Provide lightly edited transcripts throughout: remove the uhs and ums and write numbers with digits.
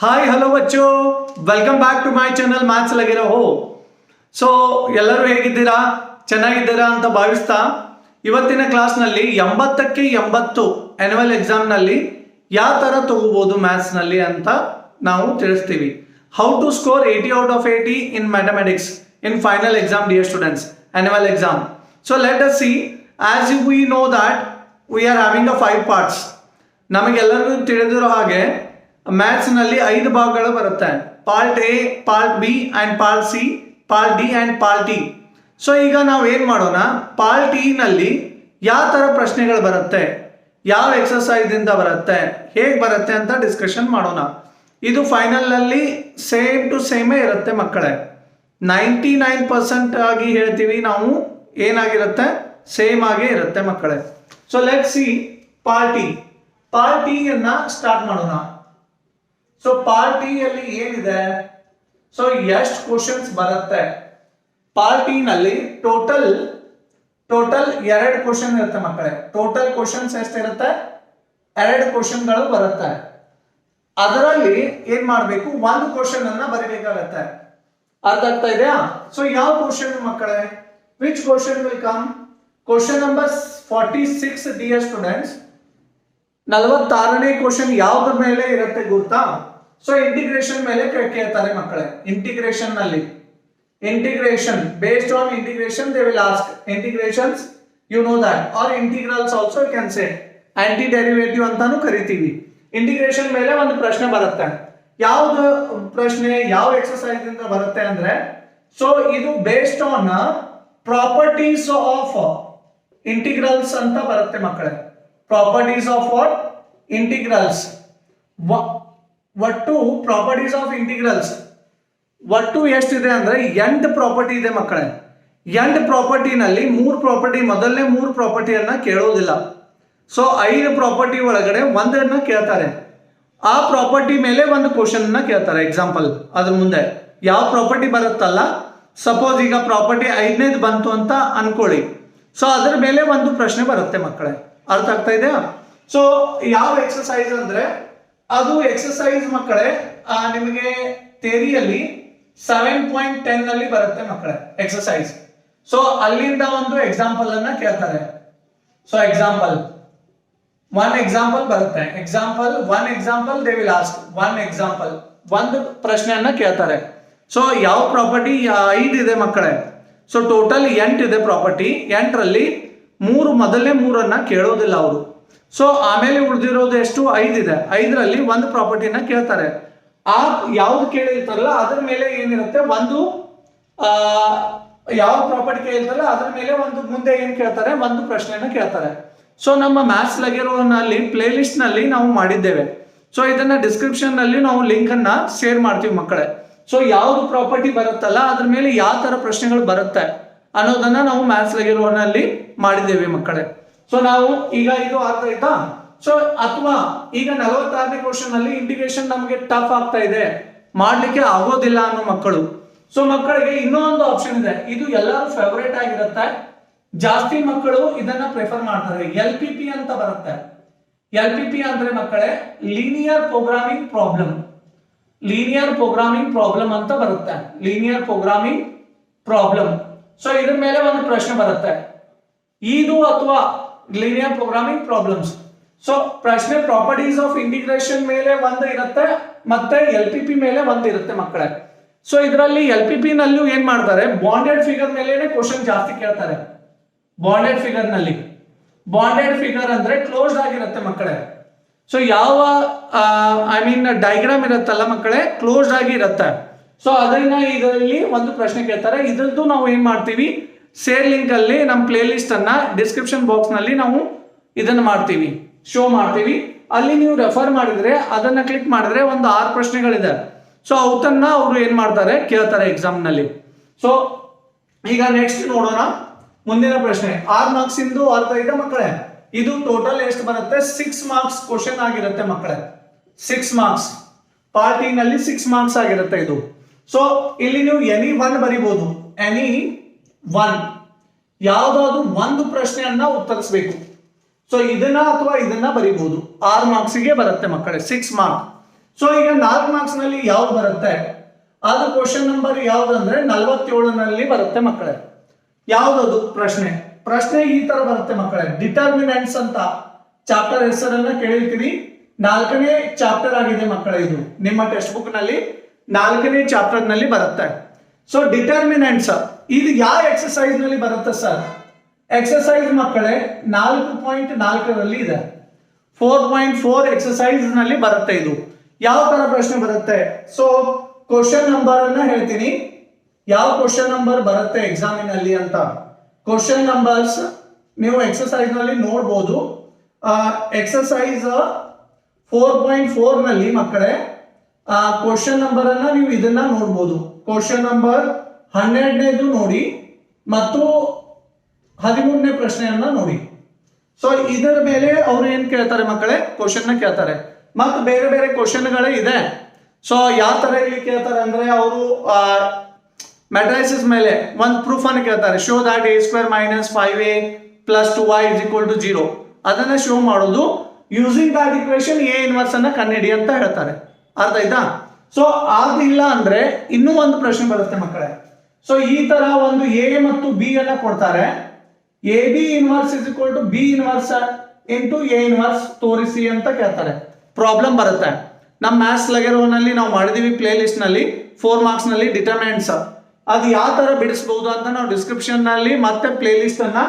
Hi hello ಬಚ್ಚು, welcome back to my channel maths ಲಗಿರೋ ಹೋ. ಸೊ ಎಲ್ಲರೂ ಹೇಗಿದ್ದೀರಾ, ಚೆನ್ನಾಗಿದ್ದೀರಾ ಅಂತ ಭಾವಿಸ್ತಾ ಇವತ್ತಿನ ಕ್ಲಾಸ್ನಲ್ಲಿ 80ಕ್ಕೆ 80 ಆನ್ಯುವಲ್ ಎಕ್ಸಾಮ್ನಲ್ಲಿ ಯಾವ ಥರ ತಗೋಬೋದು ಮ್ಯಾಥ್ಸ್ನಲ್ಲಿ ಅಂತ ನಾವು ತಿಳಿಸ್ತೀವಿ. How to score 80 out of 80 in mathematics in final exam dear students, annual exam. So let us see, as we know that we are having a 5 parts. ನಮಗೆಲ್ಲರಿಗೂ ತಿಳಿದಿರೋ ಹಾಗೆ ಮ್ಯಾಥ್ಸ್ನಲ್ಲಿ 5 ಭಾಗಗಳು ಬರುತ್ತೆ. Part A, part B and part C, part D and part T. So ಈಗ ನಾವು ಏನು ಮಾಡೋಣ, ಪಾರ್ಟ್ ನಲ್ಲಿ ಯಾವ ಥರ ಪ್ರಶ್ನೆಗಳು ಬರುತ್ತೆ, ಯಾವ ಎಕ್ಸಸೈಸಿಂದ ಬರುತ್ತೆ, ಹೇಗೆ ಬರುತ್ತೆ ಅಂತ ಡಿಸ್ಕಷನ್ ಮಾಡೋಣ. ಇದು ಫೈನಲ್ನಲ್ಲಿ ಸೇಮ್ ಟು ಸೇಮೇ ಇರುತ್ತೆ ಮಕ್ಕಳೇ. 99% ಆಗಿ ಹೇಳ್ತೀವಿ ನಾವು, ಏನಾಗಿರುತ್ತೆ ಸೇಮ್ ಆಗೇ ಇರುತ್ತೆ ಮಕ್ಕಳೇ. So let see part T. Part T ಅನ್ನ ಸ್ಟಾರ್ಟ್ ಮಾಡೋಣ. ಸೊ ಪಾರ್ಟ್ ಟಿ ಅಲ್ಲಿ ಏನಿದೆ, ಸೊ ಎಷ್ಟು ಕ್ವಶನ್ಸ್ ಬರುತ್ತೆ ಪಾರ್ಟ್ ಟಿ ನಲ್ಲಿ? ಟೋಟಲ್ 2 ಕ್ವಶನ್ ಇರುತ್ತೆ ಮಕ್ಕಳೇ. ಟೋಟಲ್ ಕ್ವಶನ್ಸ್ ಎಷ್ಟಿರುತ್ತೆ? 2 ಕ್ವಶನ್ಗಳು ಬರುತ್ತೆ. ಅದರಲ್ಲಿ ಏನ್ ಮಾಡ್ಬೇಕು, 1 ಕ್ವಶನ್ ಅನ್ನ ಬರೀಬೇಕಾಗತ್ತೆ. ಅರ್ಥ ಆಗ್ತಾ ಇದೆಯಾ? ಸೊ ಯಾವ ಕ್ವಶನ್ ಮಕ್ಕಳೇ? Which question will come? Question number 46 dear students. 46ನೇ ಕ್ವಶನ್ ಯಾವ್ದ್ರ ಮೇಲೆ ಇರುತ್ತೆ ಗೊತ್ತಾ? ಸೊ ಇಂಟಿಗ್ರೇಷನ್ ಮೇಲೆ ಕೇಳ್ತಾರೆ ಮಕ್ಕಳೇ. ಇಂಟಿಗ್ರೇಷನ್ ನಲ್ಲಿ, integration based on integration they will ask. Integrations you know that, or integrals also you can say, anti derivative ಅಂತಾನು ಕರಿತೀವಿ. ಇಂಟಿಗ್ರೇಷನ್ ಮೇಲೆ ಒಂದು ಪ್ರಶ್ನೆ ಬರುತ್ತೆ. ಯಾವ್ದು ಪ್ರಶ್ನೆ, ಯಾವ ಎಕ್ಸರ್ಸೈಸ್ ಇಂದ ಬರುತ್ತೆ ಅಂದ್ರೆ, ಸೊ ಇದು based on properties of integrals ಅಂತ ಬರುತ್ತೆ ಮಕ್ಕಳೇ. Properties of what? ಇಂಟಿಗ್ರಲ್ಸ್. ಒಟ್ಟು ಪ್ರಾಪರ್ಟೀಸ್ ಆಫ್ ಇಂಟಿಗ್ರಲ್ಸ್ ಒಟ್ಟು ಎಷ್ಟಿದೆ ಅಂದ್ರೆ 8 ಪ್ರಾಪರ್ಟಿ ಇದೆ ಮಕ್ಕಳೇ. 8 ಪ್ರಾಪರ್ಟಿನಲ್ಲಿ 3 ಪ್ರಾಪರ್ಟಿ, ಮೊದಲನೇ 3 ಪ್ರಾಪರ್ಟಿಯನ್ನ ಕೇಳೋದಿಲ್ಲ. ಸೊ 5 ಪ್ರಾಪರ್ಟಿ ಒಳಗಡೆ ಒಂದನ್ನ ಕೇಳ್ತಾರೆ. ಆ ಪ್ರಾಪರ್ಟಿ ಮೇಲೆ ಒಂದು ಕ್ವಶನ್ ಅನ್ನ ಕೇಳ್ತಾರೆ. ಎಕ್ಸಾಂಪಲ್, ಅದ್ರ ಮುಂದೆ ಯಾವ ಪ್ರಾಪರ್ಟಿ ಬರುತ್ತಲ್ಲ, ಸಪೋಸ್ ಈಗ ಪ್ರಾಪರ್ಟಿ 5ನೇದು ಬಂತು ಅಂತ ಅನ್ಕೊಳ್ಳಿ. ಸೊ ಅದರ ಮೇಲೆ ಒಂದು ಪ್ರಶ್ನೆ ಬರುತ್ತೆ ಮಕ್ಕಳೇ. ಅರ್ಥ ಆಗ್ತಾ ಇದೆಯಾ? ಸೊ ಯಾವ ಎಕ್ಸರ್ಸೈಸ್ ಅಂದ್ರೆ, ಅದು ಎಕ್ಸರ್ಸೈಸ್ ಮಕ್ಕಳೇ ನಿಮಗೆ ಥಿಯರಿಯಲ್ಲಿ 7.10 ನಲ್ಲಿ ಬರುತ್ತೆ ಮಕ್ಕಳೇ ಎಕ್ಸರ್ಸೈಸ್. ಸೊ ಅಲ್ಲಿಂದ ಒಂದು ಎಕ್ಸಾಂಪಲ್ ಅನ್ನ ಕೇಳ್ತಾರೆ. ಸೊ ಎಕ್ಸಾಂಪಲ್ ಬರುತ್ತೆ. One example they will ask. ಒಂದು ಪ್ರಶ್ನೆಯನ್ನ ಕೇಳ್ತಾರೆ. ಸೊ ಯಾವ ಪ್ರಾಪರ್ಟಿ? 5 ಇದೆ ಮಕ್ಕಳೇ. ಸೊ ಟೋಟಲ್ 8 ಇದೆ ಪ್ರಾಪರ್ಟಿ. 8ರಲ್ಲಿ ಮೊದಲನೇ 3 ಕೇಳೋದಿಲ್ಲ ಅವರು. ಸೊ ಆಮೇಲೆ ಉಳಿದಿರೋದು ಎಷ್ಟು? 5 ಇದೆ. 5ರಲ್ಲಿ ಒಂದು ಪ್ರಾಪರ್ಟಿನ ಕೇಳ್ತಾರೆ. ಆ ಯಾವ್ದು ಕೇಳಿರ್ತಾರಲ್ಲ ಅದ್ರ ಮೇಲೆ ಏನಿರುತ್ತೆ, ಒಂದು ಯಾವ ಪ್ರಾಪರ್ಟಿ ಕೇಳಿರ್ತಾರಲ್ಲ ಅದ್ರ ಮೇಲೆ ಒಂದು ಮುಂದೆ ಏನ್ ಕೇಳ್ತಾರೆ, ಒಂದು ಪ್ರಶ್ನೆಯನ್ನ ಕೇಳ್ತಾರೆ. ಸೊ ನಮ್ಮ ಮ್ಯಾಥ್ಸ್ ಲಗಿರೋನಲ್ಲಿ ಪ್ಲೇ ಲಿಸ್ಟ್ ನಲ್ಲಿ ನಾವು ಮಾಡಿದ್ದೇವೆ. ಸೊ ಇದನ್ನ ಡಿಸ್ಕ್ರಿಪ್ಷನ್ ನಲ್ಲಿ ನಾವು ಲಿಂಕ್ ಅನ್ನ ಶೇರ್ ಮಾಡ್ತೀವಿ ಮಕ್ಕಳೇ. ಸೊ ಯಾವ್ದು ಪ್ರಾಪರ್ಟಿ ಬರುತ್ತಲ್ಲ ಅದ್ರ ಮೇಲೆ ಯಾವ ತರ ಪ್ರಶ್ನೆಗಳು ಬರುತ್ತೆ ಅನ್ನೋದನ್ನ ನಾವು ಮ್ಯಾಥ್ಸ್ ಲಗಿರೋನಲ್ಲಿ ಮಾಡಿದ್ದೇವೆ ಮಕ್ಕಳೇ. ಸೊ ನಾವು ಈಗ ಇದು ಅರ್ಥ ಆಯ್ತಾ? ಸೊ ಅಥವಾ ಈಗ 46ನೇ ಕ್ವಶನ್ ಅಲ್ಲಿ ಇಂಟಿಗ್ರೇಷನ್ ನಮಗೆ ಟಫ್ ಆಗ್ತಾ ಇದೆ, ಮಾಡ್ಲಿಕ್ಕೆ ಆಗೋದಿಲ್ಲ ಅನ್ನೋ ಮಕ್ಕಳು. ಸೊ ಮಕ್ಕಳಿಗೆ ಇನ್ನೊಂದು ಆಪ್ಷನ್ ಇದೆ. ಇದು ಎಲ್ಲರೂ ಫೇವರೇಟ್ ಆಗಿರುತ್ತೆ, ಜಾಸ್ತಿ ಮಕ್ಕಳು ಇದನ್ನ ಪ್ರಿಫರ್ ಮಾಡ್ತಾರೆ. LPP ಅಂತ ಬರುತ್ತೆ. LPP ಅಂದ್ರೆ ಮಕ್ಕಳೇ ಲೀನಿಯರ್ ಪ್ರೋಗ್ರಾಮಿಂಗ್ ಪ್ರಾಬ್ಲಮ್ ಅಂತ ಬರುತ್ತೆ. Linear programming problem. ಸೊ ಇದ್ರ ಮೇಲೆ ಒಂದು ಪ್ರಶ್ನೆ ಬರುತ್ತೆ, ಇದು ಅಥವಾ ಲೀನಿಯರ್ ಪ್ರೋಗ್ರಾಮಿಂಗ್ ಪ್ರಾಬ್ಲಮ್ಸ್. ಸೊ ಪ್ರಶ್ನೆ ಪ್ರಾಪರ್ಟೀಸ್ ಆಫ್ ಇಂಟಿಗ್ರೇಷನ್ ಮೇಲೆ ಒಂದು ಇರುತ್ತೆ, ಮತ್ತೆ LPP ಮೇಲೆ ಒಂದು ಇರುತ್ತೆ ಮಕ್ಕಳೇ. ಸೊ ಇದರಲ್ಲಿ LPP ನಲ್ಲೂ ಏನ್ ಮಾಡ್ತಾರೆ, ಬಾಂಡೆಡ್ ಫಿಗರ್ ಮೇಲೆ ಕ್ವಶನ್ ಜಾಸ್ತಿ ಕೇಳ್ತಾರೆ. ಬಾಂಡೆಡ್ ಫಿಗರ್ ಅಂದ್ರೆ ಕ್ಲೋಸ್ಡ್ ಆಗಿರುತ್ತೆ ಮಕ್ಕಳೇ. ಸೊ ಯಾವ ಡೈಗ್ರಾಮ್ ಇರುತ್ತಲ್ಲ ಮಕ್ಕಳೇ, ಕ್ಲೋಸ್ಡ್ ಆಗಿ ಇರುತ್ತೆ. ಸೊ ಅದನ್ನ ಇದರಲ್ಲಿ ಒಂದು ಪ್ರಶ್ನೆ ಕೇಳ್ತಾರೆ. ಇದ್ರದ್ದು ನಾವು ಏನ್ ಮಾಡ್ತೀವಿ, ಶೇರ್ ಲಿಂಕ್ ಅಲ್ಲಿ ನಮ್ಮ ಪ್ಲೇ ಲಿಸ್ಟ್ ಅನ್ನ ಡಿಸ್ಕ್ರಿಪ್ಷನ್ ಬಾಕ್ಸ್ ನಲ್ಲಿ ನಾವು ಇದನ್ನ ಮಾಡ್ತೀವಿ, ಶೋ ಮಾಡ್ತೀವಿ. ಅಲ್ಲಿ ನೀವು ರೆಫರ್ ಮಾಡಿದ್ರೆ, ಅದನ್ನ ಕ್ಲಿಕ್ ಮಾಡಿದ್ರೆ ಒಂದು 6 ಪ್ರಶ್ನೆಗಳಿದೆ. ಸೊ ಅವತ್ತನ್ನ ಅವರು ಏನ್ ಮಾಡ್ತಾರೆ, ಕೇಳ್ತಾರೆ ಎಕ್ಸಾಮ್ ನಲ್ಲಿ. ಸೊ ಈಗ ನೆಕ್ಸ್ಟ್ ನೋಡೋಣ ಮುಂದಿನ ಪ್ರಶ್ನೆ. 6 ಮಾರ್ಕ್ಸ್ ಇಂದು ಅರ್ಥ ಇದೆ ಮಕ್ಕಳೇ. ಇದು ಟೋಟಲ್ ಎಷ್ಟು ಬರುತ್ತೆ? 6 ಮಾರ್ಕ್ಸ್ ಕ್ವಶನ್ ಆಗಿರುತ್ತೆ ಮಕ್ಕಳೇ. 6 ಮಾರ್ಕ್ಸ್ ಪಾರ್ಟ್ ಟಿ ನಲ್ಲಿ 6 ಮಾರ್ಕ್ಸ್ ಆಗಿರುತ್ತೆ ಇದು. ಸೊ ಇಲ್ಲಿ ನೀವು ಎನಿ 1 ಬರಿಬಹುದು. ಎನಿ 1 ಯಾವ್ದಾದ್ರು ಒಂದು ಪ್ರಶ್ನೆಯನ್ನ ಉತ್ತರಿಸಬೇಕು. ಸೊ ಇದನ್ನ ಅಥವಾ ಇದನ್ನ ಬರಿಬಹುದು. 6 ಮಾರ್ಕ್ಸ್ ಗೆ ಬರುತ್ತೆ ಮಕ್ಕಳೇ, 6 ಮಾರ್ಕ್. ಸೊ ಈಗ 4 ಮಾರ್ಕ್ಸ್ ನಲ್ಲಿ ಯಾವ್ದು ಬರುತ್ತೆ, ಅದು ಕ್ವಶನ್ ನಂಬರ್ ಯಾವ್ದಂದ್ರೆ 47ನಲ್ಲಿ ಬರುತ್ತೆ ಮಕ್ಕಳೇ. ಯಾವ್ದದು ಪ್ರಶ್ನೆ ಈ ತರ ಬರುತ್ತೆ ಮಕ್ಕಳೇ. ಡಿಟರ್ಮಿನೆಂಟ್ಸ್ ಅಂತ ಚಾಪ್ಟರ್ ಹೆಸರನ್ನ ಕೇಳಿರ್ತೀವಿ. 4ನೇ ಚಾಪ್ಟರ್ ಆಗಿದೆ ಮಕ್ಕಳೇ. ಇದು ನಿಮ್ಮ ಟೆಕ್ಸ್ಟ್ ಬುಕ್ ನಲ್ಲಿ 4ನೇ ಚಾಪ್ಟರ್ ನಲ್ಲಿ ಬರುತ್ತೆ. ಸೊ ಡಿಟರ್ಮಿನೆಂಟ್ಸ್ ಇದು ಯಾವ ಎಕ್ಸರ್ಸೈಸ್ ನಲ್ಲಿ ಬರುತ್ತೆ ಸರ್? ಎಕ್ಸರ್ಸೈಸ್ ಮಕ್ಕಳೇ 4.4ರಲ್ಲಿ ಇದೆ. 4.4 ಎಕ್ಸರ್ಸೈಸ್ ನಲ್ಲಿ ಬರುತ್ತೆ. ಇದು ಯಾವ ತರ ಪ್ರಶ್ನೆ ಬರುತ್ತೆ? ಸೊ ಕ್ವಶನ್ ನಂಬರ್ ಅನ್ನ ಹೇಳ್ತೀನಿ, ಯಾವ ಕ್ವಶನ್ ನಂಬರ್ ಬರುತ್ತೆ ಎಕ್ಸಾಮಿನಲ್ಲಿ ಅಂತ. ಕ್ವಶನ್ ನಂಬರ್ಸ್ ನೀವು ಎಕ್ಸರ್ಸೈಸ್ ನಲ್ಲಿ ನೋಡಬಹುದು. ಎಕ್ಸರ್ಸೈಸ್ 4.4 ನಲ್ಲಿ ಮಕ್ಕಳೇ ಕ್ವಶನ್ ನಂಬರ್ ಅನ್ನ ನೀವು ಇದನ್ನ ನೋಡಬಹುದು. ಕ್ವಶನ್ ನಂಬರ್ 12ನೇದು ನೋಡಿ ಮತ್ತು 13ನೇ ಪ್ರಶ್ನೆಯನ್ನ ನೋಡಿ. ಸೊ ಇದರ ಮೇಲೆ ಅವ್ರು ಏನ್ ಕೇಳ್ತಾರೆ ಮಕ್ಕಳೇ? ಕ್ವಶನ್ ನ ಕೇಳ್ತಾರೆ. ಮತ್ತು ಬೇರೆ ಬೇರೆ ಕ್ವಶನ್ಗಳೇ ಇದೆ. ಸೊ ಯಾವ ತರ ಇಲ್ಲಿ ಕೇಳ್ತಾರೆ ಅಂದ್ರೆ ಅವರು ಮ್ಯಾಟ್ರೈಸಸ್ ಮೇಲೆ ಒಂದು ಪ್ರೂಫ್ ಅನ್ನು ಕೇಳ್ತಾರೆ. Show that a² - 5a + 2y = 0 ಅದನ್ನ ಶೋ ಮಾಡೋದು using that equation a inverse ಅನ್ನ ಕಂಡುಹಿಡಿ ಅಂತ ಹೇಳ್ತಾರೆ. ಅರ್ಥ ಆಯ್ತಾ? ಸೊ ಅದಿಲ್ಲ ಅಂದ್ರೆ ಇನ್ನೂ ಒಂದು ಪ್ರಶ್ನೆ ಬರುತ್ತೆ ಮಕ್ಕಳೇ. ಸೊ ಈ ತರ ಒಂದು a ಮತ್ತು b ಅನ್ನ ಕೊಡ್ತಾರೆ. ab inverse = b inverse into a inverse ತೋರಿಸಿ ಅಂತ ಕೇಳ್ತಾರೆ. ಪ್ರಾಬ್ಲಮ್ ಬರುತ್ತೆ. ನಮ್ಮ ಮ್ಯಾಥ್ಸ್ ಲಗೆರೋನಲ್ಲಿ ನಾವು ಮಾಡಿದೀವಿ ಪ್ಲೇ ಲಿಸ್ಟ್ ನಲ್ಲಿ 4 ಮಾರ್ಕ್ಸ್ ನಲ್ಲಿ ಡಿಟರ್ಮಿನೆಂಟ್ಸ್. ಅದು ಯಾವ ತರ ಬಿಡಿಸಬಹುದು ಅಂತ ನಾವು ಡಿಸ್ಕ್ರಿಪ್ಷನ್ ನಲ್ಲಿ ಮತ್ತೆ ಪ್ಲೇ ಲಿಸ್ಟ್ ಅನ್ನ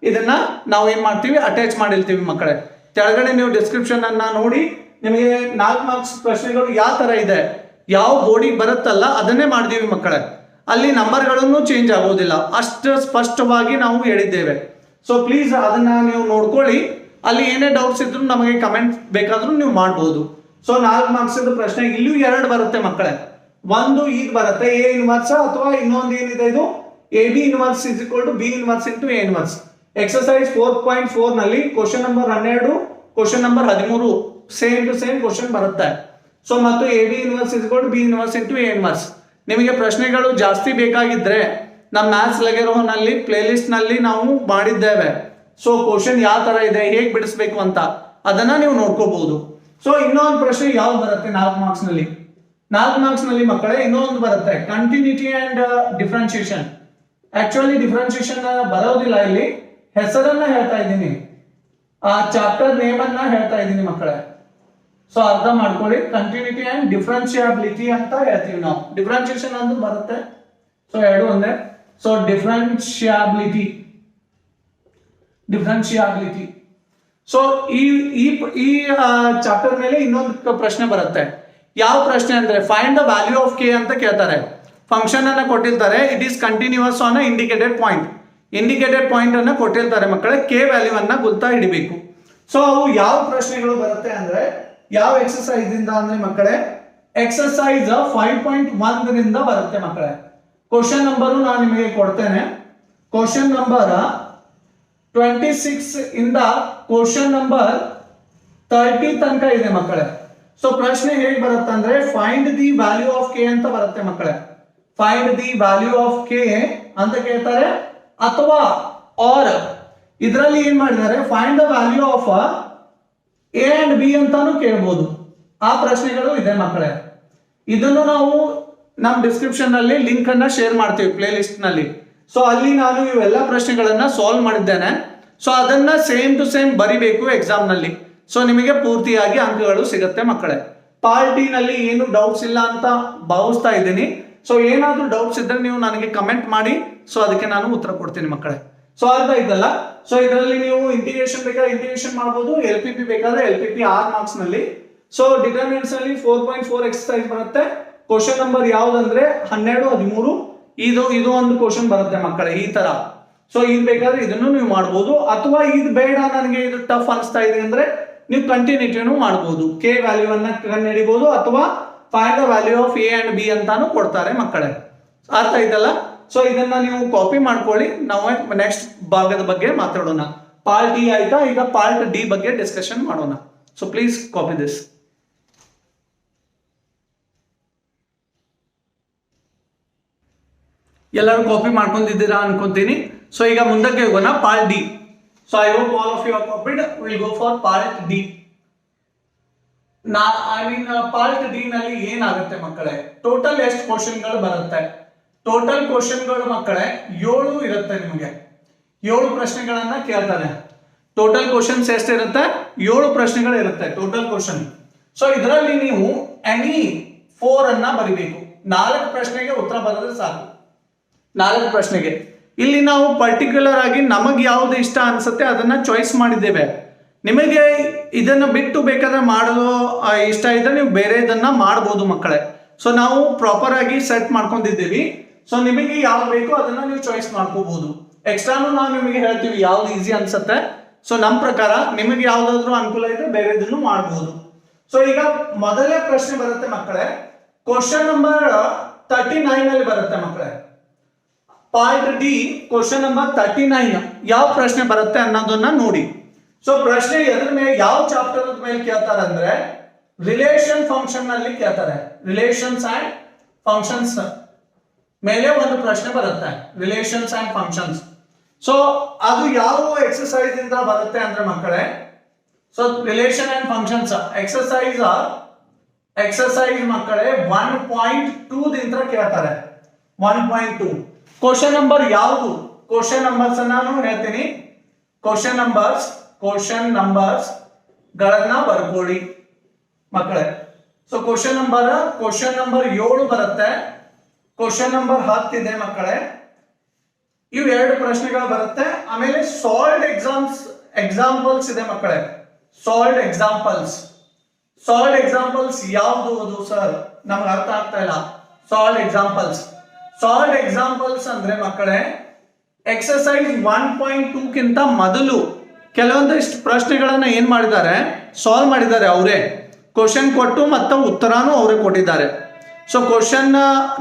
ಇದನ್ನ ನಾವು ಏನ್ ಮಾಡ್ತೀವಿ ಅಟ್ಯಾಚ್ ಮಾಡಿರ್ತೀವಿ ಮಕ್ಕಳೇ. ಕೆಳಗಡೆ ನೀವು ಡಿಸ್ಕ್ರಿಪ್ಷನ್ ಅನ್ನ ನೋಡಿ ನಿಮಗೆ 4 ಮಾರ್ಕ್ಸ್ ಪ್ರಶ್ನೆಗಳು ಯಾವ ತರ ಇದೆ, ಯಾವ ಬೋರ್ಡಿಗೆ ಬರುತ್ತಲ್ಲ ಅದನ್ನೇ ಮಾಡಿದೀವಿ ಮಕ್ಕಳೇ. ಅಲ್ಲಿ ನಂಬರ್ಗಳನ್ನು ಚೇಂಜ್ ಆಗೋದಿಲ್ಲ, ಅಷ್ಟು ಸ್ಪಷ್ಟವಾಗಿ ನಾವು ಹೇಳಿದ್ದೇವೆ. ಸೊ ಪ್ಲೀಸ್ ಅದನ್ನ ನೀವು ನೋಡ್ಕೊಳ್ಳಿ. ಅಲ್ಲಿ ಏನೇ ಡೌಟ್ಸ್ ಇದ್ರು ನಮಗೆ ಕಮೆಂಟ್ ಬೇಕಾದ್ರೂ ನೀವು ಮಾಡಬಹುದು. ಸೊ 4 ಮಾರ್ಕ್ಸ್ ಪ್ರಶ್ನೆ ಇಲ್ಲೂ 2 ಬರುತ್ತೆ ಮಕ್ಕಳೇ. ಒಂದು ಇದು ಬರುತ್ತೆ a ಇನ್ವರ್ಸ್, ಅಥವಾ ಇನ್ನೊಂದು ಏನಿದೆ ಇದು ab inverse = b inverse into a inverse. Exercise 4.4 ನಲ್ಲಿ question number 12 question number 13 same to same question ಬರುತ್ತೆ. ಸೊ ಮತ್ತು ab inverse = b inverse into a inverse. ನಿಮಗೆ ಪ್ರಶ್ನೆಗಳು ಜಾಸ್ತಿ ಬೇಕಾಗಿದ್ರೆ ನಮ್ಮ ಮ್ಯಾಥ್ಸ್ ಲಗೆರೋನಲ್ಲಿ ಪ್ಲೇ ಲಿಸ್ಟ್ ನಲ್ಲಿ ನಾವು ಮಾಡಿದ್ದೇವೆ. ಸೊ ಕ್ವಶನ್ ಯಾವ ತರ ಇದೆ, ಹೇಗೆ ಬಿಡಿಸ್ಬೇಕು ಅಂತ ಅದನ್ನ ನೀವು ನೋಡ್ಕೋಬಹುದು. ಸೊ ಇನ್ನೊಂದು ಪ್ರಶ್ನೆ ಯಾವ್ದು ಬರುತ್ತೆ 4 ಮಾರ್ಕ್ಸ್ ನಲ್ಲಿ? 4 ಮಾರ್ಕ್ಸ್ ನಲ್ಲಿ ಮಕ್ಕಳೇ ಇನ್ನೊಂದು ಬರುತ್ತೆ continuity and differentiation. Actually differentiation ಬರೋದಿಲ್ಲ, ಇಲ್ಲಿ ಹೆಸರನ್ನ ಹೇಳ್ತಾ ಇದ್ದೀನಿ, ಆ ಚಾಪ್ಟರ್ ನೇಮ್ ಅನ್ನ ಹೇಳ್ತಾ ಇದ್ದೀನಿ ಮಕ್ಕಳೇ. ಸೊ ಅರ್ಥ ಮಾಡ್ಕೊಳ್ಳಿ. ಕಂಟಿನ್ಯೂಟಿ ಅಂಡ್ ಡಿಫ್ರೆನ್ಷಿಯಾಬಿಲಿಟಿ ಅಂತ ಹೇಳ್ತೀವಿ ನಾವು. ಡಿಫ್ರೆನ್ಸಿಯೇಷನ್ ಅಂತ ಬರುತ್ತೆ. ಸೊ 2 ಒಂದೇ. So differentiability. ಸೊ ಈ ಚಾಪ್ಟರ್ ಮೇಲೆ ಇನ್ನೊಂದು ಪ್ರಶ್ನೆ ಬರುತ್ತೆ. ಯಾವ ಪ್ರಶ್ನೆ ಅಂದ್ರೆ find the value of K ಅಂತ ಕೇಳ್ತಾರೆ. ಫಂಕ್ಷನ್ ಅನ್ನ ಕೊಟ್ಟಿರ್ತಾರೆ. It is continuous on indicated point. Indicated point ಅನ್ನ ಕೊಟ್ಟಿರ್ತಾರೆ ಮಕ್ಕಳೇ. ಕೆ ವ್ಯಾಲ್ಯೂ ಅನ್ನ ಗುರ್ತಾ ಹಿಡಿಬೇಕು. ಸೊ ಅವು ಯಾವ ಪ್ರಶ್ನೆಗಳು ಬರುತ್ತೆ ಅಂದ್ರೆ ಯಾವ ಎಕ್ಸರ್ಸೈಸ್ ಇಂದ ಅಂದ್ರೆ ಮಕ್ಕಳೇ ಎಕ್ಸರ್ಸೈಸ್ 5.1 ರಿಂದ ಬರುತ್ತೆ ಮಕ್ಕಳೇ. ಕ್ವಶನ್ ನಂಬರು ನಾನು ನಿಮಗೆ ಕೊಡ್ತೇನೆ. ಕ್ವಶನ್ ನಂಬರ್ 26 ಇಂದ ಕ್ವಶನ್ ನಂಬರ್ 30 ತನಕ ಇದೆ ಮಕ್ಕಳೇ. ಸೊ ಪ್ರಶ್ನೆ ಹೇಗೆ ಬರುತ್ತೆ ಅಂದ್ರೆ find the value of K ಅಂತ ಬರುತ್ತೆ ಮಕ್ಕಳೇ. Find the value of K ಅಂತ ಕೇಳ್ತಾರೆ, ಅಥವಾ ಆರ್ ಇದರಲ್ಲಿ ಏನ್ ಮಾಡಿದ್ದಾರೆ find the value of A and B ಅಂತಾನು ಕೇಳಬಹುದು. ಆ ಪ್ರಶ್ನೆಗಳು ಇದೆ ಮಕ್ಕಳೇ. ಇದನ್ನು ನಾವು ನಮ್ಮ ಡಿಸ್ಕ್ರಿಪ್ಷನ್ ನಲ್ಲಿ ಲಿಂಕ್ ಅನ್ನ ಶೇರ್ ಮಾಡ್ತೀವಿ ಪ್ಲೇ ಲಿಸ್ಟ್ ನಲ್ಲಿ. ಸೊ ಅಲ್ಲಿ ನಾನು ಇವೆಲ್ಲ ಪ್ರಶ್ನೆಗಳನ್ನ ಸಾಲ್ವ್ ಮಾಡಿದ್ದೇನೆ. ಸೊ ಅದನ್ನ ಸೇಮ್ ಟು ಸೇಮ್ ಬರಿಬೇಕು ಎಕ್ಸಾಮ್ ನಲ್ಲಿ. ಸೊ ನಿಮಗೆ ಪೂರ್ತಿಯಾಗಿ ಅಂಕಗಳು ಸಿಗುತ್ತೆ ಮಕ್ಕಳೇ. ಪಾರ್ಟ್ ಡಿ ನಲ್ಲಿ ಏನು ಡೌಟ್ಸ್ ಇಲ್ಲ ಅಂತ ಭಾವಿಸ್ತಾ ಇದ್ದೀನಿ. ಸೊ ಏನಾದ್ರೂ ಡೌಟ್ಸ್ ಇದ್ರೆ ನೀವು ನನಗೆ ಕಮೆಂಟ್ ಮಾಡಿ, ಸೊ ಅದಕ್ಕೆ ನಾನು ಉತ್ತರ ಕೊಡ್ತೀನಿ ಮಕ್ಕಳೇ. ಸೊ ಅರ್ಥ ಆಯ್ತಲ್ಲ? ಸೊ ಇದರಲ್ಲಿ ನೀವು ಇಂಟಿಗ್ರೇಷನ್ ಬೇಕಾದ್ರೆ ಇಂಟಿಗ್ರೇಷನ್ ಮಾಡಬಹುದು, LPP ಬೇಕಾದ್ರೆ LPP 6 ಮಾರ್ಕ್ಸ್ ನಲ್ಲಿ. ಸೊ ಡಿಟರ್ಮಿನೆಂಟ್ಸ್ ಅಲ್ಲಿ 4.4 ಎಕ್ಸರ್ಸೈಸ್ ಬರುತ್ತೆ. ಕ್ವಶನ್ ನಂಬರ್ ಯಾವ್ದಂದ್ರೆ 12, 13 ಇದು ಒಂದು ಕ್ವಶನ್ ಬರುತ್ತೆ ಮಕ್ಕಳೇ ಈ ತರ. ಸೊ ಇದು ಬೇಕಾದ್ರೆ ಇದನ್ನು ನೀವು ಮಾಡಬಹುದು, ಅಥವಾ ಇದು ಬೇಡ ನನಗೆ ಇದು ಟಫ್ ಅನಿಸ್ತಾ ಇದೆ ಅಂದ್ರೆ ನೀವು ಕಂಟಿನ್ಯೂಟಿನೂ ಮಾಡಬಹುದು. ಕೆ ವ್ಯಾಲ್ಯೂ ಅನ್ನ ಕಂಡುಹಿಡಿಬಹುದು, ಅಥವಾ find the value of A and B ಅಂತಾನು ಕೊಡ್ತಾರೆ ಮಕ್ಕಳೇ. ಅರ್ಥ ಆಯ್ತಲ್ಲ? ಸೊ ಇದನ್ನ ನೀವು ಕಾಪಿ ಮಾಡ್ಕೊಳ್ಳಿ. ನಾವು ನೆಕ್ಸ್ಟ್ ಭಾಗದ ಬಗ್ಗೆ ಮಾತಾಡೋಣ. ಪಾರ್ಟ್ ಇ ಆಯ್ತಾ, ಈಗ ಪಾರ್ಟ್ ಡಿ ಬಗ್ಗೆ ಡಿಸ್ಕಷನ್ ಮಾಡೋಣ. So please copy this. ಎಲ್ಲರೂ ಕಾಪಿ ಮಾಡ್ಕೊಂಡಿದ್ದೀರಾ ಅನ್ಕೊಂತೀನಿ. ಸೊ ಈಗ ಮುಂದಕ್ಕೆ ಹೋಗೋಣ part D. So I hope all of you are copied. Will go for part D. Part D ನಲ್ಲಿ ಏನಾಗುತ್ತೆ ಮಕ್ಕಳೇ, ಟೋಟಲ್ ಎಷ್ಟು ಕ್ವಶನ್ಗಳು ಬರುತ್ತೆ? ಟೋಟಲ್ ಕ್ವಶನ್ಗಳು ಮಕ್ಕಳೇ 7 ಇರುತ್ತೆ. ನಿಮಗೆ 7 ಪ್ರಶ್ನೆಗಳನ್ನ ಕೇಳ್ತಾನೆ. ಟೋಟಲ್ ಕ್ವಶನ್ಸ್ ಎಷ್ಟಿರುತ್ತೆ? 7 ಪ್ರಶ್ನೆಗಳು ಇರುತ್ತೆ ಟೋಟಲ್ ಕ್ವಶನ್. ಸೊ ಇದರಲ್ಲಿ ನೀವು ಎನಿ 4 ಅನ್ನ ಬರಿಬೇಕು. 4 ಪ್ರಶ್ನೆಗೆ ಉತ್ತರ ಬರೆದ್ರೆ ಸಾಕು. 4 ಪ್ರಶ್ನೆಗೆ ಇಲ್ಲಿ ನಾವು ಪರ್ಟಿಕ್ಯುಲರ್ ಆಗಿ ನಮಗೆ ಯಾವ್ದು ಇಷ್ಟ ಅನ್ಸುತ್ತೆ ಅದನ್ನ ಚಾಯ್ಸ್ ಮಾಡಿದ್ದೇವೆ. ನಿಮಗೆ ಇದನ್ನ ಬಿಟ್ಟು ಬೇಕಾದ್ರೆ ಮಾಡಲು ಇಷ್ಟ ಇದ್ರೆ ನೀವು ಬೇರೆ ಇದನ್ನ ಮಾಡಬಹುದು ಮಕ್ಕಳೇ. ಸೊ ನಾವು ಪ್ರಾಪರ್ ಆಗಿ ಸೆಟ್ ಮಾಡ್ಕೊಂಡಿದ್ದೀವಿ. ಸೊ ನಿಮಗೆ ಯಾವ್ದು ಬೇಕೋ ಅದನ್ನ ನೀವು ಚಾಯ್ಸ್ ಮಾಡ್ಕೋಬಹುದು. ಎಕ್ಸ್ಟ್ರಾನು ನಾವು ನಿಮಗೆ ಹೇಳ್ತೀವಿ ಯಾವ್ದು ಈಸಿ ಅನ್ಸುತ್ತೆ. ಸೊ ನಮ್ಮ ಪ್ರಕಾರ ನಿಮಗೆ ಯಾವ್ದಾದ್ರು ಅನುಕೂಲ ಇದ್ರೆ ಬೇರೆ ಇದನ್ನು ಮಾಡಬಹುದು. ಸೊ ಈಗ ಮೊದಲನೇ ಪ್ರಶ್ನೆ ಬರುತ್ತೆ ಮಕ್ಕಳೇ, ಕ್ವಶನ್ ನಂಬರ್ 39 ಅಲ್ಲಿ ಬರುತ್ತೆ ಮಕ್ಕಳೇ. ಪಾರ್ಟ್ ಡಿ ಕ್ವಶನ್ ನಂಬರ್ 39 ಯಾವ ಪ್ರಶ್ನೆ ಬರುತ್ತೆ ಅನ್ನೋದನ್ನ ನೋಡಿ. ಸೊ ಪ್ರಶ್ನೆ ಎದ್ರ ಮೇಲೆ, ಯಾವ ಚಾಪ್ಟರ್ ಮೇಲೆ ಕೇಳ್ತಾರೆ ಅಂದ್ರೆ ರಿಲೇಷನ್ ಫಂಕ್ಷನ್ ನಲ್ಲಿ ಕೇಳ್ತಾರೆ. ರಿಲೇಷನ್ಸ್ ಅಂಡ್ ಫಂಕ್ಷನ್ಸ್ ಮೇಲೆ ಒಂದು ಪ್ರಶ್ನೆ ಬರುತ್ತೆ, ರಿಲೇಷನ್ಸ್ ಅಂಡ್ ಫಂಕ್ಷನ್ಸ್. ಸೊ ಅದು ಯಾವ ಎಕ್ಸರ್ಸೈಸ್ ಇಂದ ಬರುತ್ತೆ ಅಂದ್ರೆ ಮಕ್ಕಳೇ, so relation and functions exercise ಮಕ್ಕಳೇ 1.2 ದಿಂದ ಕೇಳ್ತಾರೆ. 1.2 ಕ್ವಶನ್ ನಂಬರ್ ಯಾವುದು? ಕ್ವಶನ್ ನಂಬರ್ಸ್ ನಾನು ಹೇಳ್ತೀನಿ. ಕ್ವಶನ್ ನಂಬರ್ಸ್ ಗಳನ್ನ ಬರ್ಕೊಳ್ಳಿ ಮಕ್ಕಳೇ. ಸೊ ಕ್ವಶನ್ ನಂಬರ್ 7 ಬರುತ್ತೆ. ಕ್ವಶನ್ ನಂಬರ್ 10 ಇದೆ ಮಕ್ಕಳೇ. ಇವು 2 ಪ್ರಶ್ನೆಗಳು ಬರುತ್ತೆ. ಆಮೇಲೆ ಸಾಲ್ಡ್ ಎಕ್ಸಾಂಪಲ್ಸ್ ಇದೆ ಮಕ್ಕಳೇ. ಸಾಲ್ಡ್ ಎಕ್ಸಾಂಪಲ್ಸ್ ಯಾವುದು ಅದು ಸರ್? ನಮ್ಗೆ ಅರ್ಥ ಆಗ್ತಾ ಇಲ್ಲ. ಸಾಲ್ಡ್ ಎಕ್ಸಾಂಪಲ್ಸ್ ಅಂದ್ರೆ ಮಕ್ಕಳೇ ಎಕ್ಸರ್ಸೈಸ್ 1.2 ಕಿಂತ ಮೊದಲು ಕೆಲವೊಂದಿಷ್ಟು ಪ್ರಶ್ನೆಗಳನ್ನ ಏನ್ ಮಾಡಿದ್ದಾರೆ, ಸಾಲ್ವ್ ಮಾಡಿದ್ದಾರೆ ಅವರೇ. ಕ್ವಶನ್ ಕೊಟ್ಟು ಮತ್ತು ಉತ್ತರನೂ ಅವರೇ ಕೊಟ್ಟಿದ್ದಾರೆ. So question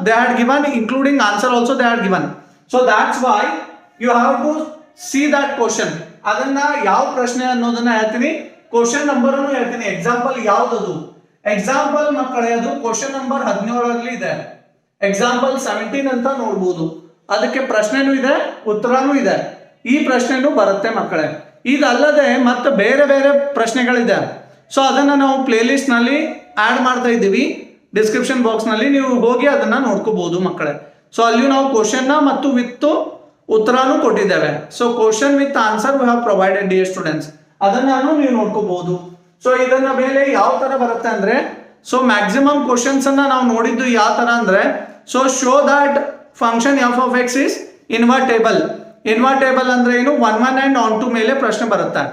they had given including answer also they had given. So that's why you have to see that question. ಅದನ್ನ ಯಾವ ಪ್ರಶ್ನೆ ಅನ್ನೋದನ್ನ ಹೇಳ್ತೀನಿ, ಕ್ವಶನ್ ನಂಬರ್ ಅನ್ನು ಹೇಳ್ತೀನಿ. ಎಕ್ಸಾಂಪಲ್ ಯಾವ್ದದು? ಎಕ್ಸಾಂಪಲ್ ಮಕ್ಕಳೇ ಅದು ಕ್ವಶನ್ ನಂಬರ್ 17 ಇದೆ. ಎಕ್ಸಾಂಪಲ್ 17 ಅಂತ ನೋಡ್ಬೋದು. ಅದಕ್ಕೆ ಪ್ರಶ್ನೆನೂ ಇದೆ, ಉತ್ತರನೂ ಇದೆ. ಈ ಪ್ರಶ್ನೆನೂ ಬರುತ್ತೆ ಮಕ್ಕಳೇ. ಇದಲ್ಲದೆ ಮತ್ತೆ ಬೇರೆ ಬೇರೆ ಪ್ರಶ್ನೆಗಳಿದೆ. ಸೊ ಅದನ್ನ ನಾವು ಪ್ಲೇ ಲಿಸ್ಟ್ ನಲ್ಲಿ ಆಡ್ ಮಾಡ್ತಾ ಇದ್ದೀವಿ. ಡಿಸ್ಕ್ರಿಪ್ಷನ್ ಬಾಕ್ಸ್ ನಲ್ಲಿ ನೀವು ಹೋಗಿ ಅದನ್ನ ನೋಡ್ಕೋಬಹುದು ಮಕ್ಕಳೇ. ಸೊ ಅಲ್ಲಿ ನಾವು ಕ್ವಶನ್ ಮತ್ತು ವಿತ್ ಉತ್ತರನೂ ಕೊಟ್ಟಿದ್ದೇವೆ. So question with answer we have provided dear students. ಅದನ್ನು ನೀವು ನೋಡ್ಕೋಬಹುದು. ಸೊ ಇದನ್ನ ಮೇಲೆ ಯಾವ ತರ ಬರುತ್ತೆ ಅಂದ್ರೆ, ಸೊ ಮ್ಯಾಕ್ಸಿಮಮ್ ಕ್ವಶನ್ಸ್ ಅನ್ನ ನಾವು ನೋಡಿದ್ದು ಯಾವ ತರ ಅಂದ್ರೆ, so show that function F of X is invertible. Invertible ಅಂದ್ರೆ ಏನು? 1 1 and on 2 ಮೇಲೆ ಪ್ರಶ್ನೆ ಬರುತ್ತೆ.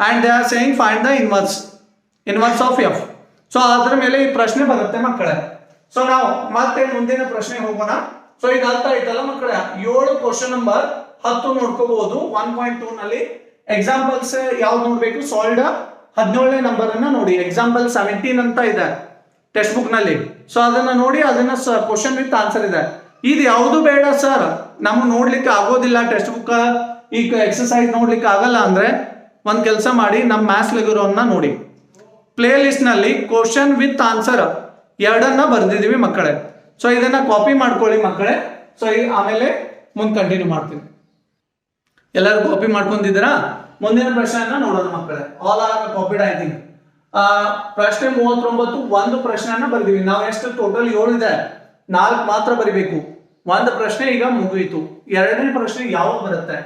And they are saying find the inverse of F. So ಅದ್ರ ಮೇಲೆ ಈ ಪ್ರಶ್ನೆ ಬರುತ್ತೆ ಮಕ್ಕಳೇ. ಸೊ ನಾವು ಮತ್ತೆ ಮುಂದಿನ ಪ್ರಶ್ನೆ ಹೋಗೋಣ. ಸೊ ಈಗ ಅರ್ಥ ಆಯ್ತಲ್ಲ ಮಕ್ಕಳೇ? 7 ಕ್ವಶನ್ ನಂಬರ್ 10 ನೋಡ್ಕೋಬಹುದು. 1.2 ನಲ್ಲಿ ಎಕ್ಸಾಂಪಲ್ಸ್ ಯಾವ್ದು ನೋಡ್ಬೇಕು? ಸಾಲ್ಡ್ 17ನೇ ನಂಬರ್ ಅನ್ನ ನೋಡಿ. ಎಕ್ಸಾಂಪಲ್ 17 ಅಂತ ಇದೆ ಟೆಕ್ಸ್ಟ್ ಬುಕ್ ನಲ್ಲಿ. ಸೊ ಅದನ್ನ ನೋಡಿ, ಅದನ್ನ ಕ್ವಶನ್ ವಿತ್ ಆನ್ಸರ್ ಇದೆ. ಇದು ಯಾವುದು ಬೇಡ ಸರ್, ನಮ್ಗೆ ನೋಡ್ಲಿಕ್ಕೆ ಆಗೋದಿಲ್ಲ, ಟೆಕ್ಸ್ಟ್ ಬುಕ್ ಈಗ ಎಕ್ಸರ್ಸೈಸ್ ನೋಡ್ಲಿಕ್ಕೆ ಆಗಲ್ಲ ಅಂದ್ರೆ ಒಂದ್ ಕೆಲಸ ಮಾಡಿ, ನಮ್ಮ ಮ್ಯಾಥ್ಸ್ ಲಗಿರೋನ್ನ ನೋಡಿ. ಪ್ಲೇ ಲಿಸ್ಟ್ ನಲ್ಲಿ ಕ್ವಶನ್ ವಿತ್ ಆನ್ಸರ್ 2 ಬರ್ದಿದೀವಿ ಮಕ್ಕಳೇ. ಸೊ ಇದನ್ನ ಕಾಪಿ ಮಾಡ್ಕೊಳ್ಳಿ ಮಕ್ಕಳೇ. ಸೊ ಆಮೇಲೆ ಮುಂದೆ ಕಂಟಿನ್ಯೂ ಮಾಡ್ತೀನಿ. ಎಲ್ಲರೂ ಕಾಪಿ ಮಾಡ್ಕೊಂಡಿದ್ದೀರಾ? ಮುಂದಿನ ಪ್ರಶ್ನೆಯನ್ನ ನೋಡೋಣ ಮಕ್ಕಳೇ. All are copied I think. ಪ್ರಶ್ನೆ 39 ಒಂದು ಪ್ರಶ್ನೆಯನ್ನ ಬರ್ದೀವಿ ನಾವು. ಎಷ್ಟು ಟೋಟಲ್ 7 ಇದೆ, 4 ಮಾತ್ರ ಬರಿಬೇಕು. ಒಂದು ಪ್ರಶ್ನೆ ಈಗ ಮುಗಿಯಿತು. 2ನೇ ಪ್ರಶ್ನೆ ಯಾವ್ದು ಬರುತ್ತೆ,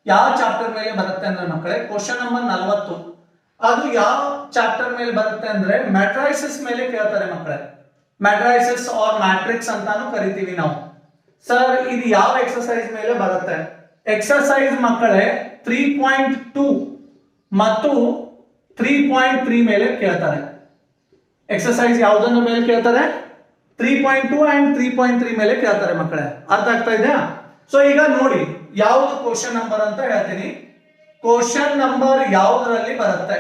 ಯಾವ ಚಾಪ್ಟರ್ ಮೇಲೆ ಬರುತ್ತೆ ಅಂದ್ರೆ ಮಕ್ಕಳೇ, ಕ್ವಶನ್ ನಂಬರ್ 40. ಅದು ಯಾವ ಚಾಪ್ಟರ್ ಮೇಲೆ ಬರುತ್ತೆ ಅಂದ್ರೆ ಮ್ಯಾಟ್ರೈಸಸ್ ಮೇಲೆ ಕೇಳ್ತಾರೆ ಮಕ್ಕಳೇ. ಮ್ಯಾಟ್ರೈಸಸ್ ಆರ್ ಮ್ಯಾಟ್ರಿಕ್ಸ್ ಅಂತಾನು ಕರಿತೀವಿ ನಾವು. ಸರ್ ಇದು ಯಾವ ಎಕ್ಸರ್ಸೈಸ್ ಮೇಲೆ ಬರುತ್ತೆ? ಎಕ್ಸರ್ಸೈಸ್ ಮಕ್ಕಳೇ 3.2 ಮತ್ತು 3.3 ಮೇಲೆ ಕೇಳ್ತಾರೆ. ಎಕ್ಸರ್ಸೈಸ್ ಯಾವುದನ್ನ ಮೇಲೆ ಕೇಳ್ತಾರೆ? 3.2 and 3.3 ಮೇಲೆ ಕೇಳ್ತಾರೆ ಮಕ್ಕಳೇ. ಅರ್ಥ ಆಗ್ತಾ ಇದೆಯಾ? ಸೊ ಈಗ ನೋಡಿ ಯಾವ್ದು ಕ್ವಶನ್ ನಂಬರ್ ಅಂತ ಹೇಳ್ತೀನಿ. ಕ್ವಶನ್ ನಂಬರ್ ಯಾವುದರಲ್ಲಿ ಬರುತ್ತೆ?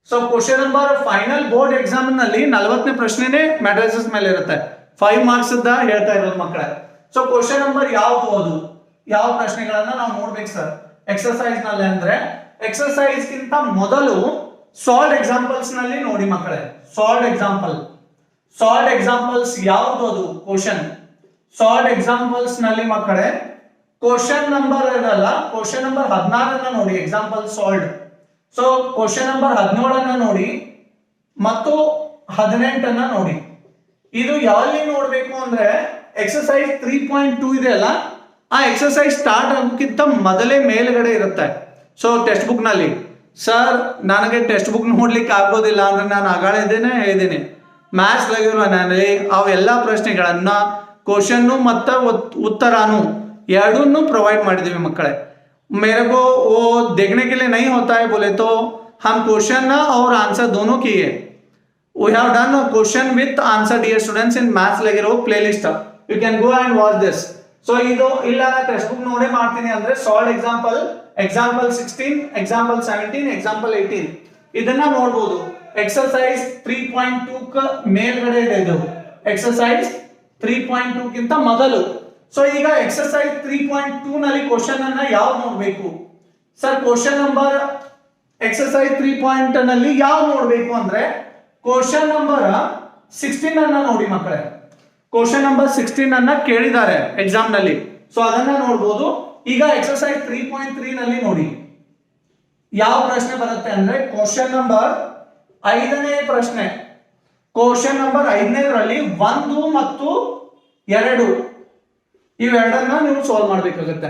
So question number final board exam ನಲ್ಲಿ 40ನೇ ಪ್ರಶ್ನೆನೇ ಮ್ಯಾಟ್ರೈಸಸ್ ಮೇಲೆ ಇರುತ್ತೆ. 5 ಮಾರ್ಕ್ಸ್ ಹೇಳ್ತಾ ಇರೋದು ಮಕ್ಕಳೇ. ಸೊ ಕ್ವಶನ್ ನಂಬರ್ ಯಾವ್ದು, ಅದು ಯಾವ ಪ್ರಶ್ನೆಗಳನ್ನ ನಾವು ನೋಡ್ಬೇಕು ಸರ್ ಎಕ್ಸರ್ಸೈಸ್ ನಲ್ಲಿ ಅಂದ್ರೆ, ಎಕ್ಸರ್ಸೈಸ್ ಗಿಂತ ಮೊದಲು ಸಾಲ್ಡ್ ಎಕ್ಸಾಂಪಲ್ಸ್ ನಲ್ಲಿ ನೋಡಿ ಮಕ್ಕಳೇ. ಸಾಲ್ಡ್ ಎಕ್ಸಾಂಪಲ್ಸ್ ಯಾವುದು ಅದು ಕ್ವಶನ್? ಸಾಲ್ಡ್ ಎಕ್ಸಾಂಪಲ್ಸ್ ನಲ್ಲಿ ಮಕ್ಕಳೇ ಕ್ವಶನ್ ನಂಬರ್ ಇರಲ್ಲ, ಕ್ವಶನ್ ನಂಬರ್ 16 ನೋಡಿ. Example sold. So question number 17 ನೋಡಿ. ಮತ್ತು 18 ನೋಡಿ. ಇದು ಯಾವಲ್ಲಿ ನೋಡ್ಬೇಕು ಅಂದ್ರೆ ಎಕ್ಸರ್ಸೈಸ್ 3.2 ಇದೆ ಅಲ್ಲ, ಆ ಎಕ್ಸರ್ಸೈಸ್ ಸ್ಟಾರ್ಟ್ ಆಗೋಕ್ಕಿಂತ ಮೊದಲೇ ಮೇಲ್ಗಡೆ ಇರುತ್ತೆ. ಸೊ ಟೆಕ್ಸ್ಟ್ ಬುಕ್ ನಲ್ಲಿ ಸರ್ ನನಗೆ ಟೆಕ್ಸ್ಟ್ ಬುಕ್ ನೋಡ್ಲಿಕ್ಕೆ ಆಗೋದಿಲ್ಲ ಅಂದ್ರೆ ನಾನು ಆಗಾಳಿದ್ದೇನೆ ಹೇಳಿದ್ದೀನಿ, ಮ್ಯಾಥ್ಸ್ ನಲ್ಲಿ ಅವೆಲ್ಲ ಪ್ರಶ್ನೆಗಳನ್ನ ಕ್ವಶನ್ನು ಮತ್ತು ಉತ್ತರಾನು ಎರಡನ್ನೂ ಪ್ರೊವೈಡ್ ಮಾಡಿದೀವಿ मಕ್ಕಳೇ. मेरे को वो देखने के लिए नहीं होता है बोले तो हम क्वेश्चन और आंसर दोनों किए. We have done a question with answer dear students in maths ಲಗಿರೋ playlist. You can go and watch this. So ಇದು ಇಲ್ಲ ಟೆಕ್ಸ್ಟ್ ಬುಕ್ ನೋಡೇ ಮಾಡ್ತೀನಿ ಅಂದ್ರೆ ಸಾಲ್ವ್ ಎಕ್ಸಾಂಪಲ್ 16, ಎಕ್ಸಾಂಪಲ್ 17, ಎಕ್ಸಾಂಪಲ್ 18 ಇದನ್ನ ನೋಡಬಹುದು. ಎಕ್ಸರ್ಸೈಸ್ 3.2 ಕ ಮೇಲ್ಗಡೆ ಇದೆ ಇದು. ಎಕ್ಸರ್ಸೈಸ್ 3.2 ಗಿಂತ ಮೊದಲು. ಸೊ ಈಗ ಎಕ್ಸರ್ಸೈಸ್ 3.2 ನಲ್ಲಿ ಕ್ವಶನ್ ಅನ್ನ ಯಾವ್ದು ನೋಡ್ಬೇಕು ಸರ್? ಕ್ವಶನ್ ನಂಬರ್ ಎಕ್ಸರ್ಸೈಸ್ 3 ನಲ್ಲಿ ಯಾವ್ದು ನೋಡ್ಬೇಕು ಅಂದ್ರೆ ಕ್ವಶನ್ ನಂಬರ್ 16 ಅನ್ನ ನೋಡಿ ಮಕ್ಕಳೇ. ಕ್ವಶನ್ ನಂಬರ್ 16 ಅನ್ನ ಕೇಳಿದ್ದಾರೆ ಎಕ್ಸಾಮ್ ನಲ್ಲಿ, ಸೊ ಅದನ್ನ ನೋಡಬಹುದು. ಈಗ ಎಕ್ಸರ್ಸೈಸ್ 3.3 ನಲ್ಲಿ ನೋಡಿ ಯಾವ ಪ್ರಶ್ನೆ ಬರುತ್ತೆ ಅಂದ್ರೆ ಕ್ವಶನ್ ನಂಬರ್ 5ನೇ ಪ್ರಶ್ನೆ. ಕ್ವಶನ್ ನಂಬರ್ 5ನೇದರಲ್ಲಿ 1 ಮತ್ತು 2 ಇವೆರಡನ್ನ ನೀವು ಸಾಲ್ವ್ ಮಾಡ್ಬೇಕಾಗುತ್ತೆ.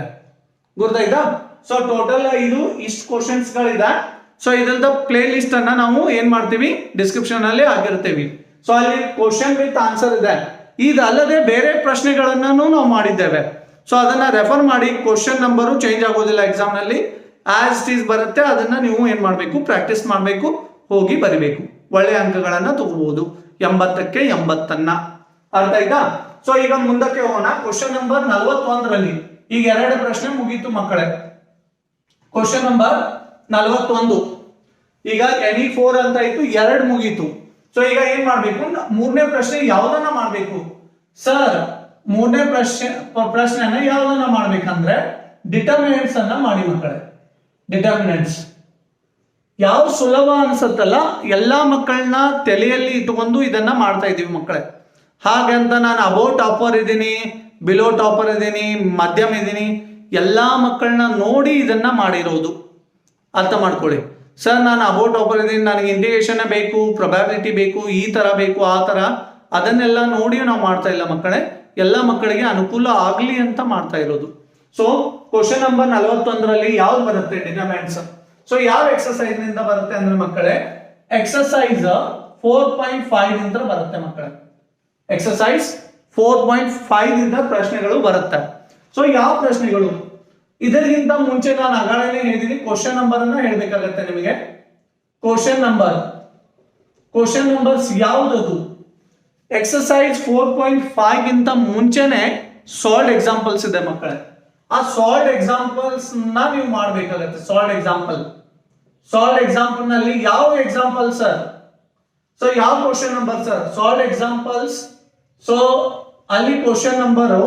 ಗೊತ್ತಾಯ್ತಾ? ಸೊ ಟೋಟಲ್ ಇದು ಇಷ್ಟು ಕ್ವಶನ್ಸ್ ಗಳಿದೆ. ಸೊ ಇದರದ ಪ್ಲೇ ಲಿಸ್ಟ್ ಅನ್ನ ನಾವು ಏನ್ ಮಾಡ್ತೀವಿ ಡಿಸ್ಕ್ರಿಪ್ಷನ್ ಅಲ್ಲಿ ಹಾಕಿರ್ತೀವಿ. ಸೊ ಅಲ್ಲಿ ಕ್ವಶನ್ ವಿತ್ ಆನ್ಸರ್ ಇದೆ. ಇದಲ್ಲದೆ ಬೇರೆ ಪ್ರಶ್ನೆಗಳನ್ನ ನಾವು ಮಾಡಿದ್ದೇವೆ. ಸೊ ಅದನ್ನ ರೆಫರ್ ಮಾಡಿ. ಕ್ವಶನ್ ನಂಬರು ಚೇಂಜ್ ಆಗೋದಿಲ್ಲ ಎಕ್ಸಾಮ್ ನಲ್ಲಿ, ಆಸ್ ಇಟ್ ಈಸ್ ಬರುತ್ತೆ. ಅದನ್ನ ನೀವು ಏನ್ ಮಾಡ್ಬೇಕು ಪ್ರಾಕ್ಟೀಸ್ ಮಾಡ್ಬೇಕು, ಹೋಗಿ ಬರಿಬೇಕು, ಒಳ್ಳೆ ಅಂಕಗಳನ್ನ ತಗೋಬಹುದು. 80ಕ್ಕೆ 80 ಅರ್ಥ ಆಯ್ತಾ? ಸೊ ಈಗ ಮುಂದಕ್ಕೆ ಹೋಗೋಣ. ಕ್ವಶನ್ ನಂಬರ್ 41ರಲ್ಲಿ ಈಗ 2 ಪ್ರಶ್ನೆ ಮುಗೀತು ಮಕ್ಕಳೇ. ಕ್ವಶನ್ ನಂಬರ್ 41 ಈಗ ಎನಿ 4 ಅಂತ ಇತ್ತು, 2 ಮುಗೀತು. ಸೊ ಈಗ ಏನ್ ಮಾಡ್ಬೇಕು? 3ನೇ ಪ್ರಶ್ನೆ ಯಾವ್ದನ್ನ ಮಾಡ್ಬೇಕು ಸರ್? 3ನೇ ಪ್ರಶ್ನೆನ ಯಾವ್ದನ್ನ ಮಾಡ್ಬೇಕಂದ್ರೆ ಡಿಟರ್ಮಿನೆಂಟ್ಸ್ ಅನ್ನ ಮಾಡಿ ಮಕ್ಕಳೇ. ಡಿಟರ್ಮಿನೆಂಟ್ಸ್ ಯಾವ ಸುಲಭ ಅನ್ಸತ್ತಲ್ಲ, ಎಲ್ಲಾ ಮಕ್ಕಳನ್ನ ತಲೆಯಲ್ಲಿ ಇಟ್ಕೊಂಡು ಇದನ್ನ ಮಾಡ್ತಾ ಇದೀವಿ ಮಕ್ಕಳೇ. ಹಾಗಂತ ನಾನು ಅಬೌವ್ ಟಾಪರ್ ಇದ್ದೀನಿ, ಬಿಲೋ ಟಾಪರ್ ಇದ್ದೀನಿ, ಮಧ್ಯಮ ಇದ್ದೀನಿ, ಎಲ್ಲಾ ಮಕ್ಕಳನ್ನ ನೋಡಿ ಇದನ್ನ ಮಾಡಿರೋದು. ಅರ್ಥ ಮಾಡ್ಕೊಳ್ಳಿ. ಸರ್ ನಾನು ಅಬೌವ್ ಟಾಪರ್ ಇದ್ದೀನಿ, ನನಗೆ ಇಂಡಿಕೇಶನ್ ಬೇಕು, ಪ್ರೊಬ್ಯಾಬಿಲಿಟಿ ಬೇಕು, ಈ ತರ ಬೇಕು, ಆ ತರ, ಅದನ್ನೆಲ್ಲ ನೋಡಿ ನಾವು ಮಾಡ್ತಾ ಇಲ್ಲ ಮಕ್ಕಳೇ. ಎಲ್ಲ ಮಕ್ಕಳಿಗೆ ಅನುಕೂಲ ಆಗ್ಲಿ ಅಂತ ಮಾಡ್ತಾ ಇರೋದು. ಸೊ ಕ್ವಶನ್ ನಂಬರ್ 41ರಲ್ಲಿ ಯಾವ್ದು ಬರುತ್ತೆ ಡಿಟರ್ಮಿನೆಂಟ್ಸ್? ಸೊ ಯಾವ ಎಕ್ಸರ್ಸೈಸ್ ನಿಂದ ಬರುತ್ತೆ ಅಂದ್ರೆ ಮಕ್ಕಳೇ ಎಕ್ಸರ್ಸೈಸ್ 4.5 ಇಂದ ಬರುತ್ತೆ ಮಕ್ಕಳೇ. ಎಕ್ಸರ್ಸೈಸ್ 4.5 ಇಂದ ಪ್ರಶ್ನೆಗಳು ಬರುತ್ತೆ. ಸೊ ಯಾವ ಪ್ರಶ್ನೆಗಳು? ಇದರಿಗಿಂತ ಮುಂಚೆ ನಾನು ಆಗಾಗಲೇ ಹೇಳಿದ್ದೀನಿ, ಕ್ವಶನ್ ನಂಬರ್ ಅನ್ನ ಹೇಳ್ಬೇಕಾಗತ್ತೆ ನಿಮಗೆ. ಕ್ವಶನ್ ನಂಬರ್ಸ್ ಯಾವ್ದದು? ಎಕ್ಸರ್ಸೈಸ್ 4.5 ಗಿಂತ ಮುಂಚೆನೆ ಸಾಲ್ಡ್ ಎಕ್ಸಾಂಪಲ್ಸ್ ಇದೆ ಮಕ್ಕಳೇ. ಆ ಸಾಲ್ಡ್ ಎಕ್ಸಾಂಪಲ್ಸ್ ನೀವು ಮಾಡ್ಬೇಕಾಗತ್ತೆ. ಸಾಲ್ಡ್ ಎಕ್ಸಾಂಪಲ್ ನಲ್ಲಿ ಯಾವ ಎಕ್ಸಾಂಪಲ್ ಸರ್? ಸೊ ಯಾವ question number sir? Solved examples. So ಅಲ್ಲಿ ಕ್ವಶನ್ ನಂಬರು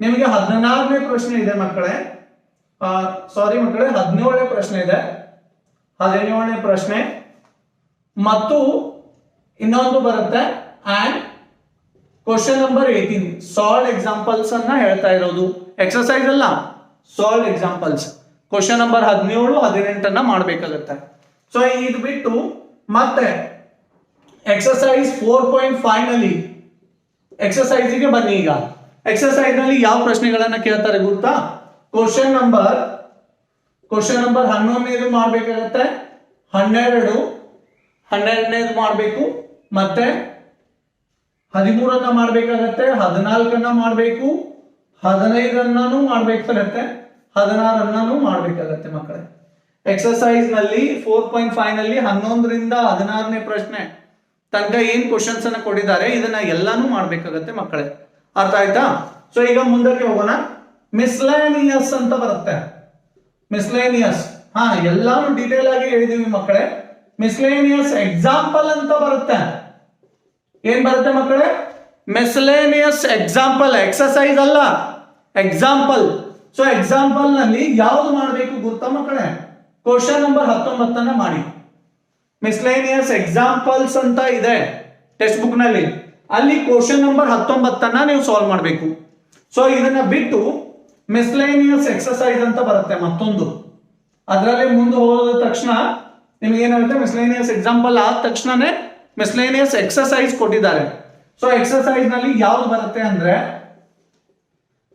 ನಿಮಗೆ 16ನೇ ಪ್ರಶ್ನೆ ಇದೆ ಮಕ್ಕಳೇ. ಸಾರಿ ಮಕ್ಕಳೇ, 17ನೇ ಪ್ರಶ್ನೆ ಇದೆ. 17ನೇ ಪ್ರಶ್ನೆ ಮತ್ತು ಇನ್ನೊಂದು ಬರುತ್ತೆ and question number 18. Sold examples ಅನ್ನ ಹೇಳ್ತಾ ಇರೋದು, ಎಕ್ಸರ್ಸೈಸ್ ಅಲ್ಲ, ಸಾಲ್ಡ್ ಎಕ್ಸಾಂಪಲ್ಸ್. ಕ್ವಶನ್ ನಂಬರ್ 17, 18 ಮಾಡಬೇಕಾಗುತ್ತೆ. ಸೊ ಇದು ಬಿಟ್ಟು ಮತ್ತೆ ಎಕ್ಸರ್ಸೈಸ್ 4.5 ನಲ್ಲಿ ಎಕ್ಸರ್ಸೈಸ್ಗೆ ಬನ್ನಿ. ಈಗ ಎಕ್ಸರ್ಸೈಸ್ ನಲ್ಲಿ ಯಾವ ಪ್ರಶ್ನೆಗಳನ್ನ ಕೇಳ್ತಾರೆ ಗೊತ್ತಾ? ಕ್ವಶನ್ ನಂಬರ್ 11ನೇದು ಮಾಡ್ಬೇಕಾಗತ್ತೆ, 12ನೇದು ಮಾಡ್ಬೇಕು, ಮತ್ತೆ 13 ಮಾಡ್ಬೇಕಾಗತ್ತೆ, 14 ಮಾಡ್ಬೇಕು, 15 ಮಾಡ್ಬೇಕಾಗತ್ತೆ, 16 ಮಾಡ್ಬೇಕಾಗತ್ತೆ ಮಕ್ಕಳೇ. ಎಕ್ಸರ್ಸೈಸ್ ನಲ್ಲಿ 4.5 ನಲ್ಲಿ 11ರಿಂದ 16ನೇ ಪ್ರಶ್ನೆ ತನಕ ಏನ್ ಕ್ವಶನ್ಸ್ ಅನ್ನ ಕೊಟ್ಟಿದ್ದಾರೆ ಇದನ್ನ ಎಲ್ಲಾನು ಮಾಡ್ಬೇಕಾಗತ್ತೆ ಮಕ್ಕಳೇ. ಅರ್ಥ ಆಯ್ತಾ? ಸೊ ಈಗ ಮುಂದಕ್ಕೆ ಹೋಗೋಣ. ಮಿಸ್ಲೇನಿಯಸ್ ಅಂತ ಬರುತ್ತೆ. ಮಿಸ್ಲೇನಿಯಸ್ ಎಲ್ಲಾನು ಡೀಟೇಲ್ ಆಗಿ ಹೇಳಿದೀವಿ ಮಕ್ಕಳೇ. ಮಿಸ್ಲೇನಿಯಸ್ ಎಕ್ಸಾಂಪಲ್ ಅಂತ ಬರುತ್ತೆ. ಏನ್ ಬರುತ್ತೆ ಮಕ್ಕಳೇ? ಮಿಸ್ಲೇನಿಯಸ್ ಎಕ್ಸಾಂಪಲ್, ಎಕ್ಸರ್ಸೈಸ್ ಅಲ್ಲ, ಎಕ್ಸಾಂಪಲ್. ಸೊ ಎಕ್ಸಾಂಪಲ್ ನಲ್ಲಿ ಯಾವ್ದು ಮಾಡಬೇಕು ಗೊತ್ತಾ ಮಕ್ಕಳೇ? ಕ್ವಶನ್ ನಂಬರ್ 19 ಮಾಡಿ. ಮಿಸ್ಲೇನಿಯಸ್ ಎಕ್ಸಾಂಪಲ್ಸ್ ಅಂತ ಇದೆ ಟೆಕ್ಸ್ಟ್ ಬುಕ್ ನಲ್ಲಿ, ಅಲ್ಲಿ ಕ್ವಶನ್ ನಂಬರ್ 19 ನೀವು ಸಾಲ್ವ್ ಮಾಡಬೇಕು. ಸೊ ಇದನ್ನ ಬಿಟ್ಟು ಮಿಸ್ಲೇನಿಯಸ್ ಎಕ್ಸರ್ಸೈಸ್ ಅಂತ ಬರುತ್ತೆ ಮತ್ತೊಂದು. ಅದರಲ್ಲಿ ಮುಂದೆ ಹೋದ ತಕ್ಷಣ ನಿಮ್ಗೆ ಏನಾಗುತ್ತೆ, ಮಿಸ್ಲೇನಿಯಸ್ ಎಕ್ಸಾಂಪಲ್ ಆದ ತಕ್ಷಣನೇ ಮಿಸ್ಲೇನಿಯಸ್ ಎಕ್ಸರ್ಸೈಸ್ ಕೊಟ್ಟಿದ್ದಾರೆ. ಸೊ ಎಕ್ಸರ್ಸೈಸ್ ನಲ್ಲಿ ಯಾವ್ದು ಬರುತ್ತೆ ಅಂದ್ರೆ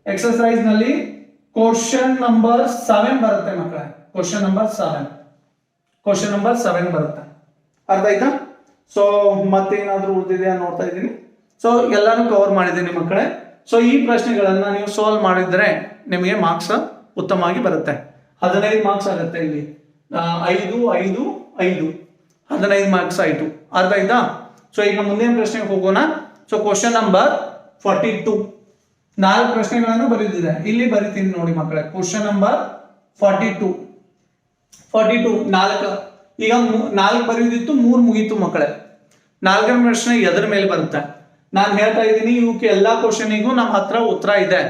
ಎಕ್ಸರ್ಸೈಸ್ ನಲ್ಲಿ ಕ್ವಶನ್ ನಂಬರ್ 7 ಬರುತ್ತೆ ಮಕ್ಕಳೇ. ಕ್ವಶನ್ ನಂಬರ್ 7 ಬರುತ್ತೆ. ಅರ್ಥ ಆಯ್ತಾ? ಸೊ ಮತ್ತೇನಾದ್ರೂ ಉಳಿದಿದೆಯಾ ನೋಡ್ತಾ ಇದ್ದೀನಿ. ಸೊ ಎಲ್ಲಾನು ಕವರ್ ಮಾಡಿದ್ದೀನಿ ಮಕ್ಕಳೇ. ಸೊ ಈ ಪ್ರಶ್ನೆಗಳನ್ನ ನೀವು ಸಾಲ್ವ್ ಮಾಡಿದ್ರೆ ನಿಮಗೆ ಮಾರ್ಕ್ಸ್ ಉತ್ತಮವಾಗಿ ಬರುತ್ತೆ. 15 ಮಾರ್ಕ್ಸ್ ಆಗುತ್ತೆ ಇಲ್ಲಿ. 5 5 5 15 ಮಾರ್ಕ್ಸ್ ಆಯ್ತು. ಅರ್ಥ ಆಯ್ತಾ? ಸೊ ಈಗ ಮುಂದಿನ ಪ್ರಶ್ನೆಗೆ ಹೋಗೋಣ. ಸೊ ಕ್ವಶನ್ ನಂಬರ್ 42 4 ಪ್ರಶ್ನೆಗಳನ್ನು ಬರೆದಿದೆ. ಇಲ್ಲಿ ಬರೀತೀನಿ ನೋಡಿ ಮಕ್ಕಳೇ. ಕ್ವಶನ್ ನಂಬರ್ 42 4 ಈಗ 4 ಬರೆದಿತ್ತು, 3 ಮುಗೀತು ಮಕ್ಕಳೇ. 4ನೇ ಪ್ರಶ್ನೆ ಎದರ ಮೇಲೆ ಬರುತ್ತೆ ನಾನು ಹೇಳ್ತಾ ಇದ್ದೀನಿ. ಇವಕ್ಕೆ ಎಲ್ಲಾ ಕ್ವಶನಿಗೂ ನಮ್ಮ ಹತ್ರ ಉತ್ತರ ಇದೆ.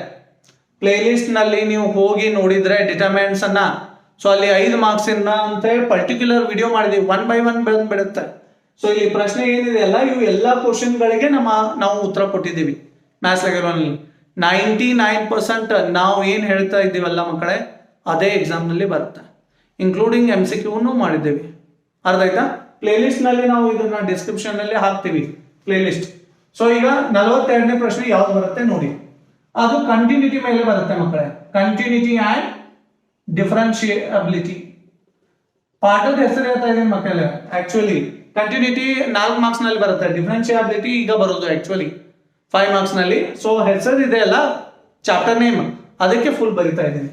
ಪ್ಲೇ ಲಿಸ್ಟ್ ನಲ್ಲಿ ನೀವು ಹೋಗಿ ನೋಡಿದ್ರೆ ಡಿಟರ್ಮಿನೆಂಟ್ಸ್ ಅನ್ನ, ಸೊ ಅಲ್ಲಿ 5 ಮಾರ್ಕ್ಸ್ ಇಂದ ಅಂತ ಪರ್ಟಿಕ್ಯುಲರ್ ವಿಡಿಯೋ ಮಾಡಿದೀವಿ. 1 by 1 ಬಿಡುತ್ತೆ. ಸೊ ಇಲ್ಲಿ ಪ್ರಶ್ನೆ ಏನಿದೆ ಅಲ್ಲ, ಇವು ಎಲ್ಲಾ ಕ್ವಶನ್ ಗಳಿಗೆ ನಾವು ಉತ್ತರ ಕೊಟ್ಟಿದ್ದೀವಿ. ಮ್ಯಾಥ್ಸ್ ಲೆವೆಲ್ನಲ್ಲಿ 99% ನಾವು ಏನ್ ಹೇಳ್ತಾ ಇದ್ದೀವಲ್ಲ ಮಕ್ಕಳೇ, ಅದೇ ಎಕ್ಸಾಮ್ ನಲ್ಲಿ ಬರುತ್ತೆ. ಇನ್ಕ್ಲೂಡಿಂಗ್ MCQ ಮಾಡಿದ್ದೇವೆ. ಅರ್ಥ ಆಯ್ತಾ? ಪ್ಲೇ ಲಿಸ್ಟ್ ನಲ್ಲಿ ನಾವು ಇದನ್ನ ಡಿಸ್ಕ್ರಿಪ್ಷನ್ ನಲ್ಲಿ ಹಾಕ್ತೀವಿ, ಪ್ಲೇ ಲಿಸ್ಟ್. ಸೊ ಈಗ 42ನೇ ಪ್ರಶ್ನೆ ಯಾವ್ದು ಬರುತ್ತೆ ನೋಡಿ. ಅದು ಕಂಟಿನ್ಯೂಟಿ ಮೇಲೆ ಬರುತ್ತೆ ಮಕ್ಕಳೇ. Continuity and differentiability. ಪಾಠದ ಹೆಸರು ಹೇಳ್ತಾ ಇದ್ದೀನಿ ಮಕ್ಕಳೇ. ಆಕ್ಚುಲಿ ಕಂಟಿನ್ಯೂಟಿ 4 ಮಾರ್ಕ್ಸ್ ನಲ್ಲಿ ಬರುತ್ತೆ. ಡಿಫರೆನ್ಶಿಯಬಿಲಿಟಿ ಈಗ ಬರೋದು ಆಕ್ಚುಲಿ 5 ಮಾರ್ಕ್ಸ್ ನಲ್ಲಿ. ಸೊ ಹೆಸರು ಇದೆ ಅಲ್ಲ, ಚಾಪ್ಟರ್ ನೇಮ್, ಅದಕ್ಕೆ ಫುಲ್ ಬರಿತಾ ಇದ್ದೀನಿ.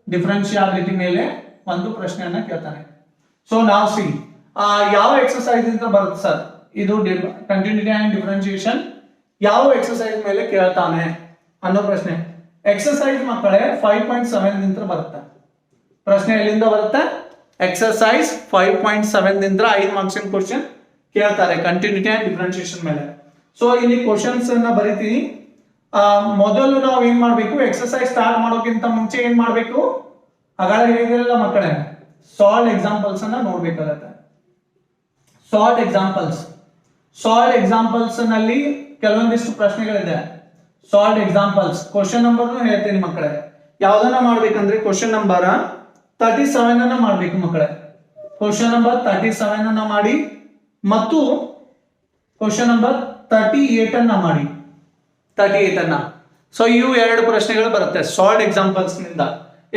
ಡಿಫರೆನ್ಶಿಯಾಬಿಲಿಟಿ ಮೇಲೆ ಒಂದು ಪ್ರಶ್ನೆಯನ್ನ ಕೇಳ್ತಾನೆ. ಸೊ ನಾವು ಸಿ ಯಾವ ಎಕ್ಸರ್ಸೈಸ್ ಅಂತ ಬರುತ್ತೆ ಸರ್, ಇದು ಕಂಟಿನ್ಯೂಟಿ ಅಂಡ್ ಡಿಫರೆನ್ಶಿಯೇಷನ್ ಯಾವ ಎಕ್ಸರ್ಸೈಸ್ ಮೇಲೆ ಕೇಳ್ತಾನೆ ಅನ್ನೋ ಪ್ರಶ್ನೆ. ಎಕ್ಸರ್ಸೈಸ್ ಮಕ್ಕಳೇ 5.7 ನಿಂದ ಬರುತ್ತೆ. ಪ್ರಶ್ನೆ ಎಲ್ಲಿಂದ ಬರುತ್ತೆ? ಎಕ್ಸರ್ಸೈಸ್ 5.7 ನಿಂದ 5 ಮಾರ್ಕ್ಸಿನ ಕ್ವಶನ್ ಕೇಳ್ತಾರೆ ಕಂಟಿನ್ಯೂಟಿ ಅಂಡ್ ಡಿಫರೆನ್ಶಿಯೇಷನ್ ಮೇಲೆ. ಸೊ ಇಲ್ಲಿ ಕ್ವಶನ್ಸ್ ಅನ್ನ ಬರಿತೀನಿ. ಮೊದಲು ನಾವು ಏನ್ ಮಾಡ್ಬೇಕು, ಎಕ್ಸರ್ಸೈಸ್ ಸ್ಟಾರ್ಟ್ ಮಾಡೋಕ್ಕಿಂತ ಮುಂಚೆ ಏನ್ ಮಾಡ್ಬೇಕು, ಹಾಗಾದ್ರೆ ಹೇಳಿದಿರಲ್ಲ ಮಕ್ಕಳೇ, ಸಾಲ್ವ್ ಎಕ್ಸಾಂಪಲ್ಸ್ ಅನ್ನ ನೋಡ್ಬೇಕಾಗತ್ತೆ. ಸಾಲ್ವ್ ಎಕ್ಸಾಂಪಲ್ಸ್ ನಲ್ಲಿ ಕೆಲವೊಂದಿಷ್ಟು ಪ್ರಶ್ನೆಗಳಿದೆ. ಸಾಲ್ವ್ ಎಕ್ಸಾಂಪಲ್ಸ್ ಕ್ವಶನ್ ನಂಬರ್ ಹೇಳ್ತೀನಿ ಮಕ್ಕಳೇ. ಯಾವ್ದನ್ನ ಮಾಡ್ಬೇಕಂದ್ರೆ ಕ್ವಶನ್ ನಂಬರ್ 37 ಅನ್ನ ಮಾಡ್ಬೇಕು ಮಕ್ಕಳೇ. ಕ್ವಶನ್ ನಂಬರ್ 37 ಅನ್ನ ಮಾಡಿ ಮತ್ತು ಕ್ವಶನ್ ನಂಬರ್ 38 ಅನ್ನ ಮಾಡಿ. 38 ಅನ್ನ. ಸೊ ಇವು 2 ಪ್ರಶ್ನೆಗಳು ಬರುತ್ತೆ ಸಾಲ್ವ್ ಎಕ್ಸಾಂಪಲ್ಸ್ ನಿಂದ.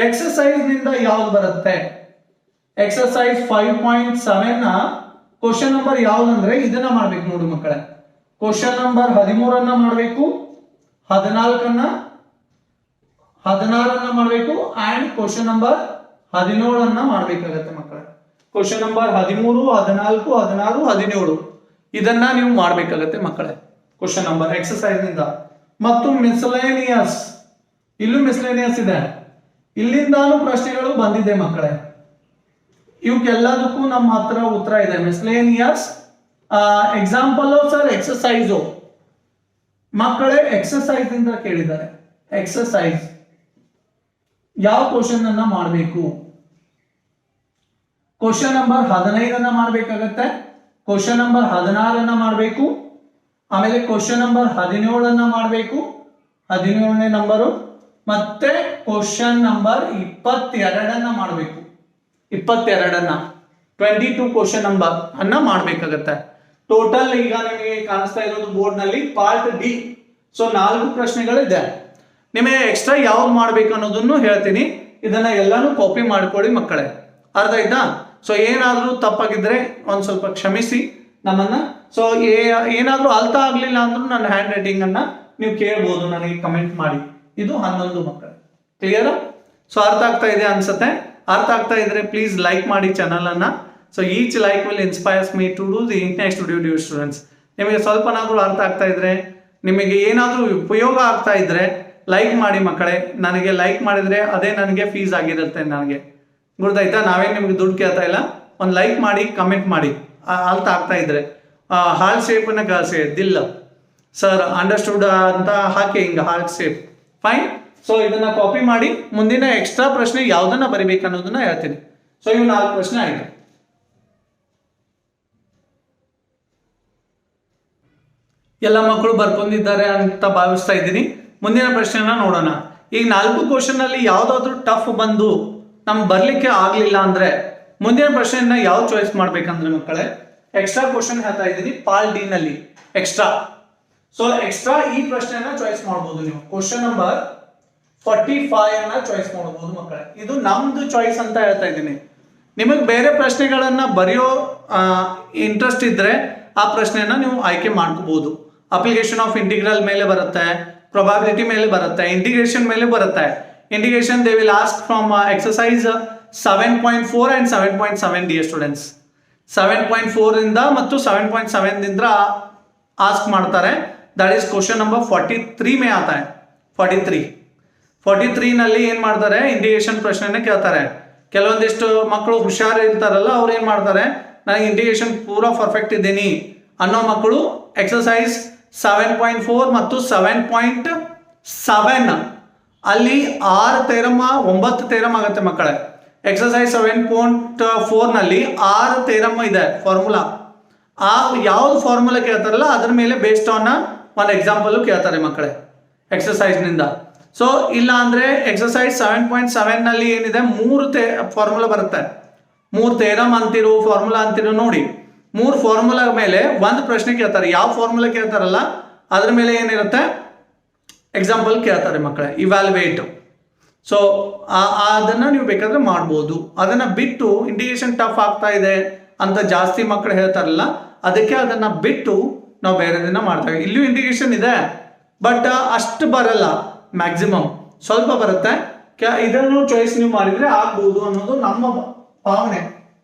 ಎಕ್ಸರ್ಸೈಸ್ ನಿಂದ ಯಾವ್ದು ಬರುತ್ತೆ? ಎಕ್ಸರ್ಸೈಸ್ 5.7 ನ ಕ್ವಶನ್ ನಂಬರ್ ಯಾವ್ದಂದ್ರೆ ಇದನ್ನ ಮಾಡ್ಬೇಕು ನೋಡಿ ಮಕ್ಕಳೇ. ಕ್ವಶನ್ ನಂಬರ್ 13 ಅನ್ನ ಮಾಡ್ಬೇಕು, 14 16 ಮಾಡ್ಬೇಕು ಅಂಡ್ ಕ್ವಶನ್ ನಂಬರ್ 17 ಅನ್ನ ಮಾಡ್ಬೇಕಾಗತ್ತೆ ಮಕ್ಕಳೇ. ಕ್ವಶನ್ ನಂಬರ್ 13 14 16 17 ಇದನ್ನ ನೀವು ಮಾಡ್ಬೇಕಾಗತ್ತೆ ಮಕ್ಕಳೇ. ಕ್ವಶನ್ ನಂಬರ್ ಎಕ್ಸರ್ಸೈಸ್ ನಿಂದ. ಮತ್ತು ಮಿಸ್ಲೇನಿಯಸ್, ಇಲ್ಲೂ ಮಿಸ್ಲೇನಿಯಸ್ ಇದೆ. ಇಲ್ಲಿಂದಾನು ಪ್ರಶ್ನೆಗಳು ಬಂದಿದೆ ಮಕ್ಕಳೇ. ಇವಕ್ಕೆಲ್ಲದಕ್ಕೂ ನಮ್ಮ ಹತ್ರ ಉತ್ತರ ಇದೆ. ಮಿಸ್ಲೇನಿಯಸ್ ಎಕ್ಸಾಂಪಲ್ ಸರ್ ಎಕ್ಸರ್ಸೈಸು ಮಕ್ಕಳೇ. ಎಕ್ಸರ್ಸೈಸ್ ಇಂದ ಕೇಳಿದ್ದಾರೆ. ಎಕ್ಸರ್ಸೈಸ್ ಯಾವ ಕ್ವಶನ್ ಅನ್ನ ಮಾಡಬೇಕು? ಕ್ವಶನ್ ನಂಬರ್ 15 ಅನ್ನ ಮಾಡ್ಬೇಕಾಗತ್ತೆ, ಕ್ವಶನ್ ನಂಬರ್ 16 ಅನ್ನ ಮಾಡಬೇಕು, ಆಮೇಲೆ ಕ್ವಶನ್ ನಂಬರ್ 17 ಅನ್ನ ಮಾಡಬೇಕು, 17ನೇ ನಂಬರು, ಮತ್ತೆ ಕ್ವಶನ್ ನಂಬರ್ 22 ಅನ್ನ ಮಾಡಬೇಕು. 22 ಕ್ವಶನ್ ನಂಬರ್ ಅನ್ನ ಮಾಡ್ಬೇಕಾಗತ್ತೆ. ಟೋಟಲ್ ಈಗ ನಿಮಗೆ ಕಾಣಿಸ್ತಾ ಇರೋದು ಬೋರ್ಡ್ ನಲ್ಲಿ ಪಾರ್ಟ್ ಡಿ. ಸೊ 4 ಪ್ರಶ್ನೆಗಳಿದೆ. ನಿಮಗೆ ಎಕ್ಸ್ಟ್ರಾ ಯಾವ್ದು ಮಾಡ್ಬೇಕು ಅನ್ನೋದನ್ನು ಹೇಳ್ತೀನಿ. ಇದನ್ನ ಎಲ್ಲಾನು ಕಾಪಿ ಮಾಡ್ಕೊಳ್ಳಿ ಮಕ್ಕಳೇ. ಅರ್ಥ ಆಯ್ತಾ? ಸೊ ಏನಾದ್ರೂ ತಪ್ಪಾಗಿದ್ರೆ ಒಂದ್ ಸ್ವಲ್ಪ ಕ್ಷಮಿಸಿ ನಮ್ಮನ್ನ. ಸೊ ಏನಾದ್ರೂ ಅರ್ಥ ಆಗ್ಲಿಲ್ಲ ಅಂದ್ರೂ ನನ್ನ ಹ್ಯಾಂಡ್ ರೈಟಿಂಗ್ ಅನ್ನ ನೀವು ಕೇಳ್ಬೋದು, ನನಗೆ ಕಮೆಂಟ್ ಮಾಡಿ. ಇದು 11 ಮಕ್ಕಳು. ಕ್ಲಿಯರ್? ಸೊ ಅರ್ಥ ಆಗ್ತಾ ಇದೆ ಅನ್ಸುತ್ತೆ. ಅರ್ಥ ಆಗ್ತಾ ಇದ್ರೆ ಪ್ಲೀಸ್ ಲೈಕ್ ಮಾಡಿ ಚಾನಲ್ ಅನ್ನ. So each like will inspires me to do the next video students. ನಿಮಗೆ ಸ್ವಲ್ಪನಾದ್ರೂ ಅರ್ಥ ಆಗ್ತಾ ಇದ್ರೆ, ನಿಮಗೆ ಏನಾದ್ರೂ ಉಪಯೋಗ ಆಗ್ತಾ ಇದ್ರೆ ಲೈಕ್ ಮಾಡಿ ಮಕ್ಕಳೇ. ನನಗೆ ಲೈಕ್ ಮಾಡಿದ್ರೆ ಅದೇ ನನಗೆ ಫೀಸ್ ಆಗಿರುತ್ತೆ. ನನಗೆ ಗೊತ್ತಾಯ್ತಾ? ನಾವೇನು ನಿಮ್ಗೆ ದುಡ್ಡು ಕೇಳ್ತಾ ಇಲ್ಲ. ಒಂದು ಲೈಕ್ ಮಾಡಿ, ಕಮೆಂಟ್ ಮಾಡಿ ಅರ್ಥ ಆಗ್ತಾ ಇದ್ರೆ. ಹಾರ್ಟ್ ಶೇಪ್ ಅನ್ನ ಕಳಿಸಿ, ದಿಲ್ಲ ಸರ್ ಅಂಡರ್ಸ್ಟುಡ್ ಅಂತ ಹಾಕಿ ಹಿಂಗ ಹಾರ್ಟ್ ಶೇಪ್. ಫೈನ್. ಸೊ ಇದನ್ನ ಕಾಪಿ ಮಾಡಿ ಮುಂದಿನ ಎಕ್ಸ್ಟ್ರಾ ಪ್ರಶ್ನೆ ಯಾವ್ದನ್ನ ಬರಿಬೇಕು ಅನ್ನೋದನ್ನ ಹೇಳ್ತೀನಿ. ಸೊ ಇವು 4 ಪ್ರಶ್ನೆ ಆಯ್ತು. ಎಲ್ಲ ಮಕ್ಕಳು ಬರ್ಕೊಂಡಿದ್ದಾರೆ ಅಂತ ಭಾವಿಸ್ತಾ ಇದ್ದೀನಿ. ಮುಂದಿನ ಪ್ರಶ್ನೆನ ನೋಡೋಣ. ಈಗ 4 ಕ್ವಶನ್ ಅಲ್ಲಿ ಯಾವ್ದಾದ್ರು ಟಫ್ ಬಂದು ನಮ್ಗೆ ಬರ್ಲಿಕ್ಕೆ ಆಗ್ಲಿಲ್ಲ ಅಂದ್ರೆ ಮುಂದಿನ ಪ್ರಶ್ನೆಯನ್ನ ಯಾವ ಚಾಯ್ಸ್ ಮಾಡ್ಬೇಕಂದ್ರೆ ಮಕ್ಕಳೇ, ಎಕ್ಸ್ಟ್ರಾ ಕ್ವಶನ್ ಹೇಳ್ತಾ ಇದ್ದೀನಿ ಪಾರ್ಟ್ ಡಿ ನಲ್ಲಿ ಎಕ್ಸ್ಟ್ರಾ. ಸೊ ಎಕ್ಸ್ಟ್ರಾ ಈ ಪ್ರಶ್ನೆಯನ್ನ ಚಾಯ್ಸ್ ಮಾಡಬಹುದು ನೀವು. ಕ್ವಶನ್ ನಂಬರ್ 45 ಅನ್ನ ಚಾಯ್ಸ್ ಮಾಡಬಹುದು ಮಕ್ಕಳೇ. ಇದು ನಮ್ದು ಚಾಯ್ಸ್ ಅಂತ ಹೇಳ್ತಾ ಇದ್ದೀನಿ. ನಿಮಗೆ ಬೇರೆ ಪ್ರಶ್ನೆಗಳನ್ನ ಬರೆಯೋ ಇಂಟ್ರೆಸ್ಟ್ ಇದ್ರೆ ಆ ಪ್ರಶ್ನೆಯನ್ನ ನೀವು ಆಯ್ಕೆ ಮಾಡ್ಕೋಬಹುದು. ಅಪ್ಲಿಕೇಶನ್ ಆಫ್ ಇಂಟಿಗ್ರಲ್ ಮೇಲೆ ಬರುತ್ತೆ, ಪ್ರೊಬಾಬಿಲಿಟಿ ಮೇಲೆ ಬರುತ್ತೆ, ಇಂಟಿಗ್ರೇಷನ್ ಮೇಲೆ ಬರುತ್ತೆ. Integration they will ask from exercise 7.4 and 7.7 dear students. 7.4 ಇಂದ ಮತ್ತು 7.7 ದಿಂದ ಆಸ್ಕ್ ಮಾಡ್ತಾರೆ. ದಟ್ ಈಸ್ ಕ್ವಶನ್ ನಂಬರ್ 43 ಮೇ ಆತಾ ಹೈ. 43 ನಲ್ಲಿ ಏನ್ ಮಾಡ್ತಾರೆ, ಇಂಟಿಗ್ರೇಷನ್ ಪ್ರಶ್ನೆನ ಕೇಳ್ತಾರೆ. ಕೆಲವೊಂದಿಷ್ಟು ಮಕ್ಕಳು ಹುಷಾರು ಇರ್ತಾರಲ್ಲ, ಅವ್ರು ಏನ್ ಮಾಡ್ತಾರೆ, ನನಗೆ ಇಂಟಿಗ್ರೇಷನ್ ಪೂರಾ ಪರ್ಫೆಕ್ಟ್ ಇದ್ದೀನಿ ಅನ್ನೋ ಮಕ್ಕಳು ಎಕ್ಸರ್ಸೈಸ್ 7.4 ಮತ್ತು 7.7 ಅಲ್ಲಿ 6 ಥೇರಮ್ 9 ಥೇರಮ್ ಆಗುತ್ತೆ ಮಕ್ಕಳೇ. ಎಕ್ಸರ್ಸೈಸ್ 7.4 ನಲ್ಲಿ 6 ಥೇರಮ್ ಇದೆ ಫಾರ್ಮುಲಾ. ಆ ಯಾವ್ದು ಫಾರ್ಮುಲಾ ಕೇಳ್ತಾರಲ್ಲ ಅದ್ರ ಮೇಲೆ ಬೇಸ್ಡ್ ಆನ್ ಒಂದು ಎಕ್ಸಾಂಪಲ್ ಕೇಳ್ತಾರೆ ಮಕ್ಕಳೇ ಎಕ್ಸರ್ಸೈಸ್ ನಿಂದ. ಸೊ ಇಲ್ಲ ಅಂದ್ರೆ ಎಕ್ಸರ್ಸೈಸ್ 7.7 ನಲ್ಲಿ ಏನಿದೆ, 3 ಫಾರ್ಮುಲಾ ಬರುತ್ತೆ. 3 ಥೇರಮ್ ಅಂತಿರೋ ಫಾರ್ಮುಲಾ ಅಂತಿರೋ ನೋಡಿ. 3 ಫಾರ್ಮುಲಾ ಮೇಲೆ ಒಂದು ಪ್ರಶ್ನೆ ಕೇಳ್ತಾರೆ. ಯಾವ ಫಾರ್ಮುಲಾ ಕೇಳ್ತಾರಲ್ಲ ಅದ್ರ ಮೇಲೆ ಏನಿರುತ್ತೆ ಎಕ್ಸಾಂಪಲ್ ಕೇಳ್ತಾರೆ ಮಕ್ಕಳೇ, ಇವ್ಯಾಲ್ಯುವೇಟ್. ಸೊ ಅದನ್ನ ನೀವು ಬೇಕಾದ್ರೆ ಮಾಡ್ಬೋದು. ಅದನ್ನ ಬಿಟ್ಟು ಇಂಟಿಗ್ರೇಷನ್ ಟಫ್ ಆಗ್ತಾ ಇದೆ ಅಂತ ಜಾಸ್ತಿ ಮಕ್ಕಳು ಹೇಳ್ತಾರಲ್ಲ, ಅದಕ್ಕೆ ಅದನ್ನ ಬಿಟ್ಟು ನಾವು ಬೇರೆ ದಿನ ಮಾಡ್ತೇವೆ. ಇಲ್ಲೂ ಇಂಟಿಗ್ರೇಷನ್ ಇದೆ ಬಟ್ ಅಷ್ಟು ಬರಲ್ಲ, ಮ್ಯಾಕ್ಸಿಮಮ್ ಸ್ವಲ್ಪ ಬರುತ್ತೆ. ಇದನ್ನು ಚಾಯ್ಸ್ ನೀವು ಮಾಡಿದ್ರೆ ಆಗ್ಬಹುದು ಅನ್ನೋದು ನಮ್ಮ ಭಾವನೆ.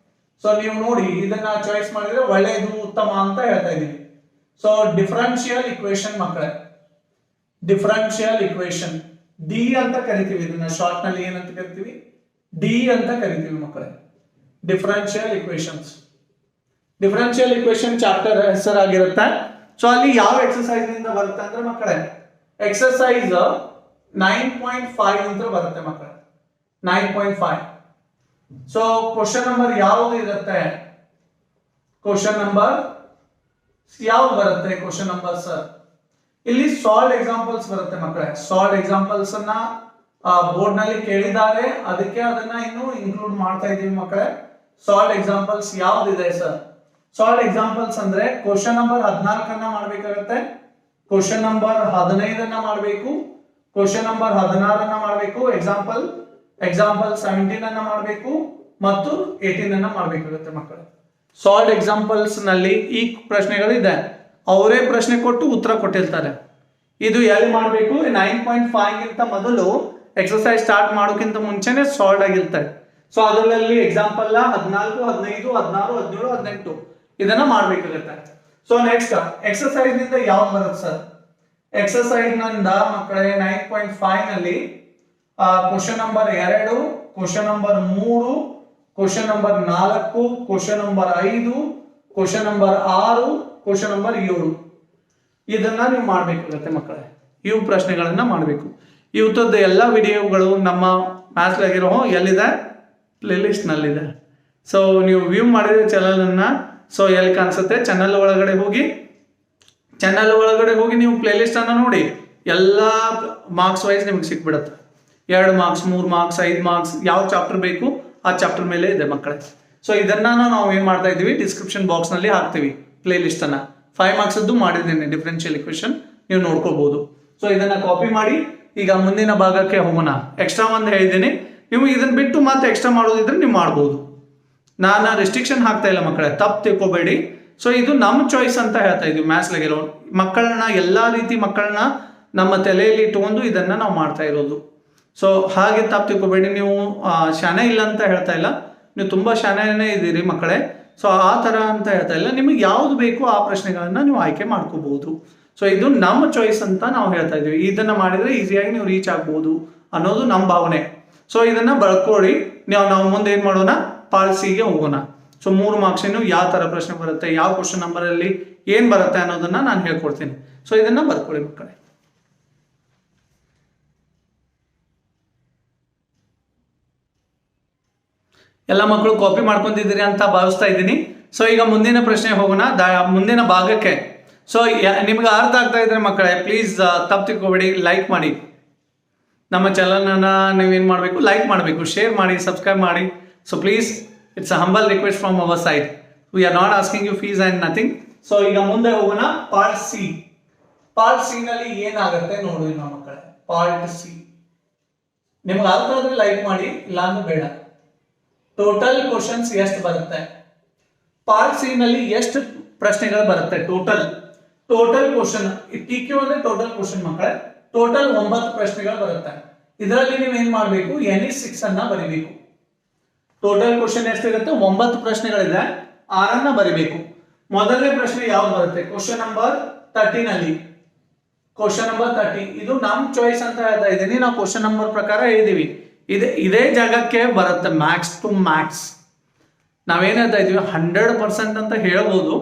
ಸೊ ನೀವು ನೋಡಿ ಇದನ್ನ ಚಾಯ್ಸ್ ಮಾಡಿದ್ರೆ ಒಳ್ಳೆಯದು, ಉತ್ತಮ ಅಂತ ಹೇಳ್ತಾ ಇದೀವಿ. ಸೊ ಡಿಫರೆನ್ಷಿಯಲ್ ಇಕ್ವೇಶನ್ ಮಕ್ಕಳೇ, ಡಿಫರೆನ್ಷಿಯಲ್ ಇಕ್ವೇಶನ್ ಡಿ ಅಂತ ಕರಿತೀವಿ. ಇದನ್ನ ಶಾರ್ಟ್ ನಲ್ಲಿ ಏನಂತ ಕರಿತೀವಿ, ಡಿ ಅಂತ ಕರಿತೀವಿ ಮಕ್ಕಳೇ, differential equations. Differential equation chapter ಹೆಸರಾಗಿರುತ್ತೆ. ಸೊ ಅಲ್ಲಿ ಯಾವ ಎಕ್ಸರ್ಸೈಸ್ ನಿಂದ ಬರುತ್ತೆ ಅಂದ್ರೆ ಮಕ್ಕಳೇ, ಎಕ್ಸರ್ಸೈಸ್ 9.5 ಅಂತ ಬರುತ್ತೆ ಮಕ್ಕಳೇ, 9.5. ಸೊ ಕ್ವಶನ್ ನಂಬರ್ ಯಾವುದು ಇರುತ್ತೆ, ಕ್ವಶನ್ ನಂಬರ್ ಯಾವ್ದು ಬರುತ್ತೆ, ಕ್ವಶನ್ ನಂಬರ್ ಸರ್ ಇಲ್ಲಿ ಸಾಲ್ಡ್ ಎಕ್ಸಾಂಪಲ್ಸ್ ಬರುತ್ತೆ ಮಕ್ಕಳೇ. ಸಾಲ್ಡ್ ಎಕ್ಸಾಂಪಲ್ಸ್ ಅನ್ನ ಬೋರ್ಡ್ ನಲ್ಲಿ ಕೇಳಿದ್ದಾರೆ, ಅದಕ್ಕೆ ಅದನ್ನ ಇನ್ನು ಇನ್ಕ್ಲೂಡ್ ಮಾಡ್ತಾ ಇದೀವಿ ಮಕ್ಕಳೇ. ಸಾಲ್ಡ್ ಎಕ್ಸಾಂಪಲ್ಸ್ ಯಾವ್ದಿದೆ ಸರ್, ಸಾಲ್ಡ್ ಎಕ್ಸಾಂಪಲ್ಸ್ ಅಂದ್ರೆ ಕ್ವಶನ್ ನಂಬರ್ 14 ಮಾಡ್ಬೇಕಾಗತ್ತೆ, ಕ್ವಶನ್ ನಂಬರ್ 15 ಮಾಡಬೇಕು, ಕ್ವಶನ್ ನಂಬರ್ 16 ಮಾಡಬೇಕು, ಎಕ್ಸಾಂಪಲ್ 17 ಮಾಡಬೇಕು ಮತ್ತು 18 ಮಾಡಬೇಕಾಗುತ್ತೆ ಮಕ್ಕಳೇ. ಸಾಲ್ಡ್ ಎಕ್ಸಾಂಪಲ್ಸ್ ನಲ್ಲಿ ಈ ಪ್ರಶ್ನೆಗಳು ಇದೆ, ಅವರೇ ಪ್ರಶ್ನೆ ಕೊಟ್ಟು ಉತ್ತರ ಕೊಟ್ಟಿರ್ತಾರೆ. ಇದು ಎಲ್ಲಿ ಮಾಡಬೇಕು, 9.5 ಗಿಂತ ಮೊದಲು ಎಕ್ಸರ್ಸೈಸ್ ಸ್ಟಾರ್ಟ್ ಮಾಡೋಕ್ಕಿಂತ ಮುಂಚೆನೆ ಸಾಲ್ಡ್ ಆಗಿರ್ತಾರೆ. ಸೊ ಅದರಲ್ಲಿ ಎಕ್ಸಾಂಪಲ್ 14, 15, 16, 17, 18 ಇದನ್ನ ಮಾಡ್ಬೇಕಾಗುತ್ತೆ. ಸೊ ನೆಕ್ಸ್ಟ್ ಎಕ್ಸರ್ಸೈಸ್ ನಿಂದ ಯಾವ್ದು ಬರುತ್ತೆ ಸರ್, ಎಕ್ಸರ್ಸೈಸ್ ನಿಂದ ಮಕ್ಕಳೇ 9.5 ನಲ್ಲಿ question number 2, question number 3, question number 4, question number 5, question number 6, question number 7 ಇದನ್ನ ನೀವು ಮಾಡ್ಬೇಕಾಗುತ್ತೆ ಮಕ್ಕಳೇ. ಇವು ಪ್ರಶ್ನೆಗಳನ್ನ ಮಾಡಬೇಕು. ಇವತ್ತದ ಎಲ್ಲ ವಿಡಿಯೋಗಳು ನಮ್ಮ ಮ್ಯಾಥ್ಸ್ ಆಗಿರೋ ಎಲ್ಲಿದೆ, ಪ್ಲೇ ಲಿಸ್ಟ್ ನಲ್ಲಿದೆ. ಸೊ ನೀವು ವ್ಯೂ ಮಾಡಿದ್ರೆ ಚಾನಲ್ ಅನ್ನ, ಸೊ ಎಲ್ಲಿ ಕಾಣಿಸುತ್ತೆ ಚಾನಲ್ ಒಳಗಡೆ ಹೋಗಿ ನೀವು ಪ್ಲೇ ಲಿಸ್ಟ್ ಅನ್ನ ನೋಡಿ, ಎಲ್ಲ ಮಾರ್ಕ್ಸ್ ವೈಸ್ ನಿಮ್ಗೆ ಸಿಕ್ಬಿಡುತ್ತೆ. 2 ಮಾರ್ಕ್ಸ್, 3 ಮಾರ್ಕ್ಸ್, 5 ಮಾರ್ಕ್ಸ್, ಯಾವ ಚಾಪ್ಟರ್ ಬೇಕು ಆ ಚಾಪ್ಟರ್ ಮೇಲೆ ಇದೆ ಮಕ್ಕಳೇ. ಸೊ ಇದನ್ನ ನಾವು ಏನ್ ಮಾಡ್ತಾ ಇದೀವಿ, ಡಿಸ್ಕ್ರಿಪ್ಷನ್ ಬಾಕ್ಸ್ ನಲ್ಲಿ ಹಾಕ್ತೀವಿ ಪ್ಲೇ ಲಿಸ್ಟ್ ಅನ್ನ. 5 ಮಾರ್ಕ್ಸ್ ಅದು ಮಾಡಿದ್ದೀನಿ ಡಿಫರೆನ್ಷಿಯಲ್ ಇಕ್ವೇಶನ್, ನೀವು ನೋಡ್ಕೋಬಹುದು. ಸೊ ಇದನ್ನ ಕಾಪಿ ಮಾಡಿ ಈಗ ಮುಂದಿನ ಭಾಗಕ್ಕೆ ಹೋಗೋಣ. ಎಕ್ಸ್ಟ್ರಾ ಒಂದು ಹೇಳಿದ್ದೀನಿ, ನೀವು ಇದನ್ನ ಬಿಟ್ಟು ಮತ್ತೆ ಎಕ್ಸ್ಟ್ರಾ ಮಾಡೋದಿದ್ರೆ ನೀವು ಮಾಡ್ಬೋದು. ನಾನು ರೆಸ್ಟ್ರಿಕ್ಷನ್ ಹಾಕ್ತಾ ಇಲ್ಲ ಮಕ್ಕಳೇ, ತಪ್ಪು ತಿಳ್ಕೊಬೇಡಿ. ಸೊ ಇದು ನಮ್ಮ ಚಾಯ್ಸ್ ಅಂತ ಹೇಳ್ತಾ ಇದೀವಿ. ಮ್ಯಾಥ್ಸ್ ಲೆಗೆಲ್ಲ ಮಕ್ಕಳನ್ನ ಎಲ್ಲಾ ರೀತಿ ಮಕ್ಕಳನ್ನ ನಮ್ಮ ತಲೆಯಲ್ಲಿ ಇಟ್ಟುಕೊಂಡು ಇದನ್ನ ನಾವು ಮಾಡ್ತಾ ಇರೋದು. ಸೊ ಹಾಗೆ ತಪ್ಪು ತಿಳ್ಕೊಬೇಡಿ. ನೀವು ಶಾನೆ ಇಲ್ಲ ಅಂತ ಹೇಳ್ತಾ ಇಲ್ಲ, ನೀವು ತುಂಬಾ ಶಾನೆನೇ ಇದ್ದೀರಿ ಮಕ್ಕಳೇ. ಸೊ ಆ ತರ ಅಂತ ಹೇಳ್ತಾ ಇಲ್ಲ, ನಿಮಗೆ ಯಾವ್ದು ಬೇಕು ಆ ಪ್ರಶ್ನೆಗಳನ್ನ ನೀವು ಆಯ್ಕೆ ಮಾಡ್ಕೋಬಹುದು. ಸೊ ಇದು ನಮ್ಮ ಚಾಯ್ಸ್ ಅಂತ ನಾವು ಹೇಳ್ತಾ ಇದೀವಿ. ಇದನ್ನ ಮಾಡಿದ್ರೆ ಈಸಿಯಾಗಿ ನೀವು ರೀಚ್ ಆಗ್ಬಹುದು ಅನ್ನೋದು ನಮ್ಮ ಭಾವನೆ. ಸೊ ಇದನ್ನ ಬರ್ಕೊಳ್ಳಿ. ನಾವು ಮುಂದೆ ಏನ್ ಮಾಡೋಣ, ಪಾರ್ಟ್ ಸಿ ಗೆ ಹೋಗೋಣ. ಸೊ 3 ಮಾರ್ಕ್ಸ್ ಯಾವ ತರ ಪ್ರಶ್ನೆ ಬರುತ್ತೆ, ಯಾವ ಕ್ವಶನ್ ನಂಬರ್ ಅಲ್ಲಿ ಏನ್ ಬರುತ್ತೆ ಅನ್ನೋದನ್ನ ನಾನು ಹೇಳ್ಕೊಡ್ತೀನಿ. ಸೊ ಇದನ್ನ ಬರ್ಕೊಳ್ಳಿ ಮಕ್ಕಳೇ. ಎಲ್ಲ ಮಕ್ಕಳು ಕಾಪಿ ಮಾಡ್ಕೊಂಡಿದ್ದೀರಿ ಅಂತ ಭಾವಿಸ್ತಾ ಇದ್ದೀನಿ. ಸೊ ಈಗ ಮುಂದಿನ ಪ್ರಶ್ನೆ ಹೋಗೋಣ, ಮುಂದಿನ ಭಾಗಕ್ಕೆ. ಸೊ ನಿಮ್ಗೆ ಅರ್ಥ ಆಗ್ತಾ ಇದ್ರೆ ಮಕ್ಕಳೇ ಪ್ಲೀಸ್ ತಪ್ಪು ತಿಳ್ಕೊಬೇಡಿ, ಲೈಕ್ ಮಾಡಿ. ನಮ್ಮ ಚಾನಲ್ನ ನೀವೇನು ಮಾಡಬೇಕು, ಲೈಕ್ ಮಾಡಬೇಕು, ಶೇರ್ ಮಾಡಿ, ಸಬ್ಸ್ಕ್ರೈಬ್ ಮಾಡಿ. So please it's a humble request from our side. We are not asking you fees and nothing. So ಈಗ ಮುಂದೆ ಹೋಗೋಣ. Part C. ಪಾರ್ಟ್ ಸಿ ನಲ್ಲಿ ಏನಾಗುತ್ತೆ ನೋಡಿ ನಮ್ಮ ಮಕ್ಕಳೇ. ಪಾರ್ಟ್ ಸಿ ನಿಮ್ಗೆ ಅರ್ಥ ಆದ್ರೆ ಲೈಕ್ ಮಾಡಿ, ಇಲ್ಲ ಅಂದ್ರೆ ಬೇಡ. ಟೋಟಲ್ ಕ್ವಶನ್ಸ್ ಎಷ್ಟು ಬರುತ್ತೆ? ಪಾರ್ಟ್ ಸಿ ನಲ್ಲಿ ಎಷ್ಟು ಪ್ರಶ್ನೆಗಳು ಬರುತ್ತೆ? ಟೋಟಲ್ ಕ್ವಶನ್, TQ ಅಂದ್ರೆ ಟೋಟಲ್ ಕ್ವಶನ್ ಮಕ್ಕಳೇ. ಟೋಟಲ್ 9 ಪ್ರಶ್ನೆಗಳು ಬರುತ್ತೆ. ಇದರಲ್ಲಿ ನೀವು ಏನ್ ಮಾಡಬೇಕು? NE6 ಅನ್ನ ಬರಿಬೇಕು. ಟೋಟಲ್ ಕ್ವಶನ್ ಎಷ್ಟಿರುತ್ತೆ? 9 ಪ್ರಶ್ನೆಗಳಿದೆ, 6 ಬರಿಬೇಕು. ಮೊದಲನೇ ಪ್ರಶ್ನೆ ಯಾವ್ದು ಬರುತ್ತೆ? ಕ್ವಶನ್ ನಂಬರ್ 30 ನಲ್ಲಿ. ಕ್ವಶನ್ ನಂಬರ್ 30 ಇದು ನಮ್ ಚಾಯ್ಸ್ ಅಂತ ಹೇಳ್ತಾ ಇದ್ದೀನಿ. ನಾವು ಕ್ವಶನ್ ನಂಬರ್ ಪ್ರಕಾರ ಹೇಳಿದೀವಿ. ಇದೇ ಜಾಗಕ್ಕೆ ಬರುತ್ತೆ ಮ್ಯಾಕ್ಸ್ ಟು ಮ್ಯಾಕ್ಸ್. ನಾವೇನ್ ಹೇಳ್ತಾ ಇದೀವಿ 100% ಅಂತ ಹೇಳ್ಬೋದು,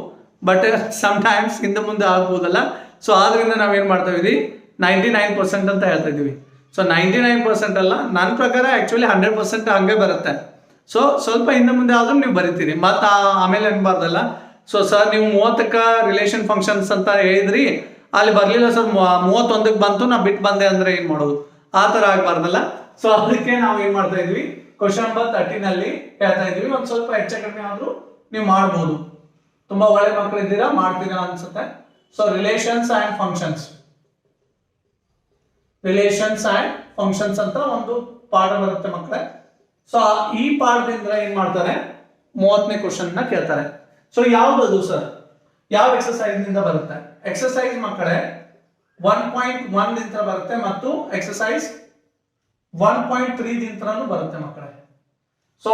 ಬಟ್ ಸಮ್ ಟೈಮ್ಸ್ ಹಿಂದೆ ಮುಂದೆ ಆಗ್ಬೋದಲ್ಲ. ಸೊ ಆದ್ರಿಂದ ನಾವೇನ್ ಮಾಡ್ತಾ ಇದೀವಿ 99% ಅಂತ ಹೇಳ್ತಾ ಇದೀವಿ. ಸೊ 99% ಅಲ್ಲ, ನನ್ನ ಪ್ರಕಾರ ಆಕ್ಚುಲಿ 100% ಹಂಗೆ ಬರುತ್ತೆ. ಸೊ ಸ್ವಲ್ಪ ಹಿಂದೆ ಮುಂದೆ ಆದ್ರೂ ನೀವು ಬರಿತೀರಿ, ಮತ್ತ ಆಮೇಲೆ ಅನ್ಬಾರ್ದಲ್ಲ. ಸೊ ಸರ್ ನೀವು 30ಕ್ಕೆ ರಿಲೇಷನ್ ಫಂಕ್ಷನ್ಸ್ ಅಂತ ಹೇಳಿದ್ರಿ, ಅಲ್ಲಿ ಬರ್ಲಿಲ್ಲ ಸರ್, 31ಕ್ಕೆ ಬಂತು, ನಾ ಬಿಟ್ಟು ಬಂದೆ ಅಂದ್ರೆ ಏನ್ ಮಾಡೋದು? ಆ ತರ ಆಗ್ಬಾರ್ದಲ್ಲ. ಸೊ ಅದಕ್ಕೆ ನಾವು ಏನ್ ಮಾಡ್ತಾ ಇದ್ವಿ, ಕ್ವಶನ್ ನಂಬರ್ 30 ನಲ್ಲಿ ಹೇಳ್ತಾ ಇದ್ವಿ. ಒಂದ್ ಸ್ವಲ್ಪ ಹೆಚ್ಚು ಕಡಿಮೆ ಆದ್ರೂ ನೀವು ಮಾಡ್ಬೋದು. ತುಂಬಾ ಒಳ್ಳೆ ಮಕ್ಕಳು ಇದ್ದೀರಾ, ಮಾಡ್ತೀರಾ ಅನ್ಸುತ್ತೆ. ಸೊ ರಿಲೇಷನ್ಸ್ ಅಂಡ್ ಫಂಕ್ಷನ್ಸ್ ಅಂತ ಒಂದು ಪಾಠ ಬರುತ್ತೆ ಮಕ್ಕಳೇ. ಸೊ ಈ ಪಾಠದಿಂದ ಏನ್ ಮಾಡ್ತಾರೆ, 30ನೇ ಕ್ವಶನ್ ನ ಕೇಳ್ತಾರೆ. ಸೊ ಯಾವ್ದು ಸರ್, ಯಾವ ಎಕ್ಸರ್ಸೈಸ್ ನಿಂದ ಬರುತ್ತೆ? ಎಕ್ಸರ್ಸೈಸ್ ಮಕ್ಕಳೇ 1.1 ದಿಂದ ಬರುತ್ತೆ ಮತ್ತು ಎಕ್ಸರ್ಸೈಸ್ 1.3 ದಿಂದನೂ ಬರುತ್ತೆ ಮಕ್ಕಳೇ. ಸೊ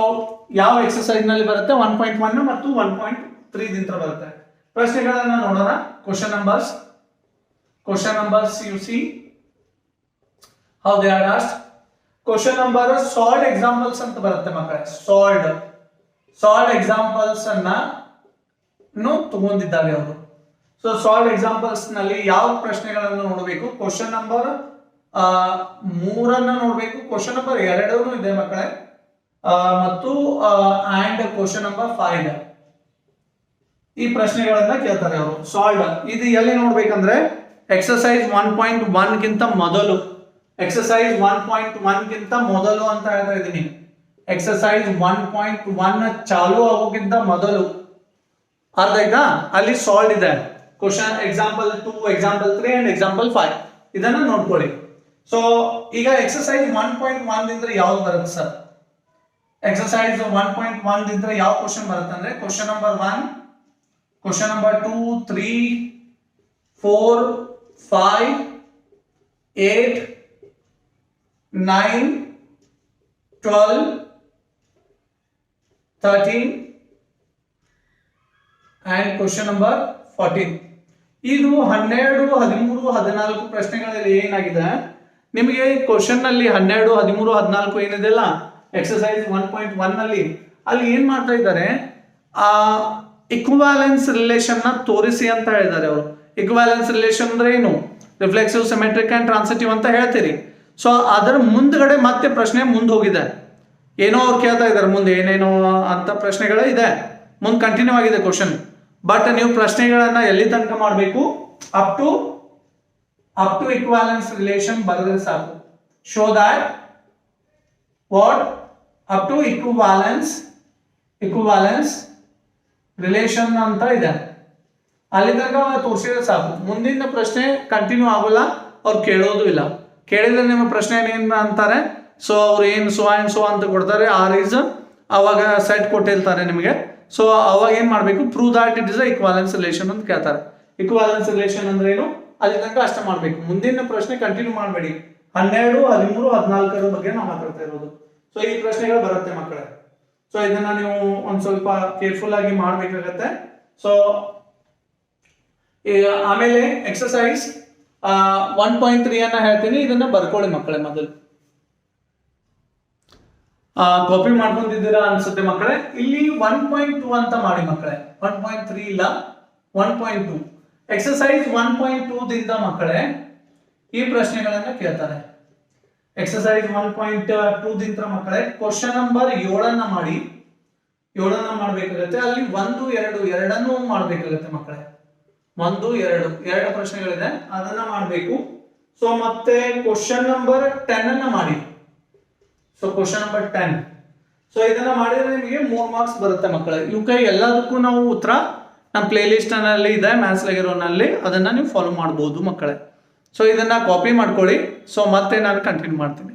ಯಾವ ಎಕ್ಸರ್ಸೈಸ್ ನಲ್ಲಿ ಬರುತ್ತೆ? 1.1 ಮತ್ತು 1.3 ದಿಂದ ಬರುತ್ತೆ. ಪ್ರಶ್ನೆಗಳನ್ನ ನೋಡೋಣ. Question numbers U C how they are asked. Question number sold examples ಅಂತ ಬರುತ್ತೆ ಮಕ್ಕಳೇ. ಸಾಲ್ಡ್ ಎಕ್ಸಾಂಪಲ್ಸ್ ಅನ್ನ ತಗೊಂಡಿದ್ದಾರೆ ಅವರು. ಸೊ ಸಾಲ್ಡ್ ಎಕ್ಸಾಂಪಲ್ಸ್ ನಲ್ಲಿ ಯಾವ ಪ್ರಶ್ನೆಗಳನ್ನು ನೋಡಬೇಕು? ಕ್ವಶನ್ ನಂಬರ್ 3 ನೋಡಬೇಕು. ಕ್ವಶನ್ ನಂಬರ್ 2 ಇದೆ ಮಕ್ಕಳೇ, ಮತ್ತು ಅಂಡ್ ಕ್ವಶನ್ ನಂಬರ್ 5 ಈ ಪ್ರಶ್ನೆಗಳನ್ನ ಕೇಳ್ತಾರೆ ಅವರು. ಸಾಲ್ಡ್ ಇದು ಎಲ್ಲಿ ನೋಡ್ಬೇಕಂದ್ರೆ ಎಕ್ಸರ್ಸೈಸ್ 1.1 ಗಿಂತ ಮೊದಲು. ಎಕ್ಸರ್ಸೈಸ್ 1.1 ಗಿಂತ ಮೊದಲು ಅಂತ ಹೇಳ್ತಾ ಇದ್ದೀನಿ. ಎಕ್ಸರ್ಸೈಸ್ 1.1 ಚಾಲು ಆಗೋಕ್ಕಿಂತ ಮೊದಲು, ಅರ್ಥ ಆಯ್ತಾ? ಅಲ್ಲಿ ಸಾಲ್ಡ್ ಇದೆ. Question example 2, example 3 and example 5 ಇದನ್ನ ನೋಡ್ಕೊಳ್ಳಿ. ಸೊ ಈಗ ಎಕ್ಸರ್ಸೈಸ್ 1.1 ದಿಂದ ಯಾವ್ದು ಬರುತ್ತೆ ಸರ್? ಎಕ್ಸರ್ಸೈಸ್ 1.1 ದಿಂದ ಯಾವ ಕ್ವಶನ್ ಬರುತ್ತೆ ಅಂದ್ರೆ question number 1, question number 2, 3, 4, 5, 8, 9, 12, 13 and question number 14. ಇದು 12, 13, 14 ಪ್ರಶ್ನೆಗಳಲ್ಲಿ ಏನಾಗಿದೆ ನಿಮಗೆ ಕ್ವಶನ್ ನಲ್ಲಿ 12, 13, 14 ಏನಿದೆಲ್ಲ ಎಕ್ಸರ್ಸೈಸ್ 1.1 ನಲ್ಲಿ ಅಲ್ಲಿ ಏನ್ ಮಾಡ್ತಾ ಇದ್ದಾರೆ, ಆ ಇಕ್ವಾಲೆನ್ಸ್ ರಿಲೇಷನ್ ನ ತೋರಿಸಿ ಅಂತ ಹೇಳಿದ್ದಾರೆ ಅವರು. ಇಕ್ವಾಲೆನ್ಸ್ ರಿಲೇಷನ್ ಅಂದ್ರೆ ಏನು? ರಿಫ್ಲೆಕ್ಸಿವ್, ಸಿಮೆಟ್ರಿಕ್ ಅಂಡ್ ಟ್ರಾನ್ಸಿಟಿವ್ ಅಂತ ಹೇಳ್ತೀರಿ. ಸೊ ಅದರ ಮುಂದ್ಗಡೆ ಮತ್ತೆ ಪ್ರಶ್ನೆ ಮುಂದೆ ಹೋಗಿದೆ. ಏನೋ ಅವ್ರು ಕೇಳ್ತಾ ಇದ್ದಾರೆ ಮುಂದೆ ಏನೇನೋ ಅಂತ ಪ್ರಶ್ನೆಗಳು ಇದೆ, ಮುಂದೆ ಕಂಟಿನ್ಯೂ ಆಗಿದೆ ಕ್ವಶನ್. ಬಟ್ ನೀವು ಪ್ರಶ್ನೆಗಳನ್ನ ಎಲ್ಲಿ ತನಕ ಮಾಡಬೇಕು? ಅಪ್ ಟು ಇಕ್ವಾಲೆನ್ಸ್ ರಿಲೇಷನ್ ಬರೆದ್ರೆ ಸಾಕು. Show that what up to equivalence relation ಅಂತ ಇದೆ, ಅಲ್ಲಿ ತನಕ ತೋರಿಸಿದ್ರೆ ಸಾಕು. ಮುಂದಿನ ಪ್ರಶ್ನೆ ಕಂಟಿನ್ಯೂ ಆಗೋಲ್ಲ, ಅವ್ರು ಕೇಳೋದು ಇಲ್ಲ. ಕೇಳಿದ್ರೆ ನಿಮ್ಮ ಪ್ರಶ್ನೆ ಏನ್ ಅಂತಾರೆ, ಸೊ ಅವ್ರು ಏನು ಸೋ ಅಂತ ಕೊಡ್ತಾರೆ, ಅವಾಗ ಸೆಟ್ ಕೊಟ್ಟಿರ್ತಾರೆ ನಿಮಗೆ. ಸೊ ಅವಾಗ ಏನ್ ಮಾಡ್ಬೇಕು? Prove that it is equivalence relation ಅಂತ ಕೇಳ್ತಾರೆ. ಇಕ್ವಾಲೆನ್ಸ್ ರಿಲೇಷನ್ ಅಂದ್ರೆ ಏನು, ಅಲ್ಲಿ ತನಕ ಅಷ್ಟೇ ಮಾಡ್ಬೇಕು. ಮುಂದಿನ ಪ್ರಶ್ನೆ ಕಂಟಿನ್ಯೂ ಮಾಡಬೇಡಿ. 12, 13, 14 ಬಗ್ಗೆ ನಾವು ಮಾತಾಡ್ತಾ ಇರೋದು. ಸೊ ಈ ಪ್ರಶ್ನೆಗಳು ಬರುತ್ತೆ ಮಕ್ಕಳೇ. ಸೊ ಇದನ್ನ ನೀವು ಒಂದ್ ಸ್ವಲ್ಪ ಕೇರ್ಫುಲ್ ಆಗಿ ಮಾಡ್ಬೇಕಾಗತ್ತೆ. ಸೊ ಆಮೇಲೆ ಎಕ್ಸರ್ಸೈಸ್ 1.3 ಅನ್ನ ಹೇಳ್ತೀನಿ, ಇದನ್ನ ಬರ್ಕೊಳ್ಳಿ ಮಕ್ಕಳೇ. ಮೊದಲು ಕಾಪಿ ಮಾಡ್ಕೊಂಡಿದ್ದೀರಾ ಅನ್ಸುತ್ತೆ ಮಕ್ಕಳೇ. ಇಲ್ಲಿ 1.2 ಅಂತ ಮಾಡಿ ಮಕ್ಕಳೇ, 1.3 ಇಲ್ಲ, 1.2. ಎಕ್ಸರ್ಸೈಸ್ 1.2 ದಿಂದ ಮಕ್ಕಳೇ ಈ ಪ್ರಶ್ನೆಗಳನ್ನ ಕೇಳ್ತಾರೆ. ಎಕ್ಸರ್ಸೈಸ್ 1.2 ದಿಂದ ಮಕ್ಕಳೇ ಕ್ವಶನ್ ನಂಬರ್ 7 ಮಾಡಿ, 7 ಮಾಡ್ಬೇಕಾಗತ್ತೆ. ಅಲ್ಲಿ 1, 2 ಎರಡನ್ನೂ ಮಾಡ್ಬೇಕಾಗತ್ತೆ ಮಕ್ಕಳೇ. 1, 2 ಪ್ರಶ್ನೆಗಳಿದೆ, ಅದನ್ನ ಮಾಡಬೇಕು. ಸೊ ಮತ್ತೆ ಕ್ವಶನ್ ನಂಬರ್ 10 ಅನ್ನ ಮಾಡಿ. So question number 10. ಸೊ ಇದನ್ನ ಮಾಡಿದ್ರೆ ನಿಮಗೆ 3 ಮಾರ್ಕ್ಸ್ ಬರುತ್ತೆ ಮಕ್ಕಳೇ. ಇವಕ್ಕೆ ಎಲ್ಲದಕ್ಕೂ ನಾವು ಉತ್ತರ ನಮ್ಮ ಪ್ಲೇ ಲಿಸ್ಟ್ ನಲ್ಲಿ ಇದೆ ಮ್ಯಾಥ್ಸ್ ಲೆಗಿರೋನಲ್ಲಿ, ಅದನ್ನ ನೀವು ಫಾಲೋ ಮಾಡಬಹುದು ಮಕ್ಕಳೇ. ಸೊ ಇದನ್ನ ಕಾಪಿ ಮಾಡ್ಕೊಳ್ಳಿ. ಸೊ ಮತ್ತೆ ನಾನು ಕಂಟಿನ್ಯೂ ಮಾಡ್ತೀನಿ.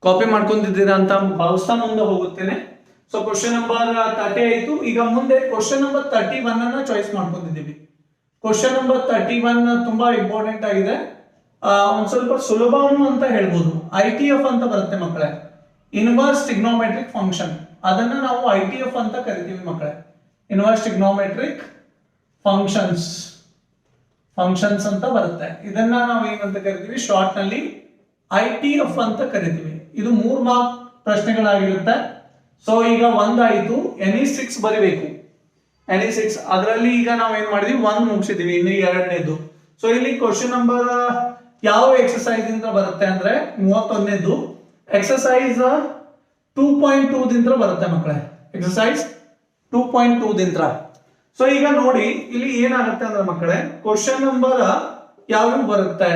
ಕಾಪಿ ಮಾಡ್ಕೊಂಡಿದ್ದೀರಾ ಅಂತ ಭಾವಿಸ್ತಾ ಮುಂದೆ ಹೋಗುತ್ತೇನೆ. ಸೊ ಕ್ವಶನ್ ನಂಬರ್ 30 ಆಯ್ತು. ಈಗ ಮುಂದೆ ಕ್ವಶನ್ ನಂಬರ್ 31 ಅನ್ನ ಚಾಯ್ಸ್ ಮಾಡ್ಕೊಂಡಿದ್ದೀವಿ. ಕ್ವಶನ್ ನಂಬರ್ 31 ತುಂಬಾ ಇಂಪಾರ್ಟೆಂಟ್ ಆಗಿದೆ. ಒಂದ್ ಸ್ವಲ್ಪ ಸುಲಭವನ್ನು ಅಂತ ಹೇಳ್ಬೋದು. ITF ಅಂತ ಬರುತ್ತೆ ಮಕ್ಕಳೇ, ಇನ್ವರ್ಸ್ ಟ್ರಿಗ್ನೋಮೆಟ್ರಿಕ್ ಫಂಕ್ಷನ್. ಅದನ್ನ ನಾವು ITF ಅಂತ ಕರಿತೀವಿ ಮಕ್ಕಳೇ, ಇನ್ವರ್ಸ್ ಟ್ರಿಗ್ನೋಮೆಟ್ರಿಕ್ ಫಂಕ್ಷನ್ಸ್ ಅಂತ ಬರುತ್ತೆ. ಇದನ್ನ ನಾವು ಏನಂತ ಕರಿತೀವಿ ಶಾರ್ಟ್ ನಲ್ಲಿ ITF ಅಂತ ಕರಿತೀವಿ. ಇದು 3 ಮಾರ್ಕ್ ಪ್ರಶ್ನೆಗಳಾಗಿರುತ್ತೆ. ಸೊ ಈಗ ಒಂದಾಯ್ತು, NE6 ಬರಿಬೇಕು. NE6 ಅದರಲ್ಲಿ ಈಗ ನಾವು ಏನ್ ಮಾಡಿದ್ವಿ, 1 ಮುಗಿಸಿದೀವಿ, ಇನ್ನು 2ನೇದು. ಸೊ ಇಲ್ಲಿ ಕ್ವಶನ್ ನಂಬರ್ ಯಾವ ಎಕ್ಸರ್ಸೈಸ್ ಇಂದ ಬರುತ್ತೆ ಅಂದ್ರೆ 31ನೇದು ಎಕ್ಸರ್ಸೈಸ್ 2.2 ದಿಂದ ಬರುತ್ತೆ ಮಕ್ಕಳೇ, ಎಕ್ಸರ್ಸೈಸ್ 2.2 ದಿಂದ. ಸೊ ಈಗ ನೋಡಿ ಇಲ್ಲಿ ಏನಾಗುತ್ತೆ ಅಂದ್ರೆ ಮಕ್ಕಳೇ, ಕ್ವಶನ್ ನಂಬರ್ ಯಾವ ಬರುತ್ತೆ,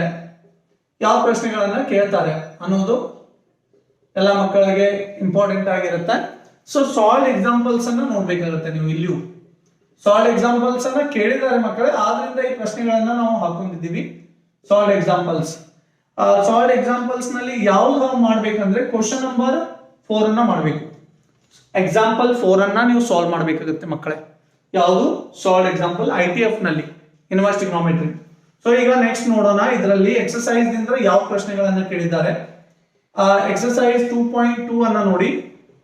ಯಾವ ಪ್ರಶ್ನೆಗಳನ್ನ ಕೇಳ್ತಾರೆ ಅನ್ನೋದು ಎಲ್ಲ ಮಕ್ಕಳಿಗೆ ಇಂಪಾರ್ಟೆಂಟ್ ಆಗಿರುತ್ತೆ. ಸೊ ಸಾಲ್ವ್ ಎಕ್ಸಾಂಪಲ್ಸ್ ಅನ್ನ ನೋಡ್ಬೇಕಾಗುತ್ತೆ ನೀವು. ಇಲ್ಲಿಯೂ ಸಾಲ್ವ್ ಎಕ್ಸಾಂಪಲ್ಸ್ ಅನ್ನ ಕೇಳಿದ್ದಾರೆ ಮಕ್ಕಳೇ, ಆದ್ರಿಂದ ಈ ಪ್ರಶ್ನೆಗಳನ್ನ ನಾವು ಹಾಕೊಂಡಿದ್ದೀವಿ. ಸಾಲ್ವ್ ಎಕ್ಸಾಂಪಲ್ಸ್ ನಲ್ಲಿ ಯಾವ್ದು ಮಾಡ್ಬೇಕಂದ್ರೆ ಕ್ವಶನ್ ನಂಬರ್ 4 ಅನ್ನ ಮಾಡ್ಬೇಕು. ಎಕ್ಸಾಂಪಲ್ 4 ಅನ್ನ ನೀವು ಸಾಲ್ವ್ ಮಾಡ್ಬೇಕಾಗುತ್ತೆ ಮಕ್ಕಳೇ. ಯಾವುದು ಸಾಲ್ವ್ ಎಕ್ಸಾಂಪಲ್ ITF ನಲ್ಲಿ, ಇನ್ವರ್ಸ್ ಟ್ರಿಗ್ನೋಮೆಟ್ರಿ. ಸೊ ಈಗ ನೆಕ್ಸ್ಟ್ ನೋಡೋಣ, ಇದರಲ್ಲಿ ಎಕ್ಸರ್ಸೈಸ್ ದಿಂದ ಯಾವ ಪ್ರಶ್ನೆಗಳನ್ನ ಕೇಳಿದ್ದಾರೆ. ಎಕ್ಸರ್ಸೈಸ್ 2.2 ಅನ್ನ ನೋಡಿ,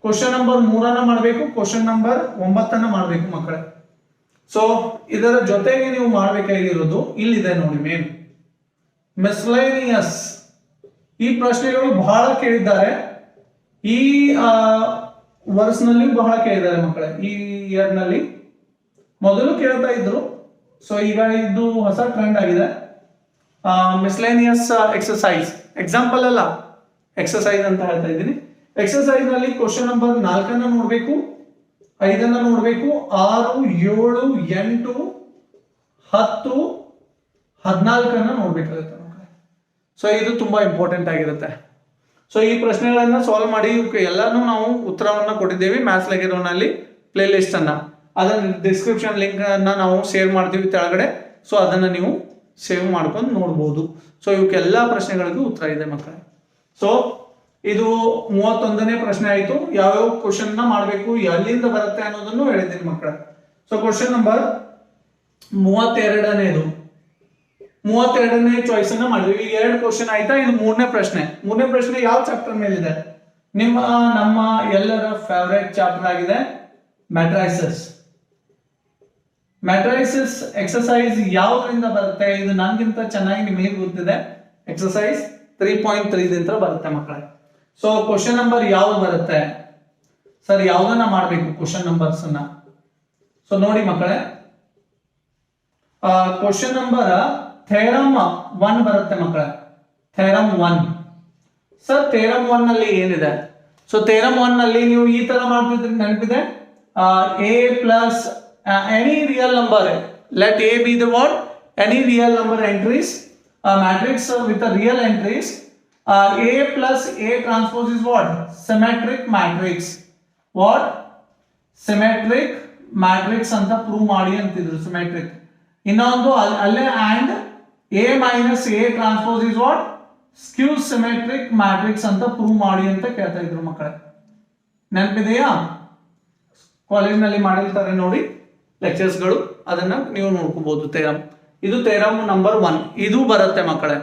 ಕ್ವಶನ್ ನಂಬರ್ 3 ಅನ್ನ ಮಾಡಬೇಕು, ಕ್ವಶನ್ ನಂಬರ್ 9 ಅನ್ನ ಮಾಡಬೇಕು ಮಕ್ಕಳೇ. ಸೊ ಇದರ ಜೊತೆಗೆ ನೀವು ಮಾಡಬೇಕಾಗಿರೋದು ಇಲ್ಲಿದೆ ನೋಡಿ, ಮೇನ್ ಮಿಸ್ಲೇನಿಯಸ್. ಈ ಪ್ರಶ್ನೆಗಳು ಬಹಳ ಕೇಳಿದ್ದಾರೆ, ಈ ವರ್ಸ್ ನಲ್ಲಿ ಬಹಳ ಕೇಳಿದ್ದಾರೆ ಮಕ್ಕಳೇ. ಈ ಇಯರ್ ನಲ್ಲಿ ಮೊದಲು ಕೇಳ್ತಾ ಇದ್ರು, ಸೊ ಈಗ ಇದು ಹೊಸ ಟ್ರೆಂಡ್ ಆಗಿದೆ. ಮಿಸ್ಲೇನಿಯಸ್ ಎಕ್ಸರ್ಸೈಸ್, ಎಕ್ಸಾಂಪಲ್ ಅಲ್ಲ, ಎಕ್ಸರ್ಸೈಸ್ ಅಂತ ಹೇಳ್ತಾ ಇದ್ದೀನಿ. ಎಕ್ಸರ್ಸೈಸ್ ನಲ್ಲಿ ಕ್ವಶನ್ ನಂಬರ್ 4 ಅನ್ನ ನೋಡ್ಬೇಕು, 5 ಅನ್ನ ನೋಡ್ಬೇಕು, 6, 7, 8, 10, 14 ಅನ್ನ ನೋಡ್ಬೇಕಾಗುತ್ತೆ ಮಕ್ಕಳೇ. ಸೊ ಇದು ತುಂಬಾ ಇಂಪಾರ್ಟೆಂಟ್ ಆಗಿರುತ್ತೆ. ಸೊ ಈ ಪ್ರಶ್ನೆಗಳನ್ನ ಸಾಲ್ವ್ ಮಾಡಿ ಎಲ್ಲಾನು ನಾವು ಉತ್ತರವನ್ನ ಕೊಟ್ಟಿದ್ದೇವೆ ಮ್ಯಾಥ್ಸ್ ಲೆಗಿರೋನಲ್ಲಿ ಪ್ಲೇ ಲಿಸ್ಟ್ ಅನ್ನ. ಅದನ್ನ ಡಿಸ್ಕ್ರಿಪ್ಷನ್ ಲಿಂಕ್ ಅನ್ನ ನಾವು ಸೇವ್ ಮಾಡ್ತೀವಿ ತೆಳಗಡೆ. ಸೊ ಅದನ್ನ ನೀವು ಸೇವ್ ಮಾಡ್ಕೊಂಡು ನೋಡ್ಬೋದು. ಸೊ ಇವಕ್ಕೆಲ್ಲಾ ಪ್ರಶ್ನೆಗಳಿಗೂ ಉತ್ತರ ಇದೆ ಮಕ್ಕಳೇ. ಸೊ ಇದು 31ನೇ ಪ್ರಶ್ನೆ ಆಯ್ತು. ಯಾವ್ಯಾವ ಕ್ವಶನ್ ನ ಮಾಡಬೇಕು, ಎಲ್ಲಿಂದ ಬರುತ್ತೆ ಅನ್ನೋದನ್ನು ಹೇಳಿದ್ದೀನಿ ಮಕ್ಕಳೇ. ಸೊ ಕ್ವಶನ್ ನಂಬರ್ 32ನೇ ಚಾಯ್ಸ್ ಅನ್ನ ಮಾಡಿದ್ವಿ. ಈಗ 2 ಕ್ವಶನ್ ಆಯ್ತಾ. ಇದು 3ನೇ ಪ್ರಶ್ನೆ. 3ನೇ ಪ್ರಶ್ನೆ ಯಾವ ಚಾಪ್ಟರ್ ಮೇಲಿದೆ? ನಮ್ಮ ಎಲ್ಲರ ಫೇವರೇಟ್ ಚಾಪ್ಟರ್ ಆಗಿದೆ ಮ್ಯಾಟ್ರೈಸಸ್. ಎಕ್ಸರ್ಸೈಸ್ ಯಾವ್ದ್ರಿಂದ ಬರುತ್ತೆ? ಇದು ನನ್ಗಿಂತ ಚೆನ್ನಾಗಿ ನಿಮಗೆ ಗೊತ್ತಿದೆ. ಎಕ್ಸರ್ಸೈಸ್ 3.3 ದಿಂದ ಬರುತ್ತೆ ಮಕ್ಕಳೇ. ಸೊ ಕ್ವಶನ್ ನಂಬರ್ ಯಾವ್ದು ಬರುತ್ತೆ ಸರ್, ಯಾವ್ದನ್ನ ಮಾಡ್ಬೇಕು ಕ್ವಶನ್ ನಂಬರ್ಸ್ ಅನ್ನ? ಸೊ ನೋಡಿ ಮಕ್ಕಳೇ, ಕ್ವಶನ್ ನಂಬರ್ ಥೇರಮ್ 1 ಬರುತ್ತೆ ಮಕ್ಕಳೇ. ಥೇರಮ್ 1 ಸರ್, ಥೇರಮ್ 1 ನಲ್ಲಿ ಏನಿದೆ? ಸೊ ಥೇರಮ್ 1 ನಲ್ಲಿ ನೀವು ಈ ತರ ಮಾಡ್ತಿದ್ರೆ ನೆನಪಿದೆ, a plus any real number, let a be the what? Any real number entries, matrix with the real entries, A plus A transpose is what? Symmetric matrix. What? Symmetric matrix ಅಂತ prove ಮಾಡಿ ಅಂತಿದ್ರು. Symmetric. ಇನ್ನೊಂದು ಅಲ್ಲೇ and A minus A transpose is what? Skew symmetric matrix ಅಂತ prove ಮಾಡಿ ಅಂತ ಕೇಳ್ತಾ ಇದ್ರು ಮಕ್ಕಳೇ. ನೆನಪಿದೆಯಾ? ಕಾಲೇಜ್ ನಲ್ಲಿ ಮಾಡಿರ್ತಾರೆ ನೋಡಿ ಲೆಕ್ಚರ್ಸ್ ಗಳು, ಅದನ್ನ ನೀವು ನೋಡ್ಕೋಬಹುದು. ಥೇರಮ್, ಇದು ಥೇರಮ್ ನಂಬರ್ 1. ಇದು ಬರುತ್ತೆ ಮಕ್ಕಳೇ.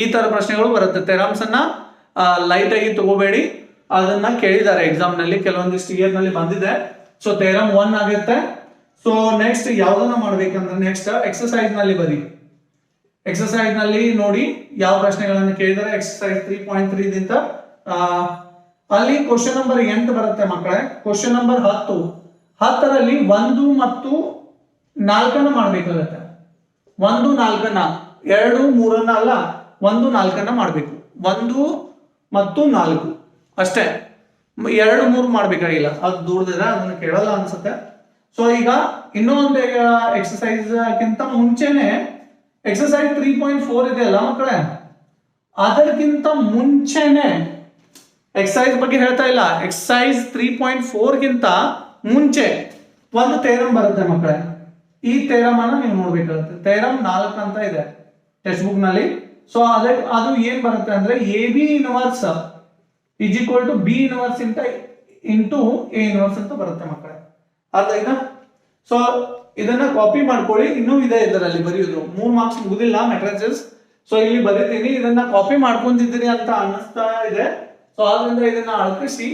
ಈ ತರ ಪ್ರಶ್ನೆಗಳು ಬರುತ್ತೆ. ಥೆರಮ್ಸ್ ಅನ್ನ ಲೈಟ್ ಆಗಿ ತಗೋಬೇಡಿ, ಅದನ್ನ ಕೇಳಿದ್ದಾರೆ ಎಕ್ಸಾಮ್ ನಲ್ಲಿ, ಕೆಲವೊಂದಿಷ್ಟು ಇಯರ್ ನಲ್ಲಿ ಬಂದಿದೆ. ಸೊ ಥೆರಮ್ 1 ಆಗುತ್ತೆ. ಸೊ ನೆಕ್ಸ್ಟ್ ಯಾವ್ದನ್ನ ಮಾಡ್ಬೇಕಂದ್ರೆ ನೆಕ್ಸ್ಟ್ ಎಕ್ಸರ್ಸೈಸ್ ನಲ್ಲಿ ಬರಿ. ಎಕ್ಸರ್ಸೈಸ್ ನಲ್ಲಿ ನೋಡಿ ಯಾವ ಪ್ರಶ್ನೆಗಳನ್ನ ಕೇಳಿದ್ದಾರೆ. ಎಕ್ಸರ್ಸೈಸ್ 3.3 ದಿಂದ ಅಲ್ಲಿ ಕ್ವಶನ್ ನಂಬರ್ 8 ಬರುತ್ತೆ ಮಕ್ಕಳೇ. ಕ್ವಶನ್ ನಂಬರ್ 10ರಲ್ಲಿ 1 ಮತ್ತು 4 ಮಾಡ್ಬೇಕಾಗತ್ತೆ. 1, 4 2, 3 ಅಲ್ಲ, 1, 4 ಮಾಡ್ಬೇಕು. 1 ಮತ್ತು 4 ಅಷ್ಟೇ, 2, 3 ಮಾಡ್ಬೇಕಾಗಿಲ್ಲ. ಅದು ದೂರದಿದೆ, ಅದನ್ನ ಕೇಳಲ್ಲ ಅನ್ಸುತ್ತೆ. ಸೊ ಈಗ ಇನ್ನೊಂದು ಎಕ್ಸರ್ಸೈಸ್ ಗಿಂತ ಮುಂಚೆನೆ ಎಕ್ಸರ್ಸೈಸ್ 3.4 ಇದೆ ಅಲ್ಲ ಮಕ್ಕಳೇ, ಅದಕ್ಕಿಂತ ಮುಂಚೆನೆ ಎಕ್ಸಸೈಸ್ ಬಗ್ಗೆ ಹೇಳ್ತಾ ಇಲ್ಲ, ಎಕ್ಸಸೈಸ್ 3.4ಗಿಂತ ಮುಂಚೆ ಒಂದು ಥೇರಮ್ ಬರುತ್ತೆ ಮಕ್ಕಳೇ. ಈ ಥೇರಮ್ ಅನ್ನ ನೀವು ನೋಡ್ಬೇಕಾಗುತ್ತೆ. ಥೇರಮ್ 4 ಅಂತ ಇದೆ ಟೆಕ್ಸ್ಟ್ ಬುಕ್ ನಲ್ಲಿ. ಸೊ ಅದು ಏನ್ ಬರುತ್ತೆ ಅಂದ್ರೆ A B inverse is equal to B inverse into A inverse ಅಂತ ಬರುತ್ತೆ ಮಕ್ಕಳೇ. ಅರ್ಥ ಆಯ್ತಾ? ಸೊ ಇದನ್ನ ಕಾಪಿ ಮಾಡ್ಕೊಳ್ಳಿ. ಇನ್ನೂ ಇದೆ ಇದರಲ್ಲಿ ಬರೆಯೋದು. 3 ಮಾರ್ಕ್ಸ್ ಮುಗುದಿಲ್ಲ ಮ್ಯಾಟ್ರಿಸಸ್. ಸೊ ಇಲ್ಲಿ ಬರೀತೀನಿ, ಇದನ್ನ ಕಾಪಿ ಮಾಡ್ಕೊಂತಿದ್ದೀರಿ ಅಂತ ಅನ್ನಿಸ್ತಾ ಇದೆ. ಸೊ ಆದ್ರಿಂದ ಇದನ್ನ ಅಳಕಿಸಿ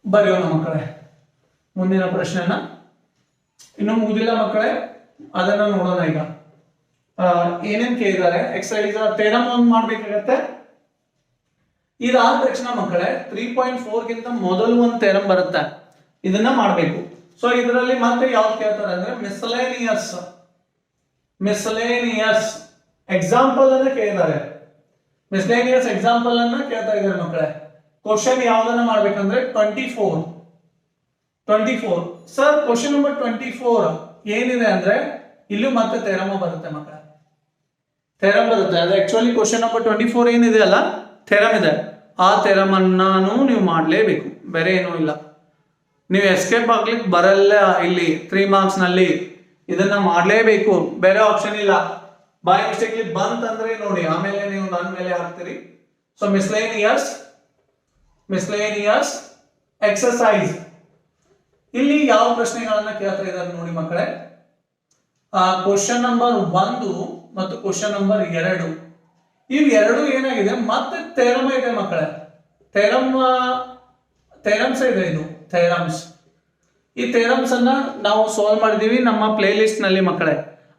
ಬರೆಯೋಣ ಮಕ್ಕಳೇ. ಮುಂದಿನ ಪ್ರಶ್ನೆನ ಇನ್ನೂ ಮುಗುದಿಲ್ಲ ಮಕ್ಕಳೇ, ಅದನ್ನ ನೋಡೋಣ. ಈಗ ಏನೇನ್ ಕೇಳಿದ್ದಾರೆ, ಎಕ್ಸಸೈಸ್ ಥೇರಮ್ ಒಂದು ಮಾಡ್ಬೇಕಾಗತ್ತೆ. ಇದಾದ ತಕ್ಷಣ ಮಕ್ಕಳೇ 3.4ಗಿಂತ ಮೊದಲು ಒಂದು ಥೇರಮ್ ಬರುತ್ತೆ, ಇದನ್ನ ಮಾಡ್ಬೇಕು. ಸೊ ಇದರಲ್ಲಿ ಮತ್ತೆ ಯಾವ್ದು ಕೇಳ್ತಾರೆ ಅಂದ್ರೆ ಮಿಸ್ಲೇನಿಯಸ್ ಎಕ್ಸಾಂಪಲ್ ಅನ್ನ ಕೇಳಿದ್ದಾರೆ. ಮಿಸ್ಲೇನಿಯಸ್ ಎಕ್ಸಾಂಪಲ್ ಅನ್ನ ಕೇಳ್ತಾ ಇದ್ದಾರೆ ಮಕ್ಕಳೇ. ಕ್ವಶನ್ ಯಾವ್ದನ್ನ ಮಾಡ್ಬೇಕಂದ್ರೆ 24 ಸರ್. ಕ್ವಶನ್ ನಂಬರ್ 24 ಏನಿದೆ ಅಂದ್ರೆ ಇಲ್ಲೂ ಮತ್ತೆ ಥೇರಮ್ ಬರುತ್ತೆ ಮಕ್ಕಳೇ. ಥೇರಮ್ ಬರುತ್ತೆ. ಅದು ಆಕ್ಚುಲಿ ಕ್ವಶನ್ ನಂಬರ್ 24 ಏನಿದೆ ಅಲ್ಲ, ಥೇರಮ್ ಇದೆ. ಆ ಥೇರಮ್ ಅನ್ನು ನೀವು ಮಾಡಲೇಬೇಕು, ಬೇರೆ ಏನೂ ಇಲ್ಲ. ನೀವು ಎಸ್ಕೇಪ್ ಆಗ್ಲಿಕ್ಕೆ ಬರಲ್ಲ. ಇಲ್ಲಿ 3 ಮಾರ್ಕ್ಸ್ ನಲ್ಲಿ ಇದನ್ನ ಮಾಡಲೇಬೇಕು, ಬೇರೆ ಆಪ್ಷನ್ ಇಲ್ಲ. ಬೈ ಮಿಸ್ಟೇಕ್ಲಿ ಬಂತಂದ್ರೆ ನೋಡಿ, ಆಮೇಲೆ ನೀವು ನನ್ನ ಮೇಲೆ ಹಾಕ್ತೀರಿ. ಸೊ ಮಿಸ್ಲೇನಿಯಸ್ ಎಕ್ಸರ್ಸೈಸ್ ಇಲ್ಲಿ ಯಾವ ಪ್ರಶ್ನೆಗಳನ್ನ ಕೇಳ್ತಾ ಇದ್ದಾರೆ ನೋಡಿ ಮಕ್ಕಳೇ. ಕ್ವಶನ್ ನಂಬರ್ 1 ಮತ್ತು ಕ್ವಶನ್ ನಂಬರ್ 2 ಇವೆರಡು ಏನಾಗಿದೆ, ಮತ್ತೆ ಥೇರಮ್ ಇದೆ ಮಕ್ಕಳೇ. ಥೇರಮ್ಸ್ ಇದೆ, ಇದು ಥೇರಮ್ಸ್. ಈ ಥೇರಮ್ಸ್ ಅನ್ನ ನಾವು ಸಾಲ್ವ್ ಮಾಡಿದೀವಿ ನಮ್ಮ ಪ್ಲೇ ಲಿಸ್ಟ್ ನಲ್ಲಿ ಮಕ್ಕಳೇ.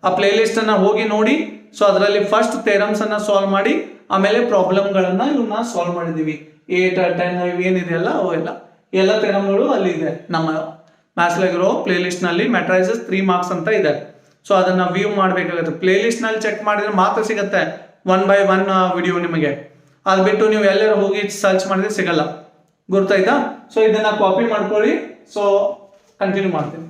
ಆ ಪ್ಲೇ ಲಿಸ್ಟ್ ಅನ್ನ ಹೋಗಿ ನೋಡಿ. ಸೊ ಅದರಲ್ಲಿ ಫಸ್ಟ್ ಥೇರಮ್ಸ್ ಅನ್ನ ಸಾಲ್ವ್ ಮಾಡಿ, ಆಮೇಲೆ ಪ್ರಾಬ್ಲಮ್ಗಳನ್ನ ಇವನ್ನ ಸಾಲ್ವ್ ಮಾಡಿದೀವಿ. 8, 10 ಏನಿದೆಯಲ್ಲ ಎಲ್ಲ ಥೇರಮ್ಗಳು ಅಲ್ಲಿ ಇದೆ ನಮ್ಮ ಮ್ಯಾಥ್ಸ್ಲಾಗಿರೋ ಪ್ಲೇ ಲಿಸ್ಟ್ ನಲ್ಲಿ. ಮ್ಯಾಟ್ರೈಸಸ್ 3 ಮಾರ್ಕ್ಸ್ ಅಂತ ಇದೆ. ಸೊ ಅದನ್ನ ವ್ಯೂ ಮಾಡಬೇಕಾಗುತ್ತೆ. ಪ್ಲೇ ಲಿಸ್ಟ್ ನಲ್ಲಿ ಚೆಕ್ ಮಾಡಿದ್ರೆ ಮಾತ್ರ ಸಿಗುತ್ತೆ 1 by 1 ವಿಡಿಯೋ ನಿಮಗೆ. ಅದು ಬಿಟ್ಟು ನೀವು ಎಲ್ಲರೂ ಹೋಗಿ ಸರ್ಚ್ ಮಾಡಿದ್ರೆ ಸಿಗಲ್ಲ. ಗೊತ್ತಾಯ್ತಾ? ಸೊ ಇದನ್ನ ಕಾಪಿ ಮಾಡ್ಕೊಳ್ಳಿ. ಸೊ ಕಂಟಿನ್ಯೂ ಮಾಡ್ತೀನಿ.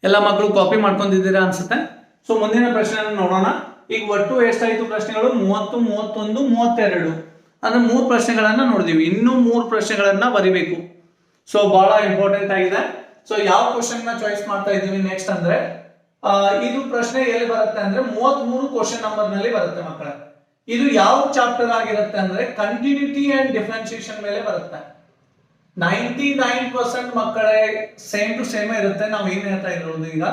ಎಲ್ಲ ಮಕ್ಕಳು ಕಾಪಿ ಮಾಡ್ಕೊಂಡಿದ್ದೀರಾ ಅನ್ಸುತ್ತೆ. ಸೊ ಮುಂದಿನ ಪ್ರಶ್ನೆ ನೋಡೋಣ. ಈಗ ಒಟ್ಟು ಎಷ್ಟಾಯ್ತು ಪ್ರಶ್ನೆಗಳು? 30, 31, 32 ಅಂದ್ರೆ 3 ಪ್ರಶ್ನೆಗಳನ್ನ ನೋಡಿದೀವಿ. ಇನ್ನೂ 3 ಪ್ರಶ್ನೆಗಳನ್ನ ಬರಿಬೇಕು. ಸೊ ಬಹಳ ಇಂಪಾರ್ಟೆಂಟ್ ಆಗಿದೆ. ಸೊ ಯಾವ ಕ್ವಶನ್ ನ ಚಾಯ್ಸ್ ಮಾಡ್ತಾ ಇದೀವಿ ನೆಕ್ಸ್ಟ್ ಅಂದ್ರೆ, ಇದು ಪ್ರಶ್ನೆ ಎಲ್ಲಿ ಬರುತ್ತೆ ಅಂದ್ರೆ 33 ಕ್ವಶನ್ ನಂಬರ್ ನಲ್ಲಿ ಬರುತ್ತೆ ಮಕ್ಕಳೇ. ಇದು ಯಾವ ಚಾಪ್ಟರ್ ಆಗಿರುತ್ತೆ ಅಂದ್ರೆ ಕಂಟಿನ್ಯೂಟಿ ಅಂಡ್ ಡಿಫರೆನ್ಸಿಯೇಷನ್ ಮೇಲೆ ಬರುತ್ತೆ. 99% ಮಕ್ಕಳೇ ಸೇಮ್ ಟು ಸೇಮ್ ಇರುತ್ತೆ. ನಾವು ಏನ್ ಹೇಳ್ತಾ ಇರೋದು ಈಗ.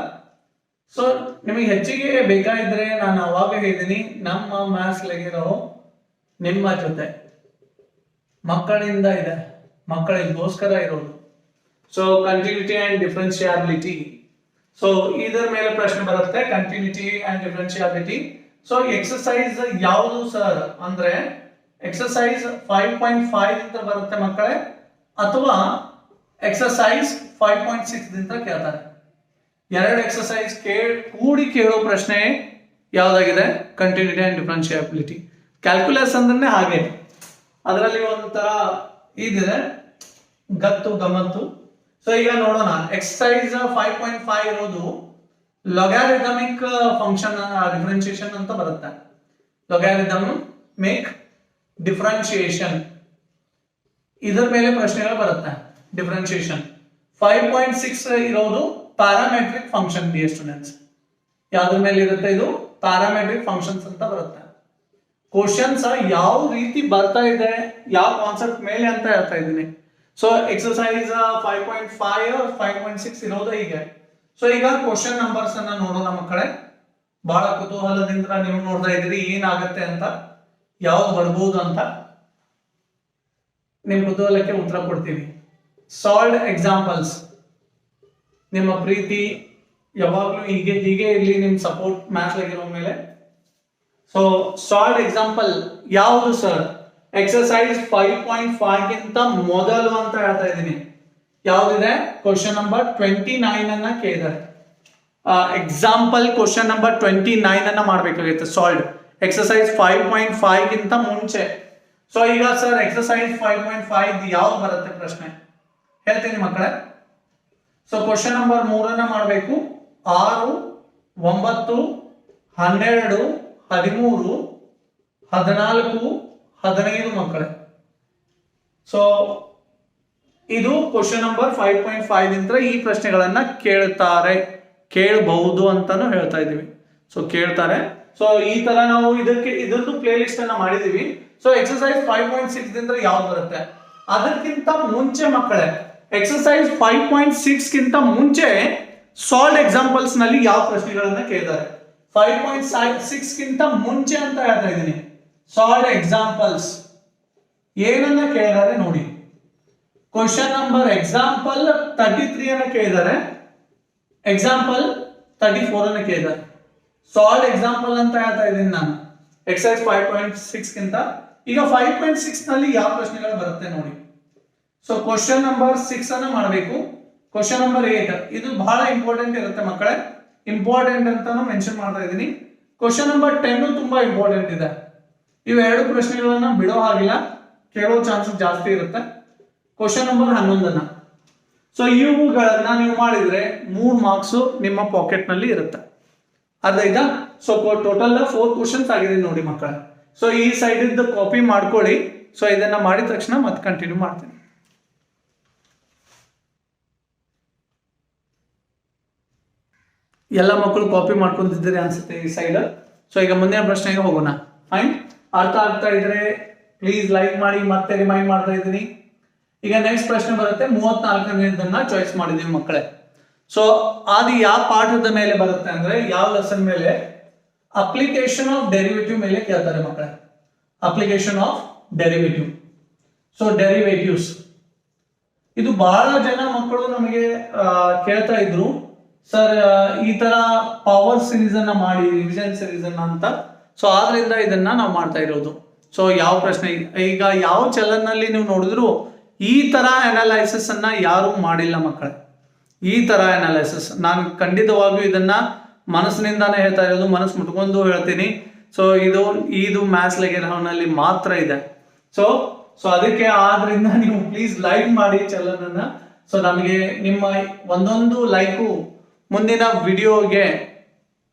ಸೊ ನಿಮಗೆ ಹೆಚ್ಚಿಗೆ ಬೇಕಾಗಿದ್ರೆ ನಾನು ಅವಾಗ ಹೇಳಿದ್ದೀನಿ, ನಮ್ಮ ಮ್ಯಾಥ್ಸ್ ಲೆಗಿರೋ ನಿಮ್ಮ ಜೊತೆ ಮಕ್ಕಳಿಂದ ಇದೆ, ಮಕ್ಕಳಿಗೋಸ್ಕರ ಇರೋದು. So continuity and differentiability. So ಇದರ ಮೇಲೆ ಪ್ರಶ್ನೆ ಬರುತ್ತೆ, continuity and differentiability. So exercise ಯಾವುದು ಸರ್ ಅಂದ್ರೆ ಎಕ್ಸರ್ಸೈಸ್ 5.5 ಅಂತ ಬರುತ್ತೆ ಮಕ್ಕಳೇ, ಅಥವಾ ಎಕ್ಸರ್ಸೈಸ್ 5.6 ದಿಂದ ಕೇಳ್ತಾರೆ. 2 ಎಕ್ಸರ್ಸೈಸ್ ಕೂಡಿ ಕೇಳೋ ಪ್ರಶ್ನೆ ಯಾವ್ದಾಗಿದೆ? Continuity and differentiability. ಕ್ಯಾಲ್ಕುಲಸ್ ಅಂದ್ರೆ ಹಾಗೆ, ಅದರಲ್ಲಿ ಒಂಥರ ಇದಿದೆ ಗಮ್ಮತ್ತು. ಸೊ ಈಗ ನೋಡೋಣ. ಎಕ್ಸರ್ಸೈಸ್ 5.5 ಇರೋದು ಲೊಗಾರಿಥಮಿಕ್ ಫಂಕ್ಷನ್ ಡಿಫರೆನ್ಷಿಯೇಷನ್ ಅಂತ ಬರುತ್ತೆ. ಲೊಗಾರಿಥಮಿಕ್ ಡಿಫರೆನ್ಷಿಯೇಷನ್ ಇದರ ಮೇಲೆ ಪ್ರಶ್ನೆಗಳು ಬರುತ್ತೆ. ಡಿಫರೆನ್ಷಿಯೇಷನ್ 5.6 ಇರೋದು ಪ್ಯಾರಾಮೆಟ್ರಿಕ್ ಫಂಕ್ಷನ್. ಡಿಯರ್ ಸ್ಟೂಡೆಂಟ್ಸ್, ಯಾವ್ದ್ರ ಮೇಲೆ ಇರುತ್ತೆ? ಇದು ಪ್ಯಾರಾಮೆಟ್ರಿಕ್ ಫಂಕ್ಷನ್ಸ್ ಅಂತ ಬರುತ್ತೆ. ಕ್ವಶನ್ಸ್ ಯಾವ ರೀತಿ ಬರ್ತಾ ಇದೆ, ಯಾವ ಕಾನ್ಸೆಪ್ಟ್ ಮೇಲೆ ಅಂತ ಹೇಳ್ತಾ ಇದ್ದೀನಿ. ಸೊ ಎಕ್ಸರ್ಸೈಸ್ 5.5 5.6 ಇರೋದು ಹೀಗೆ. ಸೊ ಈಗ ಕ್ವಶನ್ ನಂಬರ್ಸ್ ಅನ್ನ ನೋಡೋಣ ಮಕ್ಕಳೇ. ಬಹಳ ಕುತೂಹಲದಿಂದ ನೀವು ನೋಡ್ತಾ ಇದ್ದೀರಿ ಏನಾಗತ್ತೆ ಅಂತ, ಯಾವ್ದು ಬರ್ಬೋದು ಅಂತ. ನಿಮ್ ಕುತೂಹಲಕ್ಕೆ ಉತ್ತರ ಕೊಡ್ತೀವಿ. Solved examples. ನಿಮ್ಮ ಪ್ರೀತಿ ಯಾವಾಗ್ಲೂ ಹೀಗೆ ಇರ್ಲಿ, ನಿಮ್ ಸಪೋರ್ಟ್ ಮ್ಯಾಥ್ಸ್ ಆಗಿರೋ ಮೇಲೆ. ಸೊ ಸಾಲ್ವ್ಡ್ ಎಕ್ಸಾಂಪಲ್ ಯಾವುದು ಸರ್? ಎಕ್ಸರ್ಸೈಸ್ 5.5 ಗಿಂತ ಮೊದಲು ಅಂತ ಹೇಳ್ತಾ ಇದ್ದೀನಿ. ಯಾವ್ದಿದೆ? ಕ್ವಶನ್ ನಂಬರ್ 29 ಅನ್ನ ಕೇಳಿದ್ದಾರೆ. ಎಕ್ಸಾಂಪಲ್ ಕ್ವಶನ್ ನಂಬರ್ 29 ಅನ್ನ ಮಾಡ್ಬೇಕಾಗಿತ್ತು. ಸಾಲ್ವ್ಡ್ ಎಕ್ಸರ್ಸೈಸ್ 5.5 ಗಿಂತ ಮುಂಚೆ. ಸೊ ಈಗ ಸರ್ ಎಕ್ಸರ್ಸೈಸ್ 5.5 ಯಾವ್ದು ಬರುತ್ತೆ ಪ್ರಶ್ನೆ ಹೇಳ್ತೀನಿ ಮಕ್ಕಳೇ. ಸೊ ಕ್ವಶನ್ ನಂಬರ್ 3 ಅನ್ನ ಮಾಡಬೇಕು. 6, 9, 12, 13, 14 15 ಮಕ್ಕಳೇ. ಸೊ ಇದು ಕ್ವಶನ್ ನಂಬರ್ 5.5 ಇಂದ ಈ ಪ್ರಶ್ನೆಗಳನ್ನ ಕೇಳಬಹುದು ಅಂತಾನು ಹೇಳ್ತಾ ಇದೀವಿ. ಸೊ ಕೇಳ್ತಾರೆ. ಸೊ ಈ ತರ ನಾವು ಇದೊಂದು ಪ್ಲೇ ಲಿಸ್ಟ್ ಅನ್ನ ಮಾಡಿದೀವಿ. ಸೊ ಎಕ್ಸರ್ಸೈಸ್ 5.6 ದಿಂದ ಯಾವ್ದು ಬರುತ್ತೆ, ಅದಕ್ಕಿಂತ ಮುಂಚೆ ಮಕ್ಕಳೇ ಎಕ್ಸರ್ಸೈಸ್ 5.6 ಗಿಂತ ಮುಂಚೆ ಸಾಲ್ಡ್ ಎಕ್ಸಾಂಪಲ್ಸ್ ನಲ್ಲಿ ಯಾವ ಪ್ರಶ್ನೆಗಳನ್ನ ಕೇಳಿದ್ದಾರೆ. 5.6 ಗಿಂತ ಮುಂಚೆ ಅಂತ ಹೇಳ್ತಾ ಇದ್ದೀನಿ. ಸಾಲ್ಡ್ ಎಕ್ಸಾಂಪಲ್ಸ್ ಏನನ್ನ ಕೇಳಿದ್ದಾರೆ ನೋಡಿ. ಕ್ವಶನ್ ನಂಬರ್ ಎಕ್ಸಾಂಪಲ್ 33 ಅನ್ನ ಕೇಳಿದ್ದಾರೆ, ಎಕ್ಸಾಂಪಲ್ 34 ಅನ್ನ ಕೇಳಿದ್ದಾರೆ. ಸಾಲ್ಡ್ ಎಕ್ಸಾಂಪಲ್ ಅಂತ ಹೇಳ್ತಾ ಇದ್ದೀನಿ ನಾನು ಎಕ್ಸರ್ಸೈಸ್ 5.6 ಗಿಂತ. ಈಗ 5.6 ನಲ್ಲಿ ಯಾವ ಪ್ರಶ್ನೆಗಳು ಬರುತ್ತೆ ನೋಡಿ. ಸೊ ಕ್ವಶನ್ ನಂಬರ್ 6 ಅನ್ನ ಮಾಡಬೇಕು. ಕ್ವಶನ್ ನಂಬರ್ 8 ಇದು ಬಹಳ ಇಂಪಾರ್ಟೆಂಟ್ ಇರುತ್ತೆ ಮಕ್ಕಳೇ, ಇಂಪಾರ್ಟೆಂಟ್ ಅಂತಾನು ಮೆನ್ಷನ್ ಮಾಡ್ತಾ ಇದ್ದೀನಿ. ಕ್ವಶನ್ ನಂಬರ್ 10 ತುಂಬಾ ಇಂಪಾರ್ಟೆಂಟ್ ಇದೆ. ಇವೆರಡು ಪ್ರಶ್ನೆಗಳನ್ನ ಬಿಡೋ ಹಾಗಿಲ್ಲ, ಕೇಳೋ ಚಾನ್ಸಸ್ ಜಾಸ್ತಿ ಇರುತ್ತೆ. ಕ್ವಶನ್ ನಂಬರ್ 11 ಸೊ ಇವುಗಳನ್ನ ನೀವು ಮಾಡಿದ್ರೆ 3 ಮಾರ್ಕ್ಸ್ ನಿಮ್ಮ ಪಾಕೆಟ್ ನಲ್ಲಿ ಇರುತ್ತೆ. ಅರ್ಧ ಆಯ್ತಾ. ಸೊ ಟೋಟಲ್ 4 ಕ್ವಶನ್ಸ್ ಆಗಿದೆ ನೋಡಿ ಮಕ್ಕಳೇ. ಸೊ ಈ ಸೈಡ್ ಇದ್ದ ಕಾಪಿ ಮಾಡ್ಕೊಳ್ಳಿ. ಸೊ ಇದನ್ನ ಮಾಡಿದ ತಕ್ಷಣ ಮತ್ತೆ ಕಂಟಿನ್ಯೂ ಮಾಡ್ತೀನಿ. ಎಲ್ಲ ಮಕ್ಕಳು ಕಾಪಿ ಮಾಡ್ಕೊಂತಿದ್ದೀರಿ ಅನ್ಸುತ್ತೆ ಈ ಸೈಡ್. ಸೊ ಈಗ ಮುಂದಿನ ಪ್ರಶ್ನೆಗೆ ಹೋಗೋಣ. ಫೈನ್, ಅರ್ಥ ಆಗ್ತಾ ಇದ್ರೆ ಪ್ಲೀಸ್ ಲೈಕ್ ಮಾಡಿ. ಮತ್ತೆ ರಿಮೈಂಡ್ ಮಾಡ್ತಾ ಇದ್ದೀನಿ. ಈಗ ನೆಕ್ಸ್ಟ್ ಪ್ರಶ್ನೆ ಬರುತ್ತೆ. 34ನೇದನ್ನ ಚಾಯ್ಸ್ ಮಾಡಿದೀವಿ ಮಕ್ಕಳೇ. ಸೊ ಅದು ಯಾವ ಪಾಠದ ಮೇಲೆ ಬರುತ್ತೆ ಅಂದ್ರೆ, ಯಾವ ಲೆಸನ್ ಮೇಲೆ, ಅಪ್ಲಿಕೇಶನ್ ಆಫ್ ಡೆರಿವೇಟಿವ್ ಮೇಲೆ ಕೇಳ್ತಾರೆ ಮಕ್ಕಳೇ. Application of derivative. So derivatives ಇದು ಬಹಳ ಜನ ಮಕ್ಕಳು ನಮಗೆ ಕೇಳ್ತಾ ಇದ್ರು, ಸರ್ ಈ ತರ ಪವರ್ ಸೀರೀಸ್ ಅನ್ನ ಮಾಡಿ, ರಿವಿಷನ್ ಸೀರೀಸ್ ಅನ್ನ ಅಂತ. ಸೊ ಆದ್ರಿಂದ ಇದನ್ನ ನಾವು ಮಾಡ್ತಾ ಇರೋದು. ಸೊ ಯಾವ ಪ್ರಶ್ನೆ, ಈಗ ಯಾವ ಚಲನ್ನಲ್ಲಿ ನೀವು ನೋಡಿದ್ರು ಈ ತರ ಅನಾಲೈಸಿಸ್ ಅನ್ನ ಯಾರು ಮಾಡಿಲ್ಲ ಮಕ್ಕಳೇ. ಈ ತರ ಅನಾಲೈಸಿಸ್ ನಾನು ಖಂಡಿತವಾಗಿಯೂ ಇದನ್ನ ಮನಸ್ಸಿನಿಂದಾನೇ ಹೇಳ್ತಾ ಇರೋದು, ಮನಸ್ಸು ಮುಟ್ಕೊಂಡು ಹೇಳ್ತೀನಿ. ಸೊ ಇದು ಮ್ಯಾಥ್ಸ್ ಲೆಗೆನಲ್ಲಿ ಮಾತ್ರ ಇದೆ. ಸೊ ಅದಕ್ಕೆ ಆದ್ರಿಂದ ನೀವು ಪ್ಲೀಸ್ ಲೈಕ್ ಮಾಡಿ ಚಲನನ್ನ. ಸೊ ನಮಗೆ ನಿಮ್ಮ ಒಂದೊಂದು ಲೈಕು ಮುಂದಿನ ವಿಡಿಯೋಗೆ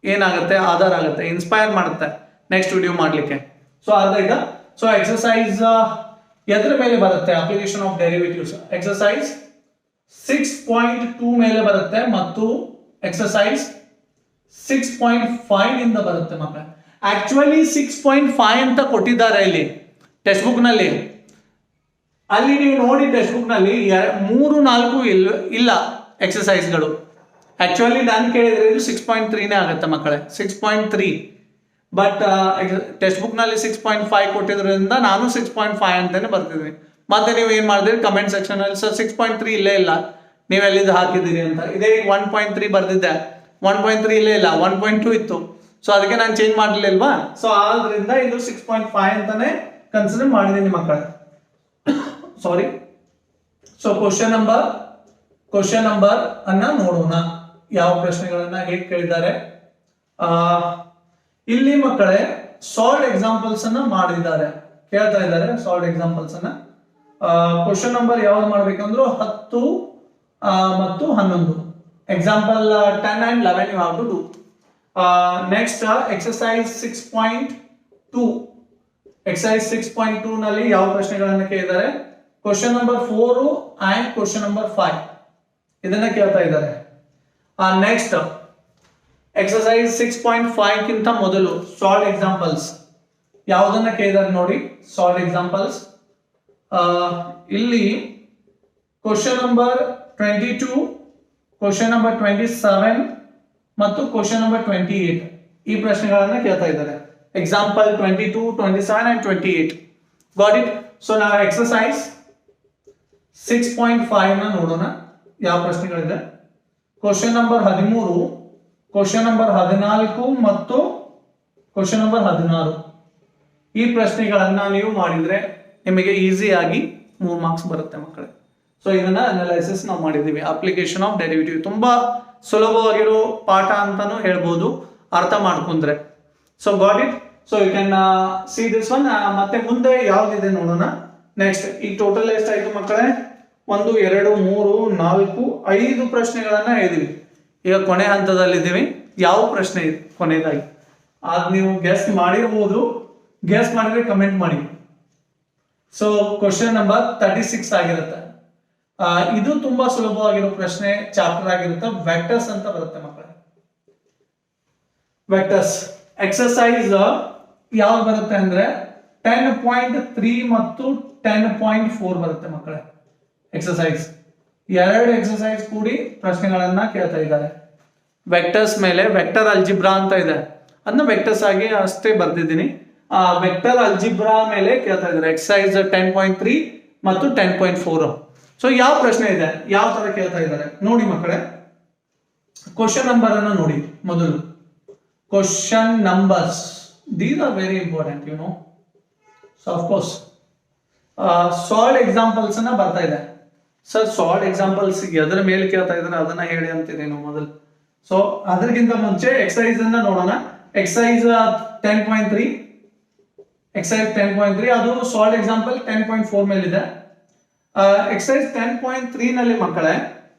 ಏನಾಗುತ್ತೆ, ಆಧಾರ ಆಗುತ್ತೆ, ಇನ್ಸ್ಪೈರ್ ಮಾಡುತ್ತೆ ನೆಕ್ಸ್ಟ್ ವಿಡಿಯೋ ಮಾಡ್ಲಿಕ್ಕೆ. ಸೊ ಅರ್ಧ ಈಗ. ಸೊ ಎಕ್ಸರ್ಸೈಸ್ ಎದ್ರ ಮೇಲೆ ಬರುತ್ತೆ, ಅಪ್ಲಿಕೇಶನ್ ಆಫ್ ಡೆರಿವೇಟಿವ್ಸ್ ಎಕ್ಸರ್ಸೈಸ್ 6.2 ಮೇಲೆ ಬರುತ್ತೆ ಮತ್ತು ಎಕ್ಸರ್ಸೈಸ್ 6.5 ಇಂದ ಬರುತ್ತೆ ಮಕ್ಕಳೇ. ಆಕ್ಚುಲಿ 6.5 ಅಂತ ಕೊಟ್ಟಿದ್ದಾರೆ ಇಲ್ಲಿ ಟೆಕ್ಸ್ಟ್ ಬುಕ್ ನಲ್ಲಿ. ಅಲ್ಲಿ ನೀವು ನೋಡಿ ಟೆಕ್ಸ್ಟ್ ಬುಕ್ ನಲ್ಲಿ 3-4 ಇಲ್ಲ ಎಕ್ಸರ್ಸೈಸ್ಗಳು. ಆಕ್ಚುಲಿ ನಾನು ಕೇಳಿದ್ರೆ ಇದು 6.3ನೇ ಆಗುತ್ತೆ ಮಕ್ಕಳೇ, 6.3. ಬಟ್ ಟೆಕ್ಸ್ಟ್ ಬುಕ್ ನಲ್ಲಿ 6.5 ಕೊಟ್ಟಿದ್ರಿಂದ ನಾನು 6.5 ಅಂತಾನೆ ಬರ್ತಿದ್ವಿ. ಮತ್ತೆ ನೀವು ಏನ್ ಮಾಡಿದ್ರಿ ಕಮೆಂಟ್ ಸೆಕ್ಷನ್ ಅಲ್ಲಿ, ಸರ್ 6.3 ಇಲ್ಲೇ ಇಲ್ಲ, ನೀವು ಎಲ್ಲಿಂದ ಹಾಕಿದ್ದೀರಿ ಅಂತ. ಇದೇ 1.3 ಬರ್ದಿದ್ದೆ, 1.3 ಇಲ್ಲೇ ಇಲ್ಲ, 1.2 ಇತ್ತು. ಸೊ ಅದಕ್ಕೆ ನಾನು ಚೇಂಜ್ ಮಾಡಲಿಲ್ವಾ. ಸೊ ಆದ್ರಿಂದ ಇದು 6.5 ಅಂತಾನೆ ಕನ್ಸಿಡರ್ ಮಾಡಿದೀನಿ ಮಕ್ಕಳೇ. ಸಾರಿ. ಸೊ ಕ್ವಶನ್ ನಂಬರ್ ಅನ್ನ ನೋಡೋಣ, ಯಾವ ಪ್ರಶ್ನೆಗಳನ್ನ ಹೇಗೆ ಕೇಳಿದ್ದಾರೆ. ಇಲ್ಲಿ ಮಕ್ಕಳೇ ಸಾಲ್ಡ್ ಎಕ್ಸಾಂಪಲ್ಸ್ ಅನ್ನ ಮಾಡಿದ್ದಾರೆ, ಕೇಳ್ತಾ ಇದ್ದಾರೆ ಸಾಲ್ಡ್ ಎಕ್ಸಾಂಪಲ್ಸ್ ಅನ್ನ. ಕ್ವಶನ್ ನಂಬರ್ ಯಾವ್ದು ಮಾಡ್ಬೇಕಂದ್ರು 10 ಮತ್ತು 11. Example 10 and 11 you have to do. Next exercise 6.2. exercise 6.2 ನಲ್ಲಿ ಯಾವ ಪ್ರಶ್ನೆಗಳನ್ನ ಕೇಳಿದ್ದಾರೆ, question number 4 and question number 5 ಇದನ್ನ ಕೇಳ್ತಾ ಇದ್ದಾರೆ. ನೆಕ್ಸ್ಟ್ ಎಕ್ಸರ್ಸೈಸ್ 6.5 ಗಿಂತ ಮೊದಲು ಸಾಲ್ಡ್ ಎಕ್ಸಾಂಪಲ್ಸ್ ಯಾವುದನ್ನ ಕೇಳಿದ್ದಾರೆ ನೋಡಿ. ಸಾಲ್ಡ್ ಎಕ್ಸಾಂಪಲ್ಸ್ ಇಲ್ಲಿ ಕ್ವಶನ್ ನಂಬರ್ 22, ಕ್ವಶನ್ ನಂಬರ್ 27 ಮತ್ತು ಕ್ವಶನ್ ನಂಬರ್ 28 ಈ ಪ್ರಶ್ನೆಗಳನ್ನ ಕೇಳ್ತಾ ಇದ್ದಾರೆ. Example 22, 27 and 28. Got it. So ನಾವು ಎಕ್ಸರ್ಸೈಸ್ 6.5 ನ ನೋಡೋಣ ಯಾವ ಪ್ರಶ್ನೆಗಳಿದೆ. ಕ್ವಶನ್ ನಂಬರ್ 13, ಕ್ವಶನ್ ನಂಬರ್ 14 ಮತ್ತು ಕ್ವಶನ್ ನಂಬರ್ 16 ಈ ಪ್ರಶ್ನೆಗಳನ್ನ ನೀವು ಮಾಡಿದ್ರೆ ನಿಮಗೆ ಈಸಿಯಾಗಿ 3 ಮಾರ್ಕ್ಸ್ ಬರುತ್ತೆ ಮಕ್ಕಳೇ. ಸೊ ಇದನ್ನ ಅನಾಲೈಸಿಸ್ ನಾವು ಮಾಡಿದೀವಿ. ಅಪ್ಲಿಕೇಶನ್ ಆಫ್ ಡೆರಿವೇಟಿವ್ ತುಂಬಾ ಸುಲಭವಾಗಿರೋ ಪಾಠ ಅಂತಾನು ಹೇಳ್ಬೋದು ಅರ್ಥ ಮಾಡ್ಕೊಂಡ್ರೆ. So got it. So you can see this one. ಮತ್ತೆ ಮುಂದೆ ಯಾವ್ದಿದೆ ನೋಡೋಣ. ನೆಕ್ಸ್ಟ್ ಈಗ ಟೋಟಲ್ ಎಷ್ಟಾಯ್ತು ಮಕ್ಕಳೇ, 1 2 3 4 5 ಪ್ರಶ್ನೆಗಳನ್ನ ಹೇಳಿದೀವಿ. ಈಗ ಕೊನೆ ಹಂತದಲ್ಲಿದ್ದೀವಿ. ಯಾವ ಪ್ರಶ್ನೆ ಕೊನೆಯದಾಗಿ ಅದು ನೀವು ಗೆಸ್ಟ್ ಮಾಡಿರ್ಬೋದು. ಗೆಸ್ ಮಾಡಿದ್ರೆ ಕಮೆಂಟ್ ಮಾಡಿ. ಸೊ ಕ್ವಶನ್ ನಂಬರ್ 36 ಆಗಿರುತ್ತೆ. ಇದು ತುಂಬಾ ಸುಲಭವಾಗಿರೋ ಪ್ರಶ್ನೆ, ಚಾಪ್ಟರ್ ಆಗಿರುತ್ತೆ. ವೆಕ್ಟರ್ಸ್ ಅಂತ ಬರುತ್ತೆ ಮಕ್ಕಳೇ. ವೆಕ್ಟರ್ಸ್ ಎಕ್ಸರ್ಸೈಸ್ ಯಾವ್ದು ಬರುತ್ತೆ ಅಂದ್ರೆ 10.3 ಮತ್ತು 10.4 ಬರುತ್ತೆ ಮಕ್ಕಳೇ. ಎಕ್ಸರ್ಸೈಸ್ ಎರಡು ಎಕ್ಸರ್ಸೈಸ್ ಕೂಡಿ ಪ್ರಶ್ನೆಗಳನ್ನ ಕೇಳ್ತಾ ಇದ್ದಾರೆ. ವೆಕ್ಟರ್ಸ್ ಮೇಲೆ ವೆಕ್ಟರ್ ಅಲ್ಜಿಬ್ರಾ ಅಂತ ಇದೆ, ಅದನ್ನ ವೆಕ್ಟರ್ಸ್ ಆಗಿ ಅಷ್ಟೇ ಬರ್ದಿದ್ದೀನಿ. ವೆಕ್ಟರ್ ಅಲ್ಜಿಬ್ರಾ ಮೇಲೆ ಕೇಳ್ತಾ ಇದ್ದಾರೆ. ಎಕ್ಸರ್ಸೈಸ್ 10.3 ಮತ್ತು 10.4. ಸೊ ಯಾವ ಪ್ರಶ್ನೆ ಇದೆ, ಯಾವ ತರ ಕೇಳ್ತಾ ಇದ್ದಾರೆ ನೋಡಿ ಮಕ್ಕಳೇ. ಕ್ವಶನ್ ನಂಬರ್ ಅನ್ನು ನೋಡಿ ಮೊದಲು. Question numbers, these are very important you know. So of course solved examples ಅನ್ನ ಬರ್ತಾ ಇದೆ. ಸರ್ ಸಾಲ್ಡ್ ಎಕ್ಸಾಂಪಲ್ಸ್ ಎದರ ಮೇಲೆ ಕೇಳ್ತಾ ಇದ್ದಾರೆ ಅದನ್ನ ಹೇಳಿ ಅಂತಿದ್ದೇನು ಮೊದಲು. ಸೊ ಅದಕ್ಕಿಂತ ಮುಂಚೆ ಎಕ್ಸರ್ಸೈಸ್ ಅನ್ನ ನೋಡೋಣ. ಎಕ್ಸರ್ಸೈಸ್ 10.3, ಎಕ್ಸರ್ಸೈಸ್ 10.3 ಅದು ಸಾಲ್ಡ್ ಎಕ್ಸಾಂಪಲ್ 10.4 ಮೇಲಿದೆ. ಎಕ್ಸರ್ಸೈಸ್ 10.3 ನಲ್ಲಿ ಮಕ್ಕಳೇ,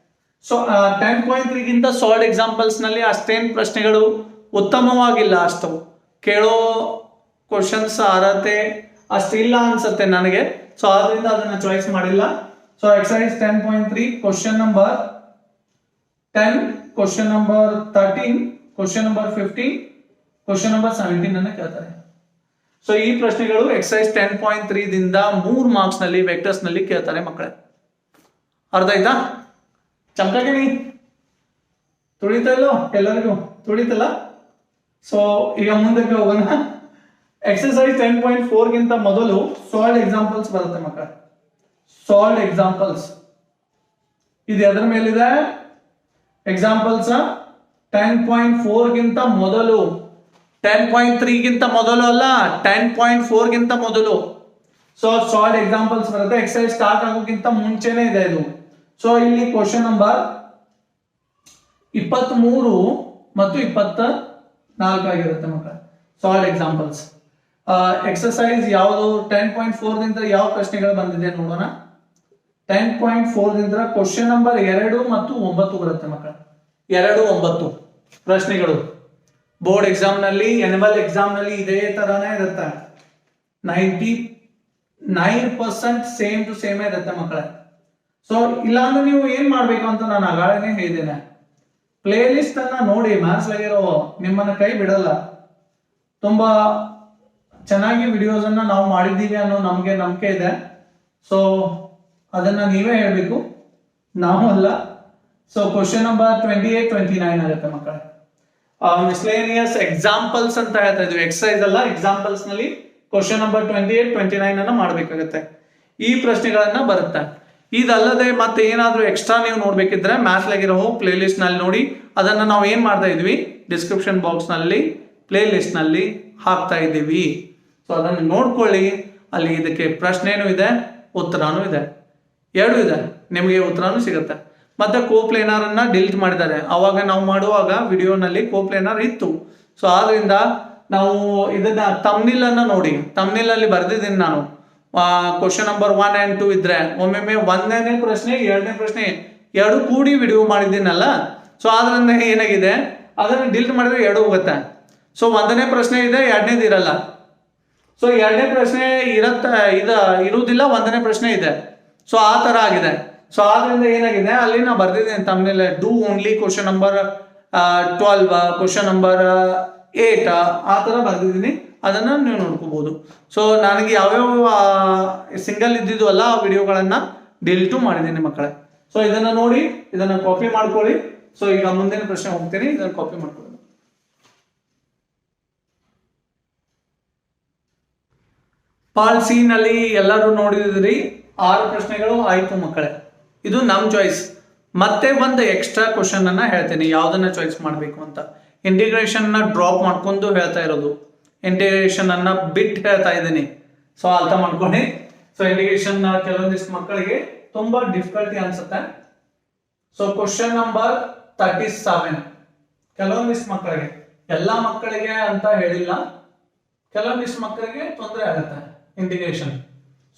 ಸೊ 10.3 ಗಿಂತ ಸಾಲ್ಡ್ ಎಕ್ಸಾಂಪಲ್ಸ್ ನಲ್ಲಿ ಅಷ್ಟೇನ್ ಪ್ರಶ್ನೆಗಳು ಉತ್ತಮವಾಗಿಲ್ಲ, ಅಷ್ಟು ಕೇಳೋ ಕ್ವಶನ್ಸ್ ಅರ್ಹತೆ ಅಷ್ಟಿಲ್ಲ ಅನ್ಸುತ್ತೆ ನನಗೆ. ಸೊ ಆದ್ರಿಂದ ಅದನ್ನ ಚಾಯ್ಸ್ ಮಾಡಿಲ್ಲ. So exercise 10.3 question number 10, question number 13, question number 15, question number 17 ಅನ್ನ ಕೇಳ್ತಾರೆ. ಸೊ ಈ ಪ್ರಶ್ನೆಗಳು ಎಕ್ಸರ್ಸೈಸ್ 10.3 ದಿಂದ 3 ಮಾರ್ಕ್ಸ್ ನಲ್ಲಿ ವೆಕ್ಟರ್ಸ್ ನಲ್ಲಿ ಕೇಳ್ತಾರೆ ಮಕ್ಕಳೇ. ಅರ್ಥ ಆಯ್ತಾ? ಚಮಕಾಗಿನಿ ತುಳಿತಾ ಇಲ್ಲೋ ಎಲ್ಲರಿಗೂ? ತುಳಿತಲ್ಲ? ಸೊ ಈಗ ಮುಂದಕ್ಕೆ ಹೋಗೋಣ. ಎಕ್ಸರ್ಸೈಸ್ 10.4 ಗಿಂತ ಮೊದಲು ಸಾಲ್ಡ್ ಎಕ್ಸಾಂಪಲ್ಸ್ ಬರುತ್ತೆ ಮಕ್ಕಳೇ. ಸಾಲ್ಡ್ ಎಕ್ಸಾಂಪಲ್ಸ್ ಇದು ಎದರ ಮೇಲಿದೆ? ಎಕ್ಸಾಂಪಲ್ಸ್ 10.4 ಗಿಂತ ಮೊದಲು, 10.3 ಗಿಂತ ಮೊದಲು ಅಲ್ಲ, 10.4 ಗಿಂತ ಮೊದಲು. ಸೊ ಸಾಲ್ಡ್ ಎಕ್ಸಾಂಪಲ್ಸ್ ಬರುತ್ತೆ. ಎಕ್ಸರ್ಸೈಸ್ ಸ್ಟಾರ್ಟ್ ಆಗೋಕ್ಕಿಂತ ಮುಂಚೆನೆ ಇದೆ ಇದು. ಸೊ ಇಲ್ಲಿ ಕ್ವಶನ್ ನಂಬರ್ 23 ಮತ್ತು 24 ಆಗಿರುತ್ತೆ ಮಕ್ಕಳೇ. ಸಾಲ್ಡ್ ಎಕ್ಸಾಂಪಲ್ಸ್ ಎಕ್ಸರ್ಸೈಸ್ ಯಾವುದು? 10.4 ದಿಂದ ಯಾವ ಪ್ರಶ್ನೆಗಳು ಬಂದಿದೆ ನೋಡೋಣ. 10.4 ದಿಂದ ಕ್ವಶನ್ ನಂಬರ್ 2 ಮತ್ತು 9 ಬರುತ್ತೆ ಮಕ್ಕಳೇ. 2, 9 ಪ್ರಶ್ನೆಗಳು ಬೋರ್ಡ್ ಎಕ್ಸಾಮ್ ನಲ್ಲಿ, ಎನಿಮಲ್ ಎಕ್ಸಾಮ್ ನಲ್ಲಿ ಇದೇ ತರಾನೇ ಇರುತ್ತೆ. 99% ಸೇಮ್ ಟು ಸೇಮ್ ಇರುತ್ತೆ ಮಕ್ಕಳೇ. ಸೊ ಇಲ್ಲಾಂದ್ರೆ ನೀವು ಏನ್ ಮಾಡ್ಬೇಕು ಅಂತ ನಾನು ಆಗಾಳನೇ ಹೇಳಿದ್ದೇನೆ, ಪ್ಲೇ ಲಿಸ್ಟ್ ಅನ್ನ ನೋಡಿ. ಮ್ಯಾಥ್ಸ್ ಆಗಿರೋ ನಿಮ್ಮನ್ನ ಕೈ ಬಿಡಲ್ಲ. ತುಂಬಾ ಚೆನ್ನಾಗಿ ವಿಡಿಯೋಸ್ ಅನ್ನ ನಾವು ಮಾಡಿದ್ದೀವಿ ಅನ್ನೋ ನಮ್ಗೆ ನಂಬಿಕೆ ಇದೆ. ಸೊ ಅದನ್ನ ನೀವೇ ಹೇಳ್ಬೇಕು, ನಾವು ಅಲ್ಲ. ಸೊ ಕ್ವಶನ್ ನಂಬರ್ 28, 29 ಆಗುತ್ತೆ ಮಕ್ಕಳೇ. ಮಿಸ್ಲೇನಿಯಸ್ ಎಕ್ಸಾಂಪಲ್ಸ್ ಅಂತ ಹೇಳ್ತಾ ಇದ್ವಿ, ಎಕ್ಸರ್ಸೈಸ್ ಅಲ್ಲ, ಎಕ್ಸಾಂಪಲ್ಸ್ ನಲ್ಲಿ ಕ್ವಶನ್ ನಂಬರ್ 28, 29 ಅನ್ನ ಮಾಡ್ಬೇಕಾಗತ್ತೆ. ಈ ಪ್ರಶ್ನೆಗಳನ್ನ ಬರುತ್ತೆ. ಇದಲ್ಲದೆ ಮತ್ತೆ ಏನಾದ್ರೂ ಎಕ್ಸ್ಟ್ರಾ ನೀವು ನೋಡ್ಬೇಕಿದ್ರೆ ಮ್ಯಾಥ್ಸ್ ಆಗಿರೋ ಪ್ಲೇ ಲಿಸ್ಟ್ ನಲ್ಲಿ ನೋಡಿ. ಅದನ್ನ ನಾವು ಏನ್ ಮಾಡ್ತಾ ಇದ್ವಿ, ಡಿಸ್ಕ್ರಿಪ್ಷನ್ ಬಾಕ್ಸ್ ನಲ್ಲಿ ಪ್ಲೇ ಲಿಸ್ಟ್ ನಲ್ಲಿ ಹಾಕ್ತಾ ಇದ್ದೀವಿ. ಸೊ ಅದನ್ನು ನೋಡ್ಕೊಳ್ಳಿ. ಅಲ್ಲಿ ಇದಕ್ಕೆ ಪ್ರಶ್ನೆನೂ ಇದೆ, ಉತ್ತರನೂ ಇದೆ, ಎರಡು ಇದೆ. ನಿಮಗೆ ಉತ್ತರನೂ ಸಿಗುತ್ತೆ. ಮತ್ತೆ ಕೋಪ್ಲೇನರ್ ಅನ್ನ ಡಿಲೀಟ್ ಮಾಡಿದ್ದಾರೆ. ಅವಾಗ ನಾವು ಮಾಡುವಾಗ ವಿಡಿಯೋನಲ್ಲಿ ಕೋಪ್ಲೇನರ್ ಇತ್ತು. ಸೊ ಆದ್ರಿಂದ ನಾವು ಇದನ್ನ ತಮ್ನಿಲ್ ಅನ್ನ ನೋಡಿ. ತಮ್ನಿಲ್ ಅಲ್ಲಿ ಬರ್ದಿದ್ದೀನಿ ನಾನು. ಕ್ವಶನ್ ನಂಬರ್ 1 and 2 ಇದ್ರೆ ಒಮ್ಮೊಮ್ಮೆ 1ನೇ ಪ್ರಶ್ನೆ 2ನೇ ಪ್ರಶ್ನೆ ಎರಡು ಕೂಡಿ ವಿಡಿಯೋ ಮಾಡಿದ್ದೀನಲ್ಲ. ಸೊ ಆದ್ರಿಂದ ಏನಾಗಿದೆ, ಅದನ್ನ ಡಿಲೀಟ್ ಮಾಡಿದ್ರೆ ಎರಡು ಹೋಗುತ್ತೆ. ಸೊ 1ನೇ ಪ್ರಶ್ನೆ ಇದೆ, 2ನೇದು ಇರಲ್ಲ. ಸೊ 2ನೇ ಪ್ರಶ್ನೆ ಇರುವುದಿಲ್ಲ, 1ನೇ ಪ್ರಶ್ನೆ ಇದೆ. ಸೊ ಆ ತರ ಆಗಿದೆ. ಸೊ ಆದ್ರಿಂದ ಏನಾಗಿದೆ, ಅಲ್ಲಿ ನಾ ಬರ್ದಿದ್ದೇನೆ ತಮ್ಮನೇಲೆ do only question number 12, question number 8 ಆ ತರ ಬರ್ದಿದ್ದೀನಿ. ಅದನ್ನ ನೀವು ನೋಡ್ಕೋಬಹುದು. ಸೊ ನನಗೆ ಯಾವ್ಯಾವ ಸಿಂಗಲ್ ಇದ್ದಿದ್ದು ಅಲ್ಲ ಆ ವಿಡಿಯೋಗಳನ್ನ ಡಿಲೀಟು ಮಾಡಿದ್ದೀನಿ ಮಕ್ಕಳೇ. ಸೊ ಇದನ್ನ ನೋಡಿ, ಇದನ್ನ ಕಾಪಿ ಮಾಡ್ಕೊಳ್ಳಿ. ಸೊ ಈಗ ಮುಂದಿನ ಪ್ರಶ್ನೆ ಹೋಗ್ತೀನಿ, ಇದನ್ನ ಕಾಪಿ ಮಾಡ್ಕೊಳ್ಳಿ. ಪಾರ್ಟ್ ಸಿ ನಲ್ಲಿ ಎಲ್ಲರೂ ನೋಡಿದ್ರಿ, 6 ಪ್ರಶ್ನೆಗಳು ಆಯ್ತು ಮಕ್ಕಳೇ. ಇದು ನಮ್ ಚಾಯ್ಸ್. ಮತ್ತೆ ಒಂದು ಎಕ್ಸ್ಟ್ರಾ ಕ್ವಶನ್ ಅನ್ನ ಹೇಳ್ತೇನೆ, ಯಾವ್ದನ್ನ ಚಾಯ್ಸ್ ಮಾಡ್ಬೇಕು ಅಂತ. ಇಂಟಿಗ್ರೇಷನ್ ನ ಡ್ರಾಪ್ ಮಾಡ್ಕೊಂಡು ಹೇಳ್ತಾ ಇರೋದು, ಇಂಟಿಗ್ರೇಷನ್ ಅನ್ನ ಬಿಟ್ಟು ಹೇಳ್ತಾ ಇದ್ದೀನಿ. ಸೊ ಅರ್ಥ ಮಾಡ್ಕೊಳ್ಳಿ. ಸೊ ಇಂಟಿಗ್ರೇಷನ್ ಕೆಲವೊಂದಿಷ್ಟು ಮಕ್ಕಳಿಗೆ ತುಂಬಾ ಡಿಫಿಕಲ್ಟಿ ಅನ್ಸುತ್ತೆ. ಸೊ ಕ್ವಶನ್ ನಂಬರ್ 37 ಕೆಲವೊಂದಿಷ್ಟು ಮಕ್ಕಳಿಗೆ, ಎಲ್ಲಾ ಮಕ್ಕಳಿಗೆ ಅಂತ ಹೇಳಿಲ್ಲ, ಕೆಲವೊಂದಿಷ್ಟು ಮಕ್ಕಳಿಗೆ ತೊಂದರೆ ಆಗುತ್ತೆ ಇಂಟಿಗ್ರೇಷನ್.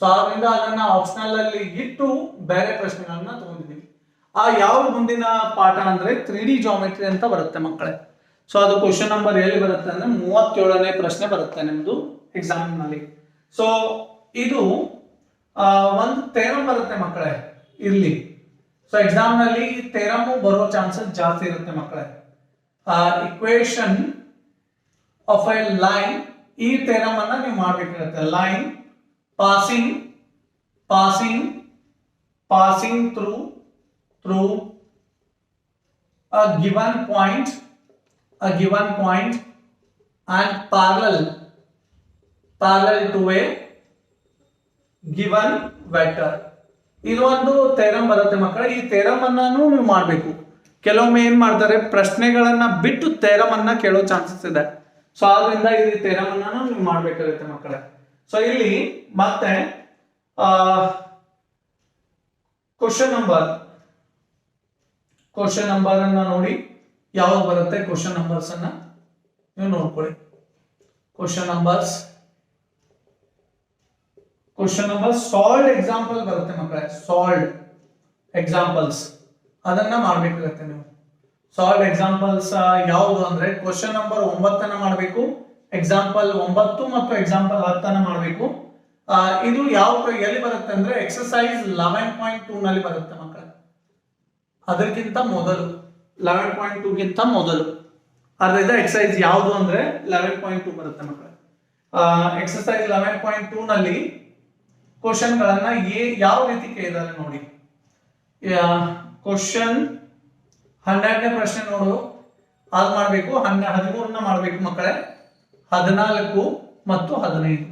ಸೊ ಆದ್ರಿಂದ ಅದನ್ನ ಆಪ್ಷನಲ್ ಅಲ್ಲಿ ಇಟ್ಟು ಬೇರೆ ಪ್ರಶ್ನೆಗಳನ್ನ ತಗೊಂಡಿದ್ದೀವಿ. ಯಾವ ಮುಂದಿನ ಪಾಠ ಅಂದ್ರೆ 3D ಜಾಮೆಟ್ರಿ ಅಂತ ಬರುತ್ತೆ ಮಕ್ಕಳೇ. ಸೊ ಅದು ಕ್ವಶನ್ ನಂಬರ್ ಎಲ್ಲಿ ಬರುತ್ತೆ ಅಂದ್ರೆ 37ನೇ ಪ್ರಶ್ನೆ ಬರುತ್ತೆ ನಿಮ್ದು ಎಕ್ಸಾಮ್ ನಲ್ಲಿ. ಸೊ ಇದು ಒಂದು ಥೇರಮ್ ಬರುತ್ತೆ ಮಕ್ಕಳೇ ಇಲ್ಲಿ. ಸೊ ಎಕ್ಸಾಮ್ ನಲ್ಲಿ ಥೇರಮ್ ಬರೋ ಚಾನ್ಸಸ್ ಜಾಸ್ತಿ ಇರುತ್ತೆ ಮಕ್ಕಳೇ. ಇಕ್ವೇಶನ್ ಆಫ್ ಎ ಲೈನ್, ಈ ಥೇರಮ್ ಅನ್ನ ನೀವು ಮಾಡ್ಬೇಕಾಗುತ್ತೆ. Line passing through a given point and parallel to a given vector. ಇದು ಒಂದು ಥೇರಮ್ ಬರುತ್ತೆ ಮಕ್ಕಳೇ. ಈ ಥೇರಮ್ ಅನ್ನು ನೀವು ಮಾಡಬೇಕು. ಕೆಲವೊಮ್ಮೆ ಏನ್ ಮಾಡ್ತಾರೆ, ಪ್ರಶ್ನೆಗಳನ್ನ ಬಿಟ್ಟು ಥೇರಮ್ ಅನ್ನ ಕೇಳೋ ಚಾನ್ಸಸ್ ಇದೆ. ಸೊ ಆದ್ರಿಂದ ಈ ಥೇರಮ್ ಅನ್ನ ನೀವು ಮಾಡ್ಬೇಕಾಗುತ್ತೆ ಮಕ್ಕಳೇ. ಸೊ ಇಲ್ಲಿ ಮತ್ತೆ ಕ್ವಶನ್ ನಂಬರ್ ಅನ್ನ ನೋಡಿ ಯಾವಾಗ ಬರುತ್ತೆ. ಕ್ವಶನ್ ನಂಬರ್ಸ್ ಅನ್ನ ನೀವು ನೋಡ್ಕೊಳ್ಳಿ. ಕ್ವಶನ್ ನಂಬರ್ ಸಾಲ್ಡ್ ಎಕ್ಸಾಂಪಲ್ ಬರುತ್ತೆ ಮಕ್ಕಳೇ. ಸಾಲ್ಡ್ ಎಕ್ಸಾಂಪಲ್ಸ್ ಅದನ್ನ ಮಾಡ್ಬೇಕಾಗತ್ತೆ ನೀವು. ಸಾಲ್ಡ್ ಎಕ್ಸಾಂಪಲ್ಸ್ ಯಾವುದು ಅಂದ್ರೆ ಕ್ವಶನ್ ನಂಬರ್ 9 ಮಾಡಬೇಕು, ಎಕ್ಸಾಂಪಲ್ 9 ಮತ್ತು ಎಕ್ಸಾಂಪಲ್ 10 ಮಾಡಬೇಕು. ಇದು ಎಲ್ಲಿ ಬರುತ್ತೆ ಅಂದ್ರೆ ಎಕ್ಸರ್ಸೈಸ್ 11.2 ನಲ್ಲಿ ಬರುತ್ತೆ ಮಕ್ಕಳೇ. ಅದಕ್ಕಿಂತ ಮೊದಲು 11.2 ಗಿಂತ ಮೊದಲು ಅರ್ಧ ಎಕ್ಸರ್ಸೈಸ್ ಯಾವುದು ಅಂದ್ರೆ 11.2 ಬರುತ್ತೆ ಮಕ್ಕಳೇ. ಎಕ್ಸರ್ಸೈಸ್ 11.2 ನಲ್ಲಿ ಕ್ವಶನ್ ಗಳನ್ನ ಯಾವ ರೀತಿ ಕೇಳಿದ್ದಾರೆ ನೋಡಿ. ಕ್ವಶನ್ 12ನೇ ಪ್ರಶ್ನೆ ನೋಡು ಅದು ಮಾಡಬೇಕು. 13ನ ಮಾಡಬೇಕು ಮಕ್ಕಳೇ. 14 ಮತ್ತು 15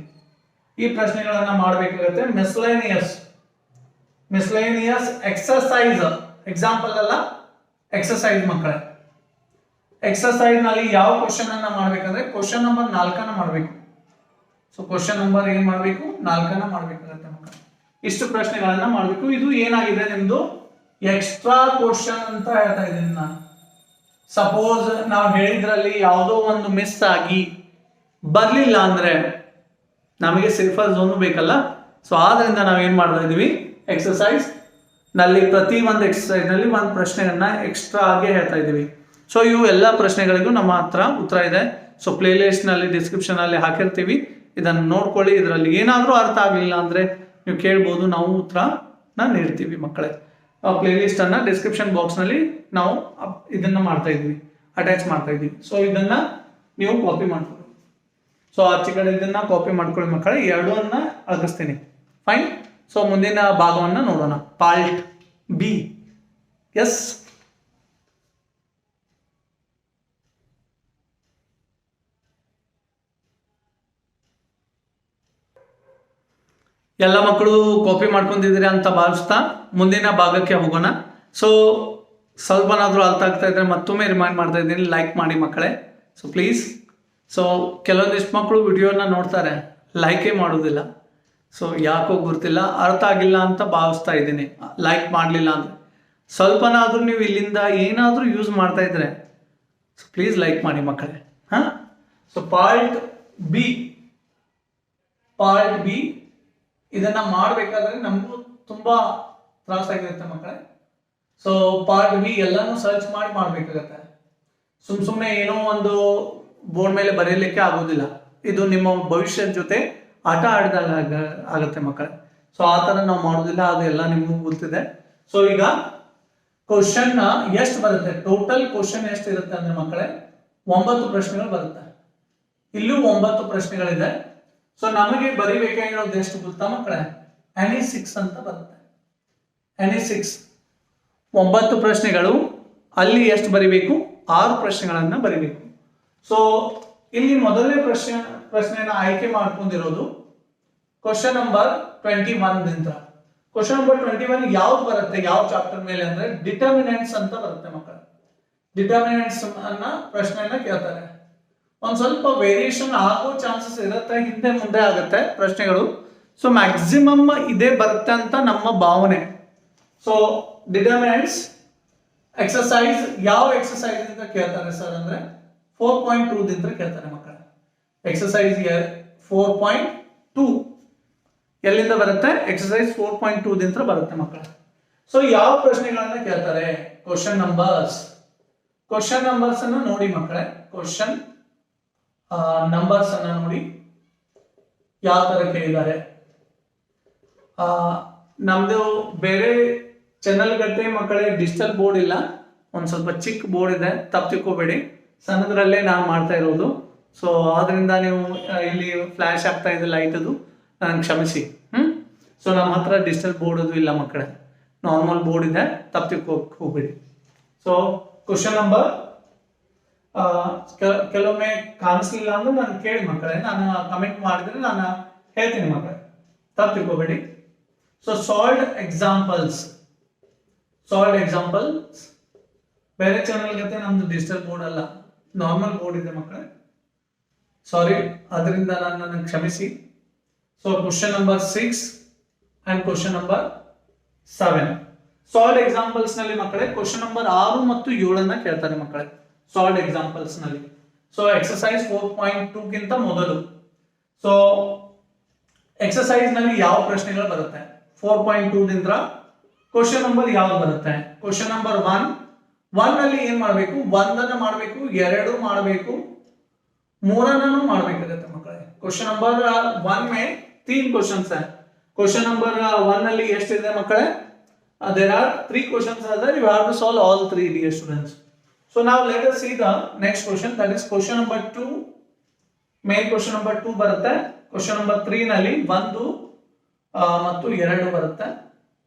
ಈ ಪ್ರಶ್ನೆಗಳನ್ನ ಮಾಡಬೇಕಾಗುತ್ತೆ. ಮಿಸ್ಲೇನಿಯಸ್ ಎಕ್ಸರ್ಸೈಸ್, ಎಕ್ಸಾಂಪಲ್ ಅಲ್ಲ ಎಕ್ಸರ್ಸೈಸ್ ಮಕ್ಕಳೇ. ಎಕ್ಸರ್ಸೈಸ್ ನಲ್ಲಿ ಯಾವ ಕ್ವಶನ್ ಅನ್ನ ಮಾಡ್ಬೇಕಂದ್ರೆ ಕ್ವಶನ್ ನಂಬರ್ 4ನ ಮಾಡಬೇಕು. ಸೊ ಕ್ವಶನ್ ನಂಬರ್ ಏನ್ ಮಾಡಬೇಕು, 4ನ ಮಾಡ್ಬೇಕಾಗತ್ತೆ ಮಕ್ಕಳೇ. ಇಷ್ಟು ಪ್ರಶ್ನೆಗಳನ್ನ ಮಾಡಬೇಕು. ಇದು ಏನಾಗಿದೆ ನಿಮ್ದು ಎಕ್ಸ್ಟ್ರಾ ಕ್ವಶನ್ ಅಂತ ಹೇಳ್ತಾ ಇದ್ದೀನಿ ನಾನು. ಸಪೋಸ್ ನಾವು ಹೇಳಿದ್ರಲ್ಲಿ ಯಾವುದೋ ಒಂದು ಮಿಸ್ ಆಗಿ ಬರ್ಲಿಲ್ಲ ಅಂದ್ರೆ ನಮಗೆ ಸೇಫರ್ ಝೋನ್ ಬೇಕಲ್ಲ. ಸೊ ಆದ್ರಿಂದ ನಾವೇನ್ ಮಾಡ್ತಾ ಇದೀವಿ, ಎಕ್ಸರ್ಸೈಸ್ ನಲ್ಲಿ ಪ್ರತಿ ಒಂದು ಎಕ್ಸರ್ಸೈಸ್ ನಲ್ಲಿ ಒಂದು ಪ್ರಶ್ನೆಯನ್ನ ಎಕ್ಸ್ಟ್ರಾ ಆಗಿ ಹೇಳ್ತಾ ಇದೀವಿ. ಸೊ ಇವು ಎಲ್ಲ ಪ್ರಶ್ನೆಗಳಿಗೂ ನಮ್ಮ ಹತ್ರ ಉತ್ತರ ಇದೆ. ಸೊ ಪ್ಲೇ ಲಿಸ್ಟ್ ನಲ್ಲಿ ಡಿಸ್ಕ್ರಿಪ್ಷನ್ ಅಲ್ಲಿ ಹಾಕಿರ್ತೀವಿ, ಇದನ್ನು ನೋಡ್ಕೊಳ್ಳಿ. ಇದರಲ್ಲಿ ಏನಾದರೂ ಅರ್ಥ ಆಗಲಿಲ್ಲ ಅಂದ್ರೆ ನೀವು ಕೇಳ್ಬೋದು, ನಾವು ಉತ್ತರನ ನೀಡ್ತೀವಿ ಮಕ್ಕಳೇ. ಪ್ಲೇ ಲಿಸ್ಟ್ ಅನ್ನ ಡಿಸ್ಕ್ರಿಪ್ಷನ್ ಬಾಕ್ಸ್ ನಲ್ಲಿ ನಾವು ಇದನ್ನ ಮಾಡ್ತಾ ಇದ್ವಿ, ಅಟ್ಯಾಚ್ ಮಾಡ್ತಾ ಇದ್ವಿ. ಸೊ ಇದನ್ನ ನೀವು ಕಾಪಿ ಮಾಡ್ಕೊಳ್ಳಿ. ಸೊ ಆಚೆ ಕಡೆ ಇದನ್ನ ಕಾಪಿ ಮಾಡ್ಕೊಳ್ಳಿ ಮಕ್ಕಳೇ. ಎರಡನ್ನ ಅಳಗಿಸ್ತೀನಿ. ಫೈನ್. ಸೊ ಮುಂದಿನ ಭಾಗವನ್ನ ನೋಡೋಣ. Part B. ಎಸ್, ಎಲ್ಲ ಮಕ್ಕಳು ಕಾಪಿ ಮಾಡ್ಕೊಂಡಿದ್ದೀರಿ ಅಂತ ಭಾವಿಸ್ತಾ ಮುಂದಿನ ಭಾಗಕ್ಕೆ ಹೋಗೋಣ. ಸೊ ಸ್ವಲ್ಪನಾದ್ರೂ ಅರ್ಥ ಆಗ್ತಾ ಇದ್ರೆ ಮತ್ತೊಮ್ಮೆ ರಿಮೈಂಡ್ ಮಾಡ್ತಾ ಇದ್ದೀನಿ, ಲೈಕ್ ಮಾಡಿ ಮಕ್ಕಳೇ. So please. ಸೊ ಕೆಲವೊಂದಿಷ್ಟು ಮಕ್ಕಳು ವಿಡಿಯೋನ ನೋಡ್ತಾರೆ, ಲೈಕೇ ಮಾಡೋದಿಲ್ಲ. ಸೊ ಯಾಕೋ ಗೊತ್ತಿಲ್ಲ, ಅರ್ಥ ಆಗಿಲ್ಲ ಅಂತ ಭಾವಿಸ್ತಾ ಇದ್ದೀನಿ. ಲೈಕ್ ಮಾಡಲಿಲ್ಲ ಅಂದ್ರೆ ಸ್ವಲ್ಪನಾದ್ರೂ ನೀವು ಇಲ್ಲಿಂದ ಏನಾದರೂ ಯೂಸ್ ಮಾಡ್ತಾ ಇದ್ರೆ ಸೊ ಪ್ಲೀಸ್ ಲೈಕ್ ಮಾಡಿ ಮಕ್ಕಳೇ. ಸೊ ಪಾರ್ಟ್ ಬಿ ಇದನ್ನ ಮಾಡಬೇಕಾದ್ರೆ ನಮಗೂ ತುಂಬಾ ತ್ರಾಸಾಗಿರುತ್ತೆ ಮಕ್ಕಳೇ. ಸೊ ಪಾರ್ಟ್ ಬಿ ಎಲ್ಲಾನು ಸರ್ಚ್ ಮಾಡಿ ಮಾಡ್ಬೇಕಾಗತ್ತೆ. ಸುಮ್ಮನೆ ಏನೋ ಒಂದು ಬೋರ್ಡ್ ಮೇಲೆ ಬರೆಯಲಿಕ್ಕೆ ಆಗೋದಿಲ್ಲ. ಇದು ನಿಮ್ಮ ಭವಿಷ್ಯದ ಜೊತೆ ಆಟ ಆಡಿದಾಗ ಆಗತ್ತೆ ಮಕ್ಕಳೇ. ಸೊ ಆ ತರ ನಾವು ಮಾಡೋದಿಲ್ಲ, ಅದೆಲ್ಲ ನಿಮಗೂ ಗೊತ್ತಿದೆ. ಸೊ ಈಗ ಕ್ವಶನ್ ಎಷ್ಟು ಬರುತ್ತೆ, ಟೋಟಲ್ ಕ್ವಶನ್ ಎಷ್ಟು ಇರುತ್ತೆ ಅಂದ್ರೆ ಮಕ್ಕಳೇ 9 ಪ್ರಶ್ನೆಗಳು ಬರುತ್ತೆ. ಇಲ್ಲೂ 9 ಪ್ರಶ್ನೆಗಳಿದೆ. ಸೊ ನಮಗೆ ಬರಿಬೇಕಾಗಿರೋದು ಎಷ್ಟು ಗೊತ್ತಾ ಮಕ್ಕಳೇ, ಎನಿ 6 ಅಂತ ಬರುತ್ತೆ. ಎನಿ 6 9 ಪ್ರಶ್ನೆಗಳು. ಅಲ್ಲಿ ಎಷ್ಟು ಬರಿಬೇಕು, 6 ಪ್ರಶ್ನೆಗಳನ್ನ ಬರಿಬೇಕು. ಸೊ ಇಲ್ಲಿ ಮೊದಲನೇ ಪ್ರಶ್ನೆಯನ್ನ ಆಯ್ಕೆ ಮಾಡ್ಕೊಂಡಿರೋದು ಕ್ವಶನ್ ನಂಬರ್ 21 ಕ್ವಶನ್ ನಂಬರ್ 21 ಯಾವ್ದು ಬರುತ್ತೆ, ಯಾವ ಚಾಪ್ಟರ್ ಮೇಲೆ ಅಂದ್ರೆ ಡಿಟರ್ಮಿನೆಂಟ್ಸ್ ಅಂತ ಬರುತ್ತೆ ಮಕ್ಕಳೇ. ಡಿಟರ್ಮಿನೆಂಟ್ಸ್ ಅನ್ನ ಪ್ರಶ್ನೆಯನ್ನ ಕೇಳ್ತಾರೆ. ಒಂದ್ ಸ್ವಲ್ಪ ವೇರಿಯೇಷನ್ ಆಗೋ ಚಾನ್ಸಸ್ ಇರುತ್ತೆ, ಹಿಂದೆ ಮುಂದೆ ಆಗುತ್ತೆ ಪ್ರಶ್ನೆಗಳು. ಸೊ ಮ್ಯಾಕ್ಸಿಮಮ್ ಇದೇ ಬರುತ್ತೆ ಅಂತ ನಮ್ಮ ಭಾವನೆ. ಸೊ ಡಿಟರ್ಮಿನೆಂಟ್ಸ್ ಎಕ್ಸರ್ಸೈಸ್ ಯಾವ ಎಕ್ಸರ್ಸೈಸ್ ಅಂತ ಕೇಳ್ತಾರೆ ಸರ್ ಅಂದ್ರೆ 4.2 ದಿಂದ ಕೇಳ್ತಾರೆ ಮಕ್ಕಳೇ. ಎಕ್ಸರ್ಸೈಸ್ 4.2 ಎಲ್ಲಿಂದ ಬರುತ್ತೆ, ಎಕ್ಸರ್ಸೈಸ್ 4.2 ದಿಂದ ಬರುತ್ತೆ ಮಕ್ಕಳೇ. ಸೊ ಯಾವ ಪ್ರಶ್ನೆಗಳನ್ನ ಕೇಳ್ತಾರೆ, ಕ್ವಶನ್ ನಂಬರ್ಸ್ ಅನ್ನ ನೋಡಿ ಮಕ್ಕಳೇ. ಕ್ವಶನ್ ನಂಬರ್ಸ್ ಅನ್ನ ನೋಡಿ. ಯಾವ ತರ ಕೇಳಿದ್ದಾರೆ. ನಮ್ದು ಬೇರೆ ಚಾನಲ್ ಗಟ್ಟೆ ಮಕ್ಕಳೇ ಡಿಜಿಟಲ್ ಬೋರ್ಡ್ ಇಲ್ಲ, ಒಂದ್ ಸ್ವಲ್ಪ ಚಿಕ್ಕ ಬೋರ್ಡ್ ಇದೆ, ತಪ್ಪು ತಿಳ್ಕೋಬೇಡಿ. ಸಣ್ಣದ್ರಲ್ಲೇ ನಾನು ಮಾಡ್ತಾ ಇರೋದು. ಸೊ ಆದ್ರಿಂದ ನೀವು ಇಲ್ಲಿ ಫ್ಲಾಶ್ ಆಗ್ತಾ ಇದೆ ಲೈಟ್ ಅದು, ನನಗೆ ಕ್ಷಮಿಸಿ. ಸೊ ನಮ್ಮ ಹತ್ರ ಡಿಜಿಟಲ್ ಬೋರ್ಡ್ ಅದು ಇಲ್ಲ ಮಕ್ಕಳೇ, ನಾರ್ಮಲ್ ಬೋರ್ಡ್ ಇದೆ, ತಪ್ಪು ತಿಳ್ಕೋಕ್ ಹೋಗ್ಬೇಡಿ. ಸೊ ಕ್ವಶನ್ ನಂಬರ್ ಕೆಲವೊಮ್ಮೆ ಕಾಣಿಸ್ಲಿಲ್ಲ ಅಂದ್ರೆ ನಾನು ಕೇಳಿ ಮಕ್ಕಳೇ, ನಾನು ಕಮೆಂಟ್ ಮಾಡಿದ್ರೆ ನಾನು ಹೇಳ್ತೀನಿ ಮಕ್ಕಳೇ, ತಪ್ಪು ತಿಳ್ಕೋಬೇಡಿ. ಸೊ ಸಾಲ್ಡ್ ಎಕ್ಸಾಂಪಲ್ಸ್ ಬೇರೆ ಚಾನಲ್ ಗತೆ ನಮ್ದು ಡಿಜಿಟಲ್ ಬೋರ್ಡ್ ಅಲ್ಲ, ನಾರ್ಮಲ್ ಬೋರ್ಡ್ ಇದೆ ಮಕ್ಕಳೇ, ಸಾರಿ, ಅದರಿಂದ ನನಗೆ ಕ್ಷಮಿಸಿ. So question number 6 and question number 7 sold examples ನಲ್ಲಿ ಮಕ್ಕಳೇ ಕ್ವಶನ್ ನಂಬರ್ 6 ಮತ್ತು 7 ಕೇಳ್ತಾರೆ ಮಕ್ಕಳೇ ಸಾಲ್ಡ್ ಎಕ್ಸಾಂಪಲ್ಸ್ ನಲ್ಲಿ. ಸೊ ಎಕ್ಸರ್ಸೈಸ್ 4.2 ಗಿಂತ ಮೊದಲು ಸೊ ಎಕ್ಸರ್ಸೈಸ್ ನಲ್ಲಿ ಯಾವ ಪ್ರಶ್ನೆಗಳು ಬರುತ್ತೆ 4.2 ದಿಂದ ಕ್ವಶನ್ ನಂಬರ್ ಯಾವ್ದು ಬರುತ್ತೆ. ಕ್ವಶನ್ ನಂಬರ್ 1 ನಲ್ಲಿ ಏನ್ ಮಾಡಬೇಕು, 1 ಮಾಡಬೇಕು, 2 ಮಾಡಬೇಕು, 3 ಮಾಡಬೇಕಾಗುತ್ತೆ ಮಕ್ಕಳೇ. ಕ್ವಶನ್ ನಂಬರ್ 1 में 3 क्वेश्चंस है. क्वेश्चन नंबर 1 ನಲ್ಲಿ ಎಷ್ಟಿದೆ ಮಕ್ಕಳೇ, there are 3 questions are there, you have to solve all 3 dear students. So now let us see the next question, that is question number 2. main question number 2 ಬರುತ್ತೆ. question number 3 ನಲ್ಲಿ 1 ಮತ್ತು 2 ಬರುತ್ತೆ.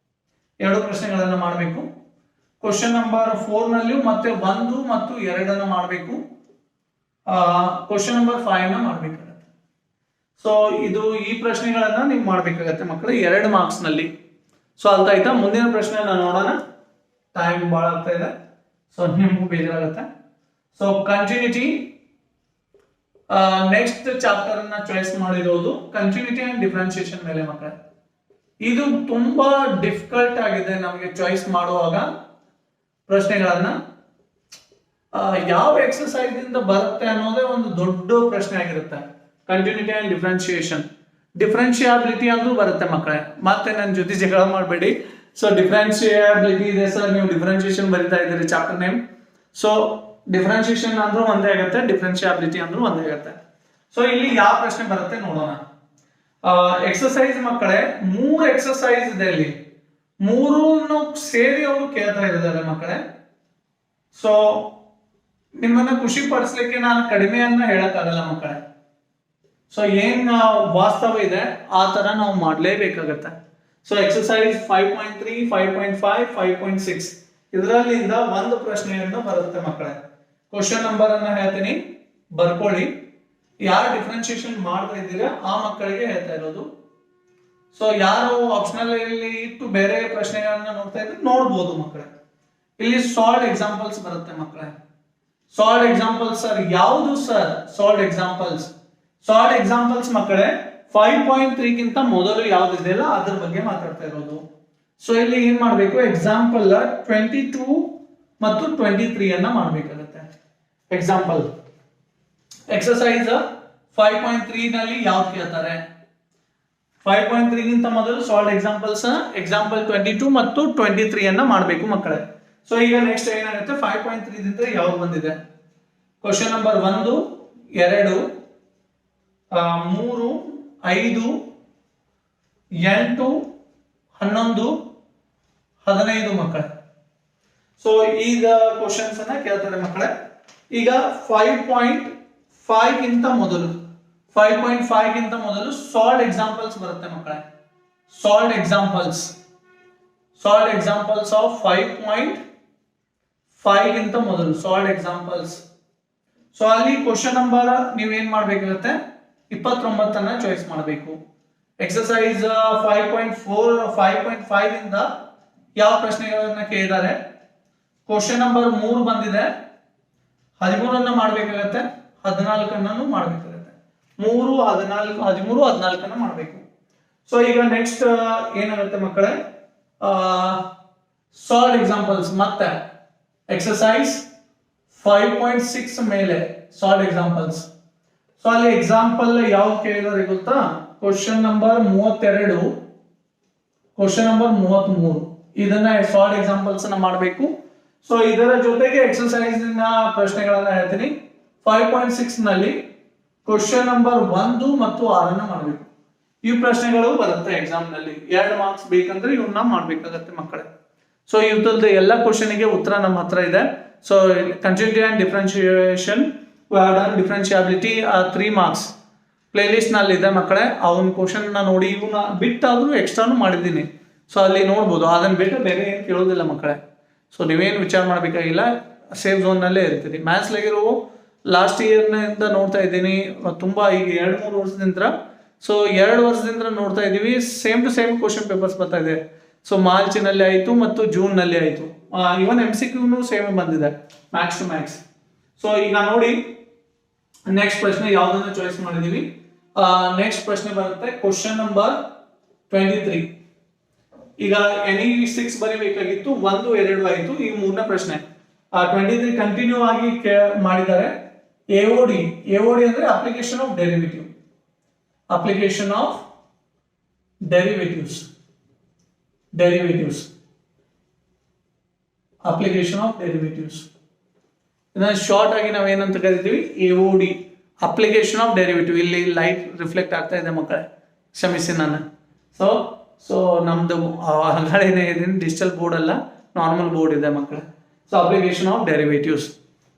2 ಪ್ರಶ್ನೆಗಳನ್ನು ಮಾಡಬೇಕು. question number 4 ನಲ್ಲಿ ಮತ್ತೆ 1 ಮತ್ತು 2 ಮಾಡಬೇಕು. question number 5 ಮಾಡಬೇಕಾಗುತ್ತೆ. ಸೊ ಇದು ಈ ಪ್ರಶ್ನೆಗಳನ್ನ ನೀವು ಮಾಡಬೇಕಾಗತ್ತೆ ಮಕ್ಕಳೇ 2 ಮಾರ್ಕ್ಸ್ ನಲ್ಲಿ. ಸೊ ಅರ್ಥ ಆಯ್ತಾ. ಮುಂದಿನ ಪ್ರಶ್ನೆ ನೋಡೋಣ, ಟೈಮ್ ಬಹಳ ಆಗ್ತಾ ಇದೆ, ಸೊ ನಿಮಗೂ ಬೇಜಾರಾಗುತ್ತೆ. ಸೊ ಕಂಟಿನ್ಯೂಟಿ ನೆಕ್ಸ್ಟ್ ಚಾಪ್ಟರ್ ಅನ್ನ ಚಾಯ್ಸ್ ಮಾಡಿರೋದು ಕಂಟಿನ್ಯೂಟಿ ಅಂಡ್ ಡಿಫರೆನ್ಸಿಯೇಷನ್ ಮೇಲೆ ಮಕ್ಕಳೇ. ಇದು ತುಂಬಾ ಡಿಫಿಕಲ್ಟ್ ಆಗಿದೆ ನಮಗೆ ಚಾಯ್ಸ್ ಮಾಡುವಾಗ ಪ್ರಶ್ನೆಗಳನ್ನ. ಯಾವ ಎಕ್ಸರ್ಸೈಸ್ ಇಂದ ಬರುತ್ತೆ ಅನ್ನೋದೇ ಒಂದು ದೊಡ್ಡ ಪ್ರಶ್ನೆ ಆಗಿರುತ್ತೆ. ಕಂಟಿನ್ಯೂಟಿ ಅಂಡ್ ಡಿಫರೆನ್ಸಿಯೇಷನ್, ಡಿಫರೆನ್ಷಿಯಾಬಿಲಿಟಿ ಅಂದ್ರೂ ಬರುತ್ತೆ ಮಕ್ಕಳೇ, ಮತ್ತೆ ನನ್ನ ಜೊತೆ ಜಗಳ ಮಾಡಬೇಡಿ. ಸೊ ಡಿಫರೆನ್ಷಿಯಾಬಿಲಿಟಿ ಇದೆ ಸರ್, ನೀವು ಡಿಫರೆನ್ಸಿಯೇಷನ್ ಬರಿತಾ ಇದ್ದೀರಿ ಚಾಪ್ಟರ್ ನೇಮ್. ಸೊ ಡಿಫರೆನ್ಸಿಯೇಷನ್ ಅಂದ್ರೂ ಒಂದೇ ಆಗುತ್ತೆ, ಡಿಫರೆನ್ಷಿಯಾಬಿಲಿಟಿ ಅಂದ್ರೂ ಒಂದೇ ಆಗುತ್ತೆ. ಸೊ ಇಲ್ಲಿ ಯಾವ ಪ್ರಶ್ನೆ ಬರುತ್ತೆ ನೋಡೋಣ. ಎಕ್ಸರ್ಸೈಸ್ ಮಕ್ಕಳೇ 3 ಎಕ್ಸರ್ಸೈಸ್ ಇದೆ, ಇಲ್ಲಿ 3 ಸೇರಿ ಅವರು ಕೇಳ್ತಾ ಇದ್ದಾರೆ ಮಕ್ಕಳೇ. ಸೊ ನಿಮ್ಮನ್ನ ಖುಷಿ ಪಡಿಸ್ಲಿಕ್ಕೆ ನಾನು ಕಡಿಮೆಯನ್ನ ಹೇಳಕ್ಕಾಗಲ್ಲ ಮಕ್ಕಳೇ. ಸೊ ಏನ್ ವಾಸ್ತವ ಇದೆ ಆ ತರ ನಾವು ಮಾಡ್ಲೇಬೇಕಾಗತ್ತೆ. ಸೊ ಎಕ್ಸರ್ಸೈಸ್ 5.3, 5.5, 5.6 ಇದರಲ್ಲಿಂದ ಒಂದು ಪ್ರಶ್ನೆಯನ್ನು ಬರುತ್ತೆ ಮಕ್ಕಳೇ. ಕ್ವಶನ್ ನಂಬರ್ ಅನ್ನ ಹೇಳ್ತೀನಿ, ಬರ್ಕೊಳ್ಳಿ. ಯಾರು ಡಿಫರೆನ್ಸಿಯೇಷನ್ ಮಾಡ್ತಾ ಇದ್ದೀರಾ ಆ ಮಕ್ಕಳಿಗೆ ಹೇಳ್ತಾ ಇರೋದು. ಸೊ ಯಾರು ಆಪ್ಷನಲ್ ಇಲ್ಲಿ ಇಟ್ಟು ಬೇರೆ ಪ್ರಶ್ನೆಗಳನ್ನ ನೋಡ್ತಾ ಇದ್ರೆ ನೋಡ್ಬೋದು ಮಕ್ಕಳೇ. ಇಲ್ಲಿ ಸಾಲ್ಡ್ ಎಕ್ಸಾಂಪಲ್ಸ್ ಬರುತ್ತೆ ಮಕ್ಕಳೇ. ಸಾಲ್ಡ್ ಎಕ್ಸಾಂಪಲ್ಸ್ ಸರ್ ಯಾವುದು ಸರ್? ಸಾಲ್ಡ್ ಎಕ್ಸಾಂಪಲ್ಸ್ ಮಕ್ಕಳೇ 5.3 ಗಿಂತ ಮೊದಲು ಯಾವ್ದಿದೆ ಅಲ್ಲ ಅದ್ರ ಬಗ್ಗೆ ಮಾತಾಡ್ತಾ ಇರೋದು. ಸೊ ಇಲ್ಲಿ ಏನ್ ಮಾಡ್ಬೇಕು, ಎಕ್ಸಾಂಪಲ್ 22 ಮತ್ತು 23 ಅನ್ನ ಮಾಡ್ಬೇಕಾಗುತ್ತೆ. ಎಕ್ಸಾಂಪಲ್ ಎಕ್ಸರ್ಸೈಸ್ 5.3 ನಲ್ಲಿ ಯಾವ್ದು ಕೇಳ್ತಾರೆ, 5.3 ಗಿಂತ ಮೊದಲು ಸಾಲ್ಡ್ ಎಕ್ಸಾಂಪಲ್ಸ್ ಎಕ್ಸಾಂಪಲ್ 22 ಮತ್ತು 23 ಅನ್ನ ಮಾಡ್ಬೇಕು ಮಕ್ಕಳೇ. ಸೊ ಈಗ ನೆಕ್ಸ್ಟ್ ಏನಾಗುತ್ತೆ, 5.3 ದಿಂದ ಯಾವ್ದು ಬಂದಿದೆ, ಕ್ವಶನ್ ನಂಬರ್ 1, 2, 3, 5, 8, 11, 15 ಮಕ್ಕಳೇ. ಸೊ ಈಗ ಕ್ವಶನ್ಸ್ ಅನ್ನ ಕೇಳ್ತಾರೆ ಮಕ್ಕಳೇ. ಈಗ 5.5 ಗಿಂತ ಮೊದಲು 5.5 ಗಿಂತ ಮೊದಲು ಸಾಲ್ಡ್ ಎಕ್ಸಾಂಪಲ್ಸ್ ಬರುತ್ತೆ ಮಕ್ಕಳೇ. ಸಾಲ್ಡ್ ಎಕ್ಸಾಂಪಲ್ಸ್ ಆಫ್ 5.5 ಗಿಂತ ಮೊದಲು ಸಾಲ್ಡ್ ಎಕ್ಸಾಂಪಲ್ಸ್. ಸೊ ಅಲ್ಲಿ ಕ್ವಶನ್ ನಂಬರ್ ನೀವೇನ್ ಮಾಡ್ಬೇಕಾಗುತ್ತೆ, 29 ಅನ್ನ ಚಾಯ್ಸ್ ಮಾಡಬೇಕು. ಎಕ್ಸರ್ಸೈಸ್ 5.5 ಇಂದ ಯಾವ ಪ್ರಶ್ನೆಗಳನ್ನ ಕೇಳಿದ್ದಾರೆ, ಕ್ವಶನ್ ನಂಬರ್ 3 ಬಂದಿದೆ, 13 ಅನ್ನ ಮಾಡ್ಬೇಕಾಗತ್ತೆ, 14 ಅನ್ನು ಮಾಡ್ಬೇಕಾಗತ್ತೆ. 3, 14, 13, 14 ಅನ್ನ ಮಾಡ್ಬೇಕು. ಸೊ ಈಗ ನೆಕ್ಸ್ಟ್ ಏನಾಗುತ್ತೆ ಮಕ್ಕಳೇ, ಸಾಲ್ಡ್ ಎಕ್ಸಾಂಪಲ್ಸ್ ಮತ್ತೆ ಎಕ್ಸರ್ಸೈಸ್ 5.6 ಮೇಲೆ ಸಾಲ್ಡ್ ಎಕ್ಸಾಂಪಲ್ಸ್. ಸೊ ಅಲ್ಲಿ ಎಕ್ಸಾಂಪಲ್ ಯಾವ್ದು ಕೇಳಿದಾರೆ ಗೊತ್ತಾ, ಕ್ವಶನ್ ನಂಬರ್ 32, ಕ್ವಶನ್ ನಂಬರ್ 33 ಇದನ್ನ ಸಾಲ್ಡ್ ಎಕ್ಸಾಂಪಲ್ಸ್ ಅನ್ನ ಮಾಡಬೇಕು. ಸೊ ಇದರ ಜೊತೆಗೆ ಎಕ್ಸರ್ಸೈಸ್ ಪ್ರಶ್ನೆಗಳನ್ನ ಹೇಳ್ತೀನಿ. 5.6 ನಲ್ಲಿ ಕ್ವಶನ್ ನಂಬರ್ 1 ಮತ್ತು 6 ಅನ್ನ ಮಾಡಬೇಕು. ಈ ಪ್ರಶ್ನೆಗಳು ಬರುತ್ತೆ ಎಕ್ಸಾಮ್ ನಲ್ಲಿ. 2 ಮಾರ್ಕ್ಸ್ ಬೇಕಂದ್ರೆ ಇವನ್ನ ಮಾಡ್ಬೇಕಾಗತ್ತೆ ಮಕ್ಕಳೇ. ಸೊ ಇವ್ರದ್ದು ಎಲ್ಲ ಕ್ವಶನ್ಗೆ ಉತ್ತರ ನಮ್ಮ ಹತ್ರ ಇದೆ. So continuity and differentiation, differentiability 3 marks playlist ನಲ್ಲಿ ಇದೆ ಮಕ್ಕಳೇ. ಅವನ ಕ್ವಶನ್ ನೋಡಿ ಇವನ್ನ ಬಿಟ್ಟಾದ್ರೂ ಎಕ್ಸ್ಟ್ರಾನು ಮಾಡಿದ್ದೀನಿ. ಸೊ ಅಲ್ಲಿ ನೋಡ್ಬೋದು. ಅದನ್ನ ಬಿಟ್ಟು ಬೇರೆ ಏನು ಕೇಳೋದಿಲ್ಲ ಮಕ್ಕಳೇ. ಸೊ ನೀವೇನು ವಿಚಾರ ಮಾಡಬೇಕಾಗಿಲ್ಲ, ಸೇಫ್ ಝೋನ್ ನಲ್ಲೇ ಇರ್ತೀರಿ. ಮ್ಯಾಥ್ಸ್ ಲೆಗಿರೋ ಲಾಸ್ಟ್ ಇಯರ್ನಿಂದ ನೋಡ್ತಾ ಇದ್ದೀನಿ ತುಂಬಾ, ಈಗ 2-3 ವರ್ಷದಿಂದ. ಸೊ 2 ವರ್ಷದಿಂದ ನೋಡ್ತಾ ಇದ್ದೀವಿ same to same question papers ಬರ್ತಾ ಇದೆ. ಸೊ ಮಾರ್ಚ್ನಲ್ಲಿ ಆಯಿತು ಮತ್ತು ಜೂನ್ನಲ್ಲಿ ಆಯಿತು. ಇವನ್ MCQ ಸೇಮ್ ಬಂದಿದೆ ಮ್ಯಾಕ್ಸ್ ಟು ಮ್ಯಾಕ್ಸ್. ಸೊ ಈಗ ನೋಡಿ ನೆಕ್ಸ್ಟ್ ಪ್ರಶ್ನೆ ಯಾವ್ದನ್ನ ಚಾಯ್ಸ್ ಮಾಡಿದೀವಿ. ನೆಕ್ಸ್ಟ್ ಪ್ರಶ್ನೆ ಬರುತ್ತೆ ಕ್ವಶನ್ ನಂಬರ್ 23. ಈಗ NE6 ಬರೀಬೇಕಾಗಿತ್ತು, 1, 2 ಆಯಿತು. ಈ 3ನೇ ಪ್ರಶ್ನೆ 23 ಕಂಟಿನ್ಯೂ ಆಗಿ ಮಾಡಿದ್ದಾರೆ. AOD ಅಂದ್ರೆ application of derivative, application of derivatives, application of derivatives. ಇದನ್ನ ಶಾರ್ಟ್ ಆಗಿ ನಾವೇನಂತ ಕರಿತೀವಿ, AOD, ಅಪ್ಲಿಕೇಶನ್ ಆಫ್ ಡೆರಿವೇಟಿವ್. ಇಲ್ಲಿ ಲೈಟ್ ರಿಫ್ಲೆಕ್ಟ್ ಆಗ್ತಾ ಇದೆ ಮಕ್ಕಳೇ, ಕ್ಷಮಿಸಿ ನಾನು. ಸೊ ನಮ್ದು ಹೊರಗಡೆನೇ ಇದೆ, ಡಿಜಿಟಲ್ ಬೋರ್ಡ್ ಅಲ್ಲ, ನಾರ್ಮಲ್ ಬೋರ್ಡ್ ಇದೆ ಮಕ್ಕಳೇ. So application of derivatives.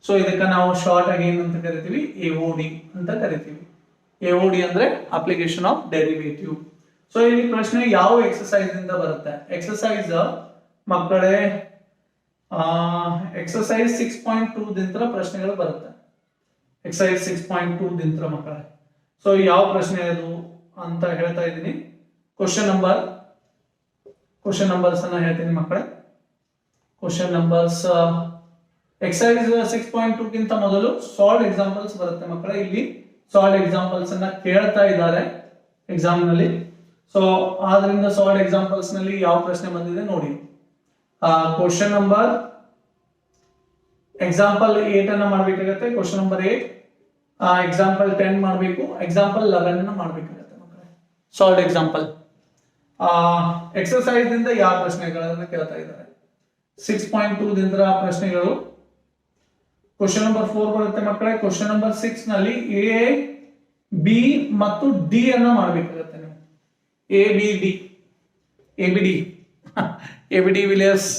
So ಇದಕ್ಕೆ ನಾವು ಶಾರ್ಟ್ ಆಗಿ ಏನಂತ ಕರಿತೀವಿ, AOD ಅಂತ ಕರಿತೀವಿ. AOD ಅಂದ್ರೆ ಅಪ್ಲಿಕೇಶನ್ ಆಫ್ ಡೆರಿವೇಟಿವ್. ಸೊ ಇಲ್ಲಿ ಪ್ರಶ್ನೆ ಯಾವ ಎಕ್ಸರ್ಸೈಸ್ ಇಂದ ಬರುತ್ತೆ. ಎಕ್ಸರ್ಸೈಸ್ ಮಕ್ಕಳೇ ಎಕ್ಸರ್ಸೈಸ್ 6.2 ದಿಂದ ಪ್ರಶ್ನೆಗಳು ಬರುತ್ತೆ. ಎಕ್ಸರ್ಸೈಸ್ 6.2 ದಿಂದ ಮಕ್ಕಳೇ. ಸೊ ಯಾವ ಪ್ರಶ್ನೆ ಅದು ಅಂತ ಹೇಳ್ತಾ ಇದ್ದೀನಿ. ಕ್ವಶನ್ ನಂಬರ್ಸ್ ಅನ್ನ ಹೇಳ್ತೀನಿ ಮಕ್ಕಳೇ. ಕ್ವಶನ್ ನಂಬರ್ಸ್ ಎಕ್ಸರ್ಸೈಸ್ 6.2 ಗಿಂತ ಮೊದಲು ಸಾಲ್ವ್ ಎಕ್ಸಾಂಪಲ್ಸ್ ಬರುತ್ತೆ ಮಕ್ಕಳೇ. ಇಲ್ಲಿ ಸಾಲ್ವ್ ಎಕ್ಸಾಂಪಲ್ಸ್ ಅನ್ನ ಕೇಳ್ತಾ ಇದ್ದಾರೆ ಎಕ್ಸಾಮ್ ನಲ್ಲಿ. ಸೊ ಆದ್ರಿಂದ ಸಾಲ್ವ್ ಎಕ್ಸಾಂಪಲ್ಸ್ ನಲ್ಲಿ ಯಾವ ಪ್ರಶ್ನೆ ಬಂದಿದೆ ನೋಡಿ. ಕ್ವಶನ್ ನಂಬರ್ ಎಕ್ಸಾಂಪಲ್ 8 ಅನ್ನ ಮಾಡ್ಬೇಕಾಗತ್ತೆ. ಕ್ವಶನ್ ನಂಬರ್ 8 ಎಕ್ಸಾಂಪಲ್ 10 ಮಾಡಬೇಕು, ಎಕ್ಸಾಂಪಲ್ 11 ಅನ್ನ ಮಾಡ್ಬೇಕಾಗತ್ತೆ ಮಕ್ಕಳೇ. ಸಾಲ್ವ್ ಎಕ್ಸಾಂಪಲ್ ಎಕ್ಸರ್ಸೈಸ್ ದಿಂದ ಯಾವ ಪ್ರಶ್ನೆಗಳನ್ನ ಕೇಳ್ತಾ ಇದ್ದಾರೆ. 6.2 ದಿಂದ ಪ್ರಶ್ನೆಗಳು. ಕ್ವಶನ್ ನಂಬರ್ 4 ಬರುತ್ತೆ ಮಕ್ಕಳೇ. ಕ್ವಶನ್ ನಂಬರ್ 6 ನಲ್ಲಿ A, B ಮತ್ತು D ಅನ್ನ ಮಾಡಬೇಕಾಗುತ್ತೆ ನೀವು. ABD Villiers.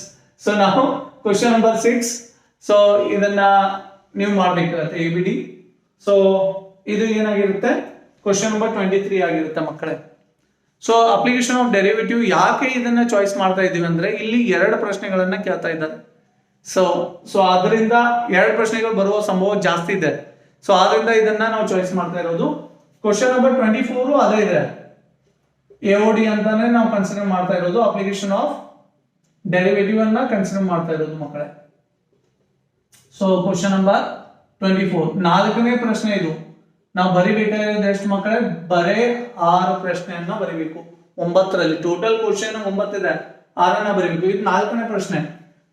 ಸೊ ನಾವು ಕ್ವಶನ್ ನಂಬರ್ 6, ಸೊ ಇದನ್ನ ನೀವು ಮಾಡಬೇಕಾಗುತ್ತೆ ABD. ಸೊ ಇದು ಏನಾಗಿರುತ್ತೆ, ಕ್ವಶನ್ ನಂಬರ್ 23 ಆಗಿರುತ್ತೆ ಮಕ್ಕಳೇ. ಸೊ ಅಪ್ಲಿಕೇಶನ್ ಆಫ್ ಡೆರಿವೇಟಿವ್ ಯಾಕೆ ಇದನ್ನ ಚಾಯ್ಸ್ ಮಾಡ್ತಾ ಇದೀವಿ ಅಂದ್ರೆ ಇಲ್ಲಿ 2 ಪ್ರಶ್ನೆಗಳನ್ನ ಕೇಳ್ತಾ ಇದ್ದಾರೆ. ಸೊ ಅದರಿಂದ 2 ಪ್ರಶ್ನೆಗಳು ಬರುವ ಸಂಭವ ಜಾಸ್ತಿ ಇದೆ. ಸೊ ಆದ್ರಿಂದ ಇದನ್ನ ನಾವು ಚಾಯ್ಸ್ ಮಾಡ್ತಾ ಇರೋದು. ಕ್ವಶನ್ ನಂಬರ್ 24 ಅದೇ ಇದೆ, AOD ಅಂತಾನೆ ನಾವು ಕನ್ಸಿಡರ್ ಮಾಡ್ತಾ ಇರೋದು. ಅಪ್ಲಿಕೇಶನ್ ಆಫ್ ಡೆರಿವೇಟಿವ್ ಅನ್ನ ಕನ್ಸಿಡರ್ ಮಾಡ್ತಾ ಇರೋದು ಮಕ್ಕಳೇ. ಸೊ ಕ್ವಶನ್ ನಂಬರ್ 24 4ನೇ ಪ್ರಶ್ನೆ. ಇದು ನಾವು ಬರಿಬೇಕಾಗಿರೋದು ಎಷ್ಟು ಮಕ್ಕಳೇ, ಬರೇ 6 ಪ್ರಶ್ನೆಯನ್ನ ಬರಿಬೇಕು 9ರಲ್ಲಿ. ಟೋಟಲ್ ಕ್ವಶನ್ 9 ಇದೆ, 6 ಬರಿಬೇಕು. ಇದು 4ನೇ ಪ್ರಶ್ನೆ.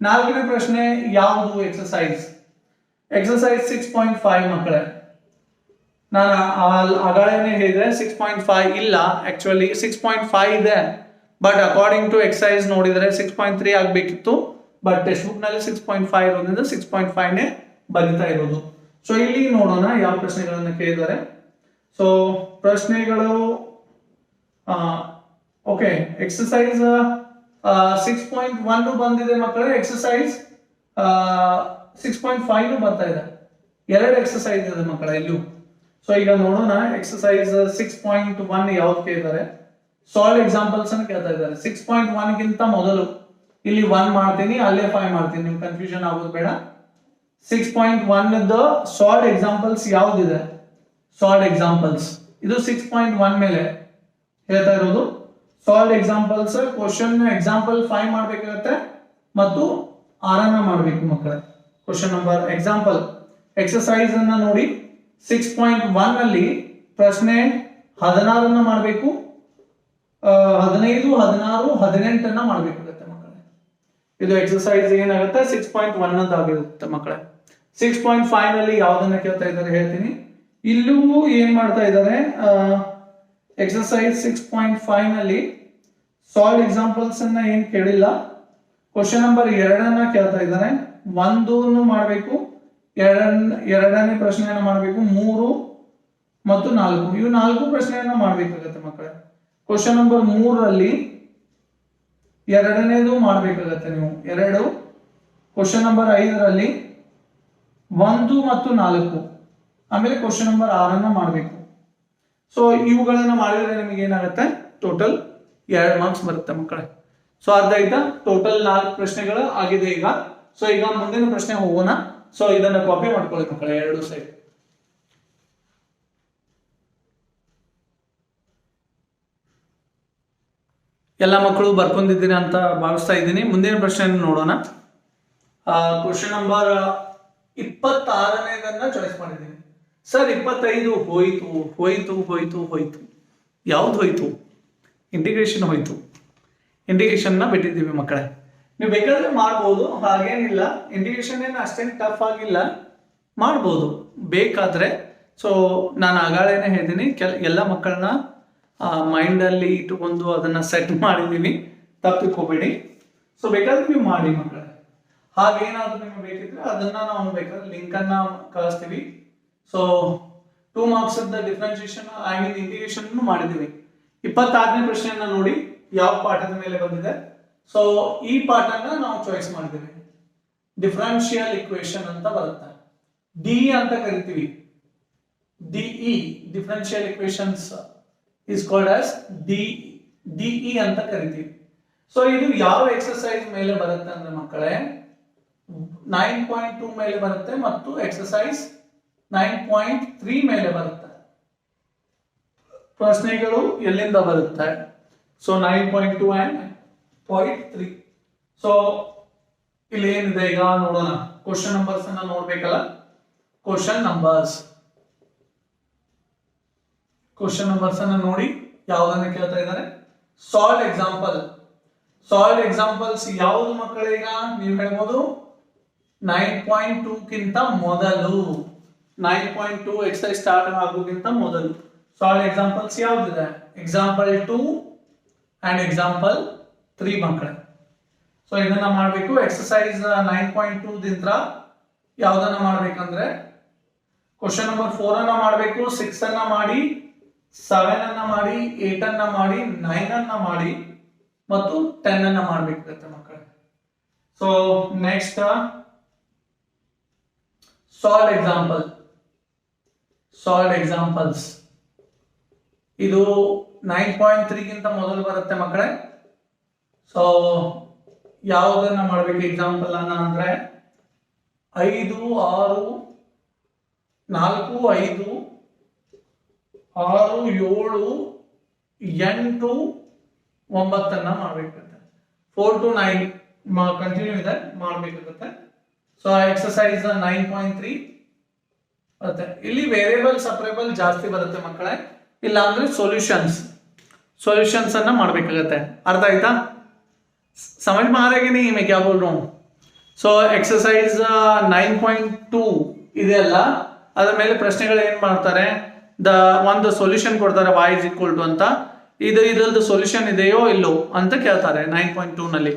4ನೇ ಪ್ರಶ್ನೆ ಯಾವುದು ಎಕ್ಸರ್ಸೈಸ್ 6.5 ಮಕ್ಕಳೇ. ನಾನು ಆಗಾಳೇನೆ ಹೇಳಿದೆ 6.5 ಇಲ್ಲ, ಆಕ್ಚುಲಿ 6.5 ಇದೆ. ಬಟ್ ಅಕಾರ್ಡಿಂಗ್ ಟು ಎಕ್ಸರ್ಸೈಸ್ ನೋಡಿದ್ರೆ 6.3 ಆಗ್ಬೇಕಿತ್ತು. ಬಟ್ ಟೆಕ್ಸ್ಟ್ ಬುಕ್ ನಲ್ಲಿ 6.5 ಇರೋದ್ರಿಂದ 6.5 ನೇ ಬರಿತಾ ಇರೋದು. ಸೊ ಇಲ್ಲಿ ನೋಡೋಣ ಯಾವ ಪ್ರಶ್ನೆಗಳನ್ನ ಕೇಳಿದ್ದಾರೆ. ಸೊ ಪ್ರಶ್ನೆಗಳು ಓಕೆ, ಎಕ್ಸರ್ಸೈಸ್ 6.1 ಬಂದಿದೆ ಮಕ್ಕಳೇ. ಎಕ್ಸರ್ಸೈಸ್ 6.5 ಬರ್ತಾ ಇದೆ. 2 ಎಕ್ಸರ್ಸೈಸ್ ಇದೆ ಮಕ್ಕಳೇ ಇಲ್ಲೂ. ಸೊ ಈಗ ನೋಡೋಣ ಎಕ್ಸರ್ಸೈಸ್ 6.1 ಯಾವ್ದು ಕೇಳಿದ್ದಾರೆ. ಸಾಲ್ವ್ ಎಕ್ಸಾಂಪಲ್ಸ್ ಅನ್ನು ಕೇಳ್ತಾ ಇದ್ದಾರೆ. 6.1 ಗಿಂತ ಮೊದಲು ಇಲ್ಲಿ 1 ಮಾಡ್ತೀನಿ, ಅಲ್ಲೇ 5 ಮಾಡ್ತೀನಿ, ನಿಮ್ಗೆ ಕನ್ಫ್ಯೂಷನ್ ಆಗೋದು ಬೇಡ. 6.1 ಸಾಲ್ವ್ ಎಕ್ಸಾಂಪಲ್ಸ್ ಯಾವ್ದಿದೆ, ಸಾಲ್ವ್ ಎಕ್ಸಾಂಪಲ್ಸ್ ಇದು 6.1 ಮೇಲೆ ಹೇಳ್ತಾ ಇರೋದು. ಸಾಲ್ವ್ ಎಕ್ಸಾಂಪಲ್ಸ್ ಕ್ವಶನ್ ಎಕ್ಸಾಂಪಲ್ 5 ಮಾಡ್ಬೇಕಾಗತ್ತೆ ಮತ್ತು 6 ಮಾಡಬೇಕು ಮಕ್ಕಳೇ. ಕ್ವಶನ್ ನಂಬರ್ ಎಕ್ಸಾಂಪಲ್ ಎಕ್ಸರ್ಸೈಸ್ ಅನ್ನ ನೋಡಿ. 6.1 ಅಲ್ಲಿ ಪ್ರಶ್ನೆ 16 ಮಾಡಬೇಕು, 15, 16, 18 ಮಾಡಬೇಕಾಗುತ್ತೆ ಮಕ್ಕಳೇ. ಇದು ಎಕ್ಸರ್ಸೈಸ್ ಏನಾಗುತ್ತೆ 6.1 ಅಂತ ಆಗಿರುತ್ತೆ ಮಕ್ಕಳೇ. 6.5 ನಲ್ಲಿ ಯಾವ್ದನ್ನ ಕೇಳ್ತಾ ಇದ್ದಾರೆ ಹೇಳ್ತೀನಿ. ಇಲ್ಲೂ ಏನ್ ಮಾಡ್ತಾ ಇದ್ದಾರೆ, ಎಕ್ಸರ್ಸೈಸ್ 6.5 ನಲ್ಲಿ ಸಾಲ್ವ್ ಎಕ್ಸಾಂಪಲ್ಸ್ ಅನ್ನ ಏನ್ ಕೇಳಿಲ್ಲ. ಕ್ವಶನ್ ನಂಬರ್ 2 ಕೇಳ್ತಾ ಇದ್ದಾರೆ. 1 ಮಾಡಬೇಕು, 2ನೇ ಪ್ರಶ್ನೆಯನ್ನ ಮಾಡಬೇಕು, 3 ಮತ್ತು 4 ಇವು 4 ಪ್ರಶ್ನೆಯನ್ನ ಮಾಡ್ಬೇಕಾಗತ್ತೆ ಮಕ್ಕಳೇ. ಕ್ವಶನ್ ನಂಬರ್ 3ರಲ್ಲಿ ಎರಡನೇದು ಮಾಡಬೇಕಾಗತ್ತೆ ನೀವು. ಎರಡು ಕ್ವಶನ್ ನಂಬರ್ 5ರಲ್ಲಿ 1 ಮತ್ತು 4, ಆಮೇಲೆ ಕ್ವಶನ್ ನಂಬರ್ 6 ಮಾಡಬೇಕು. ಸೊ ಇವುಗಳನ್ನ ಮಾಡಿದ್ರೆ ನಿಮಗೆ ಏನಾಗುತ್ತೆ, ಟೋಟಲ್ 2 ಮಾರ್ಕ್ಸ್ ಬರುತ್ತೆ ಮಕ್ಕಳೇ. ಸೊ ಅರ್ಧ ಆಯ್ತಾ, ಟೋಟಲ್ 4 ಪ್ರಶ್ನೆಗಳು ಆಗಿದೆ ಈಗ. ಸೊ ಈಗ ಮುಂದಿನ ಪ್ರಶ್ನೆ ಹೋಗೋಣ. ಸೊ ಇದನ್ನ ಕಾಪಿ ಮಾಡ್ಕೊಳ್ಳಿ ಮಕ್ಕಳೇ, 2 ಸೈಡ್. ಎಲ್ಲ ಮಕ್ಕಳು ಬರ್ಕೊಂಡಿದ್ದೀರಿ ಅಂತ ಭಾವಿಸ್ತಾ ಇದ್ದೀನಿ. ಮುಂದಿನ ಪ್ರಶ್ನೆಯನ್ನು ನೋಡೋಣ. ಕ್ವಶನ್ ನಂಬರ್ 26ನೇದನ್ನ ಚಾಯ್ಸ್ ಮಾಡಿದ್ದೀನಿ. ಸರ್ 25 ಹೋಯ್ತು ಹೋಯ್ತು ಹೋಯ್ತು ಹೋಯ್ತು. ಯಾವ್ದು ಹೋಯ್ತು? ಇಂಟಿಗ್ರೇಷನ್ ಹೋಯ್ತು. ಇಂಟಿಗ್ರೇಷನ್ನ ಬಿಟ್ಟಿದ್ದೀವಿ ಮಕ್ಕಳೇ. ನೀವು ಬೇಕಾದ್ರೆ ಮಾಡ್ಬೋದು, ಹಾಗೇನಿಲ್ಲ. ಇಂಟಿಗ್ರೇಷನ್ ಏನು ಅಷ್ಟೇನು ಟಫ್ ಆಗಿಲ್ಲ, ಮಾಡ್ಬೋದು ಬೇಕಾದ್ರೆ. ಸೊ ನಾನು ಆಗಾಳೇನೆ ಹೇಳ್ತೀನಿ, ಎಲ್ಲ ಮಕ್ಕಳನ್ನ ಮೈಂಡಲ್ಲಿ ಇಟ್ಟುಕೊಂಡು ಅದನ್ನ ಸೆಟ್ ಮಾಡಿದ್ದೀವಿ, ತಪ್ಪಿಕೋಬೇಡಿ. ಸೊ ಬೇಕಾದ್ರೆ ನೀವು ಮಾಡಿ ಮಕ್ಕಳೇ. ಹಾಗೇನಾದ್ರೂ ನಿಮ್ಗೆ ಬೇಕಿದ್ರೆ ಅದನ್ನ ನಾವು ಬೇಕಾದ್ರೆ ಲಿಂಕ್ ಅನ್ನ ಕಳಿಸ್ತೀವಿ. So 2 marks differentiation I mean integration ಮಾಡಿದೀವಿ. 26ನೇ ಪ್ರಶ್ನೆಯನ್ನ ನೋಡಿ ಯಾವ ಪಾಠದ ಮೇಲೆ ಬಂದಿದೆ. ಸೊ ಈ ಪಾಠನ ನಾವು ಚಾಯ್ಸ್ ಮಾಡಿದ್ದೀವಿ. ಡಿಫರೆನ್ಷಿಯಲ್ ಇಕ್ವೇಶನ್ ಅಂತ ಬರುತ್ತೆ, ಡಿ ಅಂತ ಕರಿತೀವಿ. DE differential equations is called as DE ಅಂತ ಕರಿತೀವಿ. ಸೊ ಇದು ಯಾವ ಎಕ್ಸರ್ಸೈಸ್ ಮೇಲೆ ಬರುತ್ತೆ ಅಂದ್ರೆ ಮಕ್ಕಳೇ 9.2 ಮೇಲೆ ಬರುತ್ತೆ ಮತ್ತು ಎಕ್ಸರ್ಸೈಸ್ 9.3 ಮೇಲೆ ಬರುತ್ತೆ. ಪ್ರಶ್ನೆಗಳು ಎಲ್ಲಿಂದ ಬರುತ್ತೆ? So 9.2 and 0.3. ಸೊ ಇಲ್ಲಿ ಏನಿದೆ ಈಗ ನೋಡೋಣ. ಕ್ವಶನ್ ನಂಬರ್ಸ್ ಅನ್ನ ನೋಡ್ಬೇಕಲ್ಲ. ಕ್ವಶನ್ ನಂಬರ್ಸ್ ಅನ್ನ ನೋಡಿ ಯಾವ್ದನ್ನ ಕೇಳ್ತಾ ಇದ್ದಾರೆ. ಸಾಲ್ವ್ ಎಕ್ಸಾಂಪಲ್ಸ್ ಯಾವ್ದು ಮಕ್ಕಳೇ? ಈಗ ನೀವು ಹೇಳ್ಬೋದು 9.2 ಗಿಂತ ಮೊದಲು, 9.2 ಎಕ್ಸರ್ಸೈಸ್ ಸ್ಟಾರ್ಟ್ ಆಗೋಕ್ಕಿಂತ ಮೊದಲು ಸಾಲ್ವ್ ಎಕ್ಸಾಂಪಲ್ಸ್ ಯಾವ್ದಿದೆ? ಎಕ್ಸಾಂಪಲ್ 2 ಅಂಡ್ ಎಕ್ಸಾಂಪಲ್ 3 ಮಕ್ಕಳೇ. ಸೊ ಇದನ್ನ ಮಾಡಬೇಕು. ಎಕ್ಸರ್ಸೈಸ್ 9.2 ದಿಂದ ಯಾವ್ದನ್ನ ಮಾಡ್ಬೇಕಂದ್ರೆ ಕ್ವಶನ್ ನಂಬರ್ 4 ಅನ್ನ ಮಾಡಬೇಕು, 6 ಅನ್ನ ಮಾಡಿ, 7 ಅನ್ನ ಮಾಡಿ, 8 ಅನ್ನ ಮಾಡಿ, 9 ಅನ್ನ ಮಾಡಿ ಮತ್ತು 10 ಅನ್ನ ಮಾಡ್ಬೇಕಾಗತ್ತೆ ಮಕ್ಕಳೇ. ಸೊ ನೆಕ್ಸ್ಟ್ ಸಾಲ್ವ್ ಎಕ್ಸಾಂಪಲ್ಸ್ ಇದು 9.3 ಗಿಂತ ಮೊದಲು ಬರುತ್ತೆ ಮಕ್ಕಳೇ. ಸೊ ಯಾವುದನ್ನ ಮಾಡ್ಬೇಕು ಎಕ್ಸಾಂಪಲ್ ಅನ್ನ ಅಂದ್ರೆ 5, 6, 4, 5, 6, 7, 8, 9 ಅನ್ನ ಮಾಡ್ಬೇಕಾಗುತ್ತೆ. 4 to 9 ಕಂಟಿನ್ಯೂ ಇದೆ, ಮಾಡ್ಬೇಕಾಗುತ್ತೆ. ಸೊ ಎಕ್ಸರ್ಸೈಸ್ 9.3 ಬರುತ್ತೆ. ಇಲ್ಲಿ ವೇರಿಯಬಲ್ ಸಪರೇಬಲ್ ಜಾಸ್ತಿ ಬರುತ್ತೆ ಮಕ್ಕಳೇ. ಇಲ್ಲ ಅಂದ್ರೆ ಸೊಲ್ಯೂಷನ್ಸ್ ಅನ್ನ ಮಾಡ್ಬೇಕಾಗತ್ತೆ. ಅರ್ಥ ಆಯ್ತಾ? समझ में आ रहा है कि नहीं मैं क्या बोल रहा हूँ? ಸೊ ಎಕ್ಸರ್ಸೈಸ್ 9.2 ಇದೆಯಲ್ಲ, ಅದ್ರ ಮೇಲೆ ಪ್ರಶ್ನೆಗಳು ಏನ್ ಮಾಡ್ತಾರೆ, ಒಂದು ಸೊಲ್ಯೂಷನ್ ಕೊಡ್ತಾರೆ y is equal to ಅಂತ. ಇದ್ರದ್ದು ಸೊಲ್ಯೂಷನ್ ಇದೆಯೋ ಇಲ್ಲೋ ಅಂತ ಕೇಳ್ತಾರೆ 9.2 ನಲ್ಲಿ.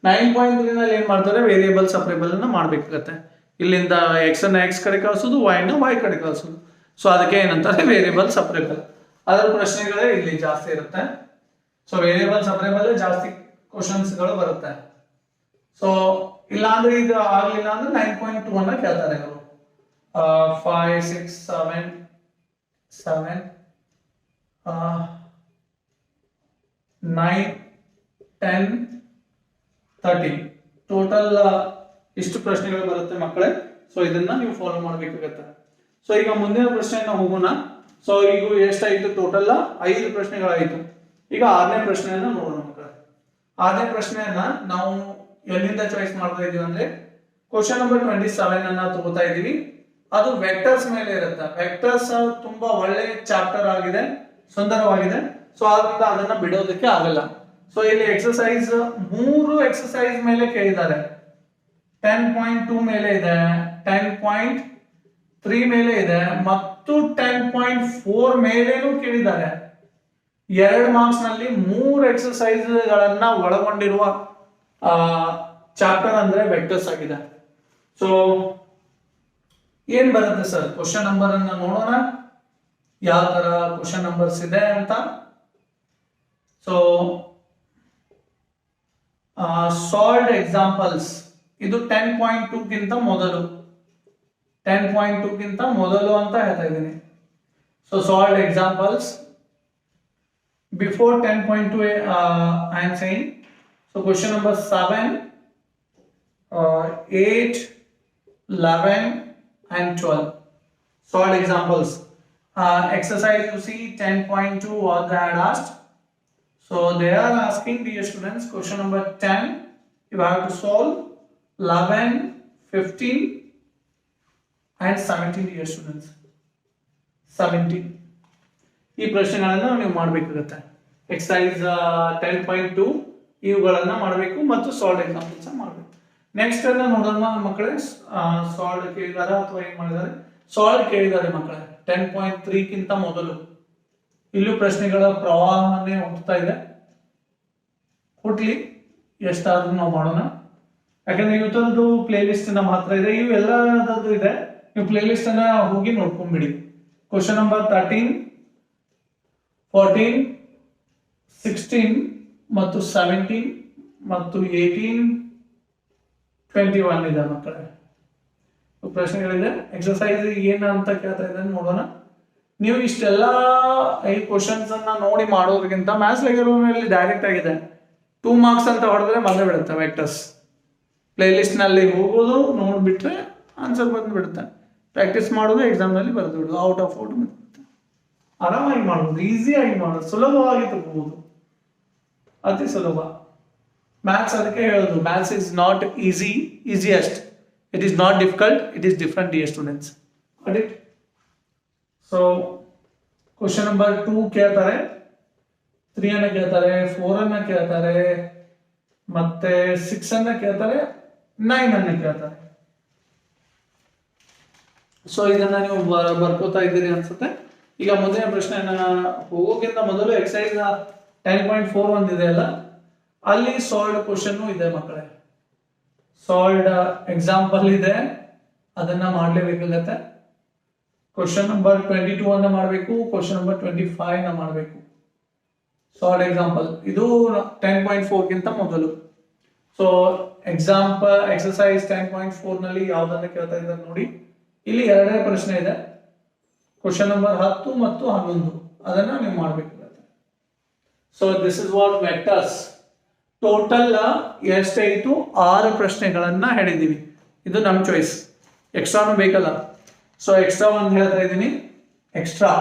9.3 ನಲ್ಲಿ ಏನ್ ಮಾಡ್ತಾರೆ, ವೇರಿಯಬಲ್ ಸಪರೇಬಲ್ ಅನ್ನ ಮಾಡ್ಬೇಕಾಗತ್ತೆ. ಇಲ್ಲಿಂದ ಎಕ್ಸ್ ಅನ್ನ ಎಕ್ಸ್ ಕಡೆ ಕಳಿಸೋದು, y ನ y ಕಡೆ ಕಳಿಸೋದು. ಸೊ ಅದಕ್ಕೆ ಏನಂತಾರೆ ವೇರಿಯಬಲ್ ಸಪರೇಬಲ್. ಅದರ ಪ್ರಶ್ನೆಗಳೇ ಇಲ್ಲಿ ಜಾಸ್ತಿ ಇರುತ್ತೆ. ಸೊ ವೇರಿಯಬಲ್ ಸಪರೇಬಲ್ ಜಾಸ್ತಿ ಕ್ವಶನ್ಸ್ ಗಳು ಬರುತ್ತೆ. ಸೊ ಇಲ್ಲ ಅಂದ್ರೆ ಇದು ಆಗ್ಲಿಲ್ಲ ಅಂದ್ರೆ 9.2 ಅನ್ನ ಕೇಳ್ತಾರೆ ಅವರು. 5, 6, 7, 9, 10, 30 ಟೋಟಲ್ ಇಷ್ಟು ಪ್ರಶ್ನೆಗಳು ಬರುತ್ತೆ ಮಕ್ಕಳೇ. ಸೊ ಇದನ್ನ ನೀವು ಫಾಲೋ ಮಾಡ್ಬೇಕಾಗತ್ತೆ. ಸೊ ಈಗ ಮುಂದಿನ ಪ್ರಶ್ನೆಯನ್ನ ಹೋಗೋಣ. ಸೊ ಈಗ ಎಷ್ಟಾಯ್ತು? ಟೋಟಲ್ 5 ಪ್ರಶ್ನೆಗಳಾಯ್ತು. ಈಗ 6ನೇ ಪ್ರಶ್ನೆಯನ್ನ ನೋಡೋಣ ಮಕ್ಕಳೇ. 6ನೇ ಪ್ರಶ್ನೆಯನ್ನ ನಾವು ಎಲ್ಲಿಂದ ಚಾಯ್ಸ್ ಮಾಡ್ತಾ ಇದೀವಿ ಅಂದ್ರೆ ಕ್ವಶನ್ ನಂಬರ್ 27 ಅನ್ನ ತಗೋತಾ ಇದೀವಿ. ಅದು ವೆಕ್ಟರ್ಸ್ ಮೇಲೆ ಇರುತ್ತೆ. ವೆಕ್ಟರ್ಸ್ ತುಂಬಾ ಒಳ್ಳೆ ಚಾಪ್ಟರ್ ಆಗಿದೆ, ಸುಂದರವಾಗಿದೆ. ಸೊ ಆದ್ರಿಂದ ಅದನ್ನ ಬಿಡೋದಕ್ಕೆ ಆಗಲ್ಲ. ಸೊ ಇಲ್ಲಿ ಎಕ್ಸರ್ಸೈಸ್ 3 ಎಕ್ಸರ್ಸೈಸ್ ಮೇಲೆ ಕೇಳಿದ್ದಾರೆ. 10.2 ಮೇಲೆ ಇದೆ, 10.3 ಮೇಲೆ ಇದೆ ಮತ್ತು 10.4 ಮೇಲೇನೂ ಕೇಳಿದ್ದಾರೆ. 2 ಮಾರ್ಕ್ಸ್ ನಲ್ಲಿ 3 ಎಕ್ಸರ್ಸೈಸ್ ಗಳನ್ನ ಒಳಗೊಂಡಿರುವ ಚಾಪ್ಟರ್ ಅಂದ್ರೆ ವೆಕ್ಟರ್ಸ್ ಆಗಿದೆ. ಸೊ ಏನ್ ಬರುತ್ತೆ ಸರ್? ಕ್ವಶನ್ ನಂಬರ್ ಅನ್ನ ನೋಡೋಣ ಯಾವ ತರ ಕ್ವಶನ್ ನಂಬರ್ಸ್ ಇದೆ ಅಂತ. ಸೊ ಸಾಲ್ಡ್ ಎಕ್ಸಾಂಪಲ್ಸ್ ಇದು 10.2 ಗಿಂತ ಮೊದಲು 10.2 ಗಿಂತ ಮೊದಲು ಅಂತ ಹೇಳ್ತಾ ಇದ್ದೀನಿ. So sold examples before 10.2 I am saying. So question number 7, 8, 11 and 12 solved examples. Exercise you see 10.2 what they had asked. So they are asking dear students question number 10 you have to solve 11, 15 and 17 dear students. 17 ಈ ಪ್ರಶ್ನೆಗಳನ್ನು ನೀವು ಮಾಡಬೇಕಾಗುತ್ತೆ. Exercise 10.2 ಇವುಗಳನ್ನ ಮಾಡಬೇಕು ಮತ್ತು sold examples ಮಾಡಬೇಕು. Next ಅನ್ನ ನೋಡೋಣ ಮಕ್ಕಳೇ. ಸಾಲ್ಡ್ ಕೇಳಿದಾರೆ ಅಥವಾ ಏನ್ ಮಾಡಿದ್ದಾರೆ? ಸಾಲ್ಡ್ ಕೇಳಿದ್ದಾರೆ ಮಕ್ಕಳೇ 10.3 ಗಿಂತ ಮೊದಲು. ಇಲ್ಲೂ ಪ್ರಶ್ನೆಗಳ ಪ್ರವಾಹನೇ ಹೋಗ್ತಾ ಇದೆ. ಕೊಟ್ಲಿ ಎಷ್ಟಾದ್ರೂ ನಾವು ಮಾಡೋಣ. ಯಾಕಂದ್ರೆ ಇವತ್ತದ್ದು ಪ್ಲೇ ಲಿಸ್ಟ್ ನಮ್ಮ ಹತ್ರ ಇದೆ, ಇವು ಎಲ್ಲದದ್ದು ಇದೆ. ನೀವು ಪ್ಲೇ ಲಿಸ್ಟ್ ಅನ್ನ ಹೋಗಿ ನೋಡ್ಕೊಂಡ್ಬಿಡಿ. ಕ್ವಶನ್ ನಂಬರ್ 13, 14, 16 ಮತ್ತು 17 ಮತ್ತು 18, 21 ಇದೆ ಮಕ್ಕಳೇ. ಪ್ರಶ್ನೆಗಳಿದೆ. ಎಕ್ಸರ್ಸೈಸ್ ಏನು ಅಂತ ಕೇಳ್ತಾ ಇದ್ದಾರೆ ನೋಡೋಣ. ನೀವು ಇಷ್ಟೆಲ್ಲ ಈ ಕ್ವಶನ್ಸ್ ಅನ್ನ ನೋಡಿ ಮಾಡೋದ್ರಿಂದ ಮ್ಯಾಥ್ಸ್ ಲೆಗರಲ್ಲಿ ಡೈರೆಕ್ಟ್ ಆಗಿದೆ. 2 ಮಾರ್ಕ್ಸ್ ಅಂತ ಹೊಡೆದ್ರೆ ಬಂದೇ ಬಿಡುತ್ತೆ ವೆಕ್ಟರ್ಸ್. ಪ್ಲೇ ಲಿಸ್ಟ್ ನಲ್ಲಿ ಹೋಗೋದು ನೋಡ್ಬಿಟ್ರೆ ಆನ್ಸರ್ ಬಂದು ಬಿಡುತ್ತೆ. ಪ್ರಾಕ್ಟೀಸ್ ಮಾಡೋದು ಎಕ್ಸಾಮ್ ನಲ್ಲಿ ಬರೆದು ಬಿಡೋದು. ಔಟ್ ಆಫ್ ಔಟ್ ಬರುತ್ತೆ. ಆರಾಮಾಗಿ ಮಾಡೋದು, ಈಸಿಯಾಗಿ ಮಾಡೋದು, ಸುಲಭವಾಗಿ ತಗೋಬಹುದು, ಅತಿ ಸುಲಭ. ಮ್ಯಾಥ್ಸ್ ಅದಕ್ಕೆ ಹೇಳೋದು maths is not easiest, it is not difficult, it is different dear students. Audit. So question number 2 ಕೇಳ್ತಾರೆ, 3 ಅನ್ನ ಕೇಳ್ತಾರೆ, 4 ಅನ್ನ ಕೇಳ್ತಾರೆ, ಮತ್ತೆ 6 ಅನ್ನ ಕೇಳ್ತಾರೆ, 9 ಅನ್ನ ಕೇಳ್ತಾರೆ. ಸೊ ಇದನ್ನ ನೀವು ಬರ್ಕೋತಾ ಇದ್ದೀರಿ ಅನ್ಸುತ್ತೆ. ಈಗ ಮೊದಲನೇ ಪ್ರಶ್ನೆಯನ್ನ ಹೋಗೋಕ್ಕಿಂತ ಮೊದಲು ಎಕ್ಸರ್ಸೈಸ್ 10.4 ಒಂದಿದೆ ಅಲ್ಲ, ಅಲ್ಲಿ ಸಾಲ್ಡ್ ಕ್ವಶನ್ ಇದೆ ಮಕ್ಕಳೇ. ಸಾಲ್ಡ್ ಎಕ್ಸಾಂಪಲ್ ಇದೆ, ಅದನ್ನ ಮಾಡ್ಲೇಬೇಕಾಗತ್ತೆ. ಕ್ವಶನ್ ನಂಬರ್ 22 ಅನ್ನ ಮಾಡಬೇಕು, ಕ್ವಶನ್ ನಂಬರ್ 25 ನ ಮಾಡಬೇಕು. ಸಾಲ್ಡ್ ಎಕ್ಸಾಂಪಲ್ ಇದು 10.4 ಗಿಂತ ಮೊದಲು. ಸೊ ಎಕ್ಸಾಂಪಲ್ ಎಕ್ಸರ್ಸೈಸ್ 10.4 ನಲ್ಲಿ ಯಾವ್ದನ್ನ ಕೇಳ್ತಾ ಇದ್ದಾರೆ ನೋಡಿ. ಇಲ್ಲಿ ಎರಡನೇ ಪ್ರಶ್ನೆ ಇದೆ, ಕ್ವಶನ್ ನಂಬರ್ 10 ಮತ್ತು 11 ಅದನ್ನ ನೀವು ಮಾಡಬೇಕಾಗುತ್ತೆ. So this is what vectors. Total ಎಷ್ಟಾಯಿತು? 6 ಪ್ರಶ್ನೆಗಳನ್ನ ಹೇಳಿದೀವಿ. ಇದು ನಮ್ಮ ಚಾಯ್ಸ್, ಎಕ್ಸ್ಟ್ರಾನು ಬೇಕಲ್ಲ. ಸೊ ಎಕ್ಸ್ಟ್ರಾ ಒಂದು ಹೇಳ್ತಾ ಇದ್ದೀನಿ. ಎಕ್ಸ್ಟ್ರಾ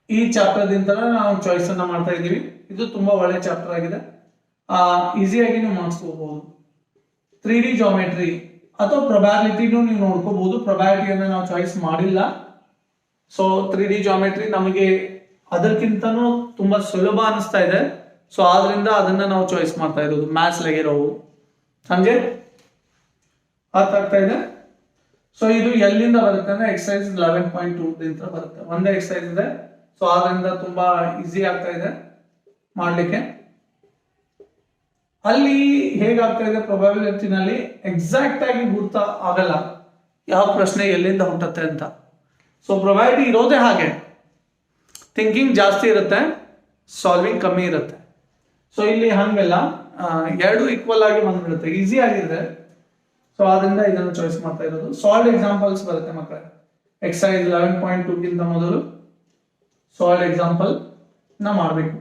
ಈ ಚಾಪ್ಟರ್ ದಿಂದ ನಾವು ಚಾಯ್ಸ್ ಅನ್ನ ಮಾಡ್ತಾ ಇದ್ದೀವಿ. ಇದು ತುಂಬಾ ಒಳ್ಳೆ ಚಾಪ್ಟರ್ ಆಗಿದೆ, ಈಸಿಯಾಗಿ ನೀವು ಮಾಡಿಸ್ಕೋಬಹುದು. 3D ಜಾಮೆಟ್ರಿ ಅಥವಾ ಪ್ರೊಬ್ಯಾಬಿಲಿಟಿನೂ ನೀವು ನೋಡ್ಕೋಬಹುದು. ಪ್ರೊಬ್ಯಾಬಿಲಿಟಿಯನ್ನು ನಾವು ಚಾಯ್ಸ್ ಮಾಡಿಲ್ಲ. ಸೊ 3D ಜಾಮೆಟ್ರಿ ನಮಗೆ ಅದಕ್ಕಿಂತನೂ ತುಂಬಾ ಸುಲಭ ಅನಿಸ್ತಾ ಇದೆ. ಸೊ ಆದ್ರಿಂದ ಅದನ್ನ ನಾವು ಚಾಯ್ಸ್ ಮಾಡ್ತಾ ಇರೋದು. ಮ್ಯಾಥ್ಸ್ ಲೆಗಿರೋವು ಹಂಗೆ ಅರ್ಥ ಆಗ್ತಾ ಇದೆ. ಸೊ ಇದು ಎಲ್ಲಿಂದ ಬರುತ್ತೆ ಅಂದ್ರೆ ಎಕ್ಸರ್ಸೈಸ್ 11.2 ದಿಂದ ಬರುತ್ತೆ. ಒಂದೇ ಎಕ್ಸರ್ಸೈಸ್ ಇದೆ. ಸೊ ಆದ್ರಿಂದ ತುಂಬಾ ಈಸಿ ಆಗ್ತಾ ಇದೆ ಮಾಡ್ಲಿಕ್ಕೆ. ಅಲ್ಲಿ ಹೇಗಾಗ್ತಾ ಇದೆ, ಪ್ರೊಬಬಿಲಿಟಿನಲ್ಲಿ ಎಕ್ಸಾಕ್ಟ್ ಆಗಿ ಗುರ್ತ ಆಗಲ್ಲ ಯಾವ ಪ್ರಶ್ನೆ ಎಲ್ಲಿಂದ ಹುಟ್ಟುತ್ತೆ ಅಂತ. ಸೊ ಪ್ರೊಬಬಿಲಿಟಿ ಇರೋದೇ ಹಾಗೆ, ಥಿಂಕಿಂಗ್ ಜಾಸ್ತಿ ಇರುತ್ತೆ, ಸಾಲ್ವಿಂಗ್ ಕಮ್ಮಿ ಇರುತ್ತೆ. ಸೊ ಇಲ್ಲಿ ಹಂಗೆಲ್ಲ ಎರಡು ಈಕ್ವಲ್ ಆಗಿ ಬಂದ್ಬಿಡುತ್ತೆ, ಈಸಿ ಆಗಿದೆ. ಸೊ ಆದ್ರಿಂದ ಇದನ್ನು ಚಾಯ್ಸ್ ಮಾಡ್ತಾ ಇರೋದು. ಸಾಲ್ಡ್ ಎಕ್ಸಾಂಪಲ್ಸ್ ಬರುತ್ತೆ ಮಕ್ಕಳೇ. ಎಕ್ಸರ್ಸೈಸ್ 11.2 ಗಿಂತ ಮೊದಲು ಸಾಲ್ಡ್ ಎಕ್ಸಾಂಪಲ್ ನ ಮಾಡಬೇಕು.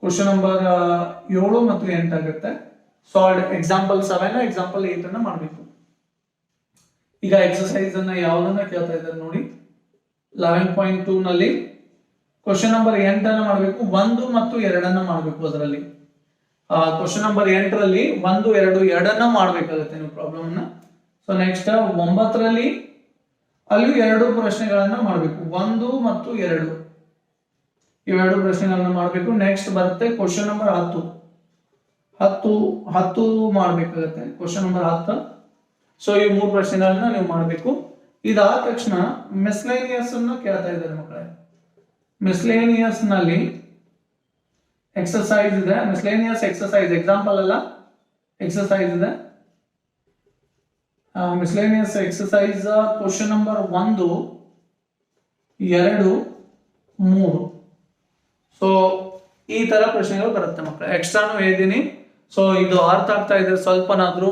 ಕ್ವಶನ್ ನಂಬರ್ 7 ಮತ್ತು 8 ಆಗುತ್ತೆ. ಸಾಲ್ಡ್ ಎಕ್ಸಾಂಪಲ್ 7 ಎಕ್ಸಾಂಪಲ್ 8 ಅನ್ನ ಮಾಡಬೇಕು. ಈಗ ಎಕ್ಸರ್ಸೈಸ್ ಅನ್ನ ಯಾವ್ದನ್ನ ಕೇಳ್ತಾ ಇದ್ದಾರೆ ನೋಡಿ. 11.2 ನಲ್ಲಿ ಕ್ವಶನ್ ನಂಬರ್ 8 ಅನ್ನ ಮಾಡಬೇಕು. 1 ಮತ್ತು 2 ಅನ್ನ ಮಾಡಬೇಕು. ಅದರಲ್ಲಿ ಕ್ವಶನ್ ನಂಬರ್ 8 ರಲ್ಲಿ 1, 2 ಎರಡನ್ನ ಮಾಡಬೇಕಾಗುತ್ತೆ ನೀವು ಪ್ರಾಬ್ಲಮ್ ಅನ್ನ. ಸೊ ನೆಕ್ಸ್ಟ್ 9 ರಲ್ಲಿ ಅಲ್ಲಿ 2 ಪ್ರಶ್ನೆಗಳನ್ನ ಮಾಡಬೇಕು. 1 ಮತ್ತು 2 ಇವೆರಡು ಪ್ರಶ್ನೆಗಳನ್ನ ಮಾಡಬೇಕು. ನೆಕ್ಸ್ಟ್ ಬರುತ್ತೆ ಕ್ವಶನ್ ನಂಬರ್ 10 ಮಾಡಬೇಕಾಗುತ್ತೆ. Question number 10. ಸೊ ಈ 3 ಪ್ರಶ್ನೆಗಳನ್ನ ನೀವು ಮಾಡಬೇಕು. ಇದಾದ ತಕ್ಷಣ ಮಿಸ್ಲೇನಿಯಸ್ ಅನ್ನ ಕೇಳ್ತಾ ಇದ್ದಾರೆ ಮಕ್ಕಳೇ. ಮಿಸ್ಲೇನಿಯಸ್ ನಲ್ಲಿ ಎಕ್ಸರ್ಸೈಸ್ ಇದೆ. ಮಿಸ್ಲೇನಿಯಸ್ ಎಕ್ಸರ್ಸೈಸ್ ಎಕ್ಸಾಂಪಲ್ ಅಲ್ಲ, ಎಕ್ಸರ್ಸೈಸ್ ಇದೆ. Miscellaneous exercise question number 1, 2, 3. So ಈ ತರ ಪ್ರಶ್ನೆಗಳು ಬರುತ್ತೆ ಮಕ್ಕಳೇ. ಎಕ್ಸ್ಟ್ರಾನು ಹೇಳಿದ್ದೀನಿ. ಸೊ ಇದು ಅರ್ಥ ಆಗ್ತಾ ಇದೆ ಸ್ವಲ್ಪನಾದ್ರೂ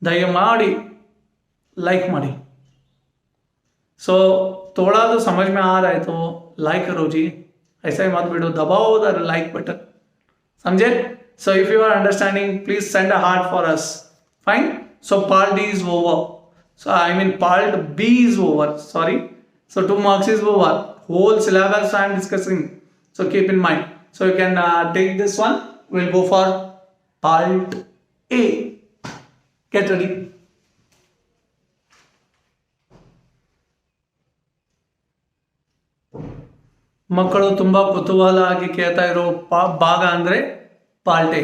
दयमाड़ी लाइक ಮಾಡಿ. सो थोड़ा तो समझ में आ रहा है तो लाइक करो जी, ऐसा ही मत वीडियो दबाओ द लाइक बटन, समझे. So if you are understanding please send a heart for us. Fine. So part D is over. So I mean part B is over, sorry. So 2 marks is over. Whole syllabus I am discussing, so keep in mind. So you can take this one. We'll go for part A. Get ready. ಮಕ್ಕಳು ತುಂಬಾ ಕುತೂಹಲ ಆಗಿ ಕೇಳ್ತಾ ಇರೋ ಭಾಗ ಅಂದ್ರೆ part A.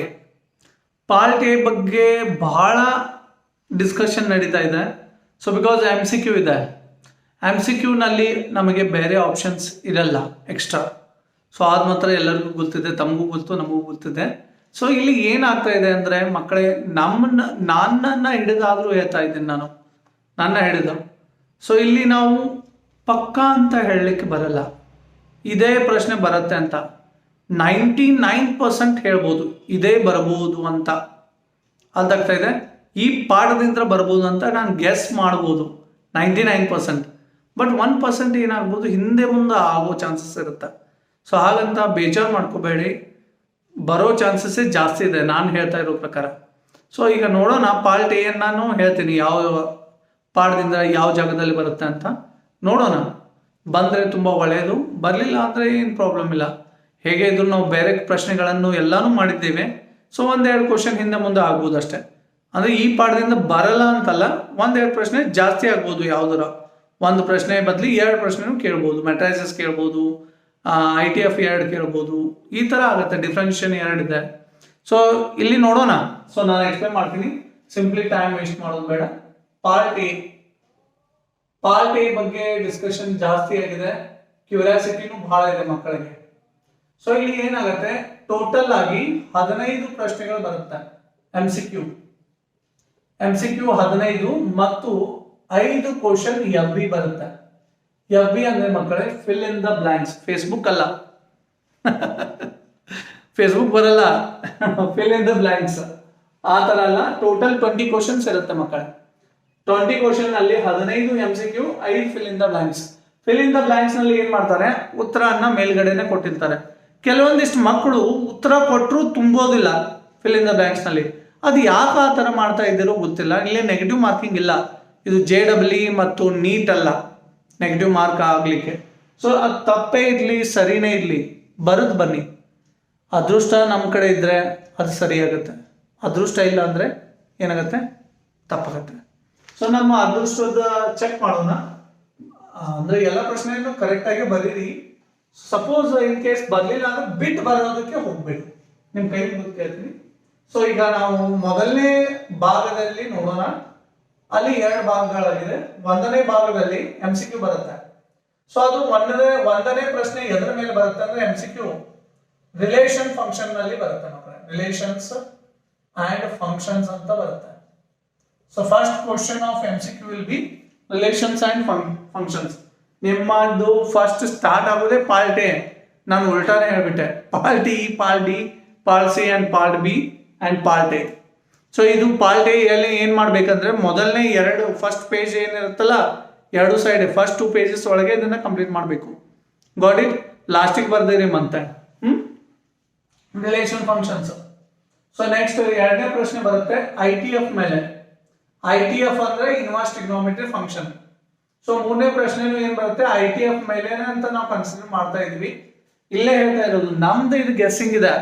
Part A ಬಗ್ಗೆ ಬಹಳ ಡಿಸ್ಕಷನ್ ನಡೀತಾ ಇದೆ. ಸೊ ಬಿಕಾಸ್ MCQ ಇದೆ. MCQ ನಲ್ಲಿ ನಮಗೆ ಬೇರೆ ಆಪ್ಷನ್ಸ್ ಇರಲ್ಲ ಎಕ್ಸ್ಟ್ರಾ. ಸೊ ಅದು ಮಾತ್ರ ಎಲ್ಲರಿಗೂ ಗೊತ್ತಿದೆ, ತಮಗೂ ಗೊತ್ತು, ನಮಗೂ ಗೊತ್ತಿದೆ. ಸೊ ಇಲ್ಲಿ ಏನಾಗ್ತಾ ಇದೆ ಅಂದ್ರೆ ಮಕ್ಕಳೇ, ನನ್ನನ್ನು ಹಿಡಿದಾದ್ರೂ ಹೇಳ್ತಾ ಇದ್ದೀನಿ ನಾನು, ನನ್ನ ಹಿಡಿದು. ಸೊ ಇಲ್ಲಿ ನಾವು ಪಕ್ಕಾ ಅಂತ ಹೇಳಲಿಕ್ಕೆ ಬರಲ್ಲ ಇದೇ ಪ್ರಶ್ನೆ ಬರುತ್ತೆ ಅಂತ. 99% ಹೇಳ್ಬೋದು ಇದೇ ಬರಬಹುದು ಅಂತ. ಅದಾಗ್ತಾ ಇದೆ. ಈ ಪಾಠದಿಂದ ಬರ್ಬೋದು ಅಂತ ನಾನು ಗೆಸ್ ಮಾಡ್ಬೋದು 99%. ಬಟ್ 1% ಏನಾಗ್ಬೋದು, ಹಿಂದೆ ಮುಂದೆ ಆಗೋ ಚಾನ್ಸಸ್ ಇರುತ್ತೆ. ಸೊ ಹಾಗಂತ ಬೇಜಾರು ಮಾಡ್ಕೋಬೇಡಿ, ಬರೋ ಚಾನ್ಸಸ್ಸೇ ಜಾಸ್ತಿ ಇದೆ ನಾನು ಹೇಳ್ತಾ ಇರೋ ಪ್ರಕಾರ. ಸೊ ಈಗ ನೋಡೋಣ, ಪಾರ್ಟ್ ಎ ನಾನು ಹೇಳ್ತೀನಿ ಯಾವ ಪಾಠದಿಂದ ಯಾವ ಜಾಗದಲ್ಲಿ ಬರುತ್ತೆ ಅಂತ ನೋಡೋಣ. ಬಂದರೆ ತುಂಬ ಒಳ್ಳೆಯದು, ಬರಲಿಲ್ಲ ಅಂದರೆ ಏನು ಪ್ರಾಬ್ಲಮ್ ಇಲ್ಲ. ಹೇಗೆ ಇದ್ರು ನಾವು ಬೇರೆ ಪ್ರಶ್ನೆಗಳನ್ನು ಎಲ್ಲನೂ ಮಾಡಿದ್ದೇವೆ. ಸೊ 1-2 ಕ್ವಶನ್ ಹಿಂದೆ ಮುಂದೆ ಆಗ್ಬೋದು ಅಷ್ಟೇ. ಅಂದರೆ ಈ ಪಾಠದಿಂದ ಬರಲ್ಲ ಅಂತಲ್ಲ, 1-2 ಪ್ರಶ್ನೆ ಜಾಸ್ತಿ ಆಗ್ಬೋದು. ಯಾವುದರ ಒಂದು ಪ್ರಶ್ನೆ ಬದಲಿ 2 ಪ್ರಶ್ನೆನೂ ಕೇಳ್ಬೋದು. ಮೆಟ್ರೈಸಸ್ ಕೇಳ್ಬೋದು, ITF 2 ಕೇಳ್ಬೋದು. ಈ ಥರ ಆಗುತ್ತೆ. ಡಿಫ್ರೆನ್ಷಿಯೇಷನ್ 2 ಇದೆ. ಸೊ ಇಲ್ಲಿ ನೋಡೋಣ. ಸೊ ನಾನು ಎಕ್ಸ್ಪ್ಲೇನ್ ಮಾಡ್ತೀನಿ, ಸಿಂಪ್ಲಿ ಟೈಮ್ ವೇಸ್ಟ್ ಮಾಡೋದು ಬೇಡ. ಪಾರ್ಟ್ ಎ ಬಗ್ಗೆ ಡಿಸ್ಕಷನ್ ಜಾಸ್ತಿ ಆಗಿದೆ, ಕ್ಯೂರಿಯಾಸಿಟಿನೂ ಬಹಳ ಇದೆ ಮಕ್ಕಳಿಗೆ. ಸೊ ಇಲ್ಲಿ ಏನಾಗುತ್ತೆ, ಟೋಟಲ್ ಆಗಿ 15 ಪ್ರಶ್ನೆಗಳು ಬರುತ್ತೆ. MCQ 15 ಮತ್ತು 5 ಕ್ವಶನ್ FB ಬರುತ್ತೆ. FB ಅಂದ್ರೆ ಮಕ್ಕಳೇ fill in the blanks. Facebook ಅಲ್ಲ, ಫೇಸ್ಬುಕ್ ಬರಲ್ಲ, ಫಿಲ್ ಇನ್ ದ ಬ್ಲಾಂಕ್ಸ್ ಆ ತರ ಅಲ್ಲ. ಟೋಟಲ್ 20 ಕ್ವಶನ್ಸ್ ಇರುತ್ತೆ ಮಕ್ಕಳೇ. 20 ಕ್ವಶನ್ ಅಲ್ಲಿ 15 MCQ, 5 fill in the blanks. Fill in the blanks ನಲ್ಲಿ ಏನ್ ಮಾಡ್ತಾರೆ, ಉತ್ತರನ್ನ ಮೇಲ್ಗಡೆನೆ ಕೊಟ್ಟಿರ್ತಾರೆ. ಕೆಲವೊಂದಿಷ್ಟು ಮಕ್ಕಳು ಉತ್ತರ ಕೊಟ್ಟರು ತುಂಬೋದಿಲ್ಲ ಫಿಲ್ ಇನ್ ದ ಬ್ಲಾಂಕ್ಸ್ ನಲ್ಲಿ. ಅದು ಯಾಕೆ ಆ ತರ ಮಾಡ್ತಾ ಇದ್ದೀರೋ ಗೊತ್ತಿಲ್ಲ. ಇಲ್ಲಿ ನೆಗೆಟಿವ್ ಮಾರ್ಕಿಂಗ್ ಇಲ್ಲ. ಇದು JEE ಮತ್ತು ನೀಟ್ ಅಲ್ಲ ನೆಗೆಟಿವ್ ಮಾರ್ಕ್ ಆಗ್ಲಿಕ್ಕೆ. ಸೊ ಅದು ತಪ್ಪೇ ಇರ್ಲಿ ಸರಿನೇ ಇರ್ಲಿ, ಬರದ್ ಬನ್ನಿ. ಅದೃಷ್ಟ ನಮ್ಮ ಕಡೆ ಇದ್ರೆ ಅದು ಸರಿಯಾಗುತ್ತೆ, ಅದೃಷ್ಟ ಇಲ್ಲ ಅಂದ್ರೆ ಏನಾಗುತ್ತೆ, ತಪ್ಪಾಗತ್ತೆ. ಸೊ ನಮ್ಮ ಅದೃಷ್ಟದ ಚೆಕ್ ಮಾಡೋಣ. ಅಂದ್ರೆ ಎಲ್ಲ ಪ್ರಶ್ನೆಯನ್ನು ಕರೆಕ್ಟ್ ಆಗಿ ಬರೀರಿ. ಸಪೋಸ್ ಇನ್ ಕೇಸ್ ಬರ್ಲಿಲ್ಲ ಅಂದ್ರೆ ಬಿಟ್ಟು ಬರೋದಕ್ಕೆ ಹೋಗ್ಬೇಡಿ, ನಿಮ್ ಕೈ ಮುಗಿದು ಕೇಳ್ತೀನಿ. ಸೊ ಈಗ ನಾವು ಮೊದಲನೇ ಭಾಗದಲ್ಲಿ ನೋಡೋಣ. ಅಲ್ಲಿ 2 ಭಾಗಗಳಾಗಿದೆ. 1ನೇ ಭಾಗದಲ್ಲಿ MCQ ಬರುತ್ತೆ. ಸೊ ಅದು ಒಂದನೇ ಪ್ರಶ್ನೆ ಎದರ ಮೇಲೆ ಬರುತ್ತೆ ಅಂದ್ರೆ MCQ ರಿಲೇಷನ್ ಫಂಕ್ಷನ್ ನಲ್ಲಿ ಬರುತ್ತೆ ಮಕ್ಕಳೇ. ರಿಲೇಷನ್ಸ್ ಅಂಡ್ ಫಂಕ್ಷನ್ಸ್ ಅಂತ ಬರುತ್ತೆ. So first question of MCQ will be relations and functions. ನಿಮ್ಮದು ಫಸ್ಟ್ ಸ್ಟಾರ್ಟ್ ಆಗೋದೇ ಪಾರ್ಟ್ ಎ. ನಾನು ಉಲ್ಟಾನೇ ಹೇಳ್ಬಿಟ್ಟೆ. Part E, part D, part C and part B and part A. So ಇದು ಪಾರ್ಟ್ ಎ ಅಲ್ಲಿ ಏನ್ ಮಾಡ್ಬೇಕಂದ್ರೆ ಮೊದಲನೇ 2 ಫಸ್ಟ್ ಪೇಜ್ ಏನಿರುತ್ತಲ್ಲ, 2 ಸೈಡ್ ಫಸ್ಟ್ 2 ಪೇಜಸ್ ಒಳಗೆ ಇದನ್ನ ಕಂಪ್ಲೀಟ್ ಮಾಡಬೇಕು. Got it? ಲಾಸ್ಟಿಗೆ ಬರ್ದಿರಿ ಮತ್ತೆ ರಿಲೇಷನ್ ಫಂಕ್ಷನ್ಸ್. ಸೊ ನೆಕ್ಸ್ಟ್ 2ನೇ ಪ್ರಶ್ನೆ ಬರುತ್ತೆ ITF ಮೇಲೆ. ITF ಅಂದ್ರೆ ಇನ್ವರ್ಸ್ ಟ್ರಿಗ್ನೋಮೆಟ್ರಿ ಫಂಕ್ಷನ್. ಸೊ 3ನೇ ಪ್ರಶ್ನೆನೂ ಏನ್ ಬರುತ್ತೆ, ITF ಮೇಲೆ ಅಂತ ನಾವು ಕನ್ಸಿಡರ್ ಮಾಡ್ತಾ ಇದ್ವಿ. ಇಲ್ಲೇ ಹೇಳ್ತಾ ಇರೋದು ನಮ್ದು ಇದು ಗೆಸ್ಸಿಂಗ್ ಇದೆ,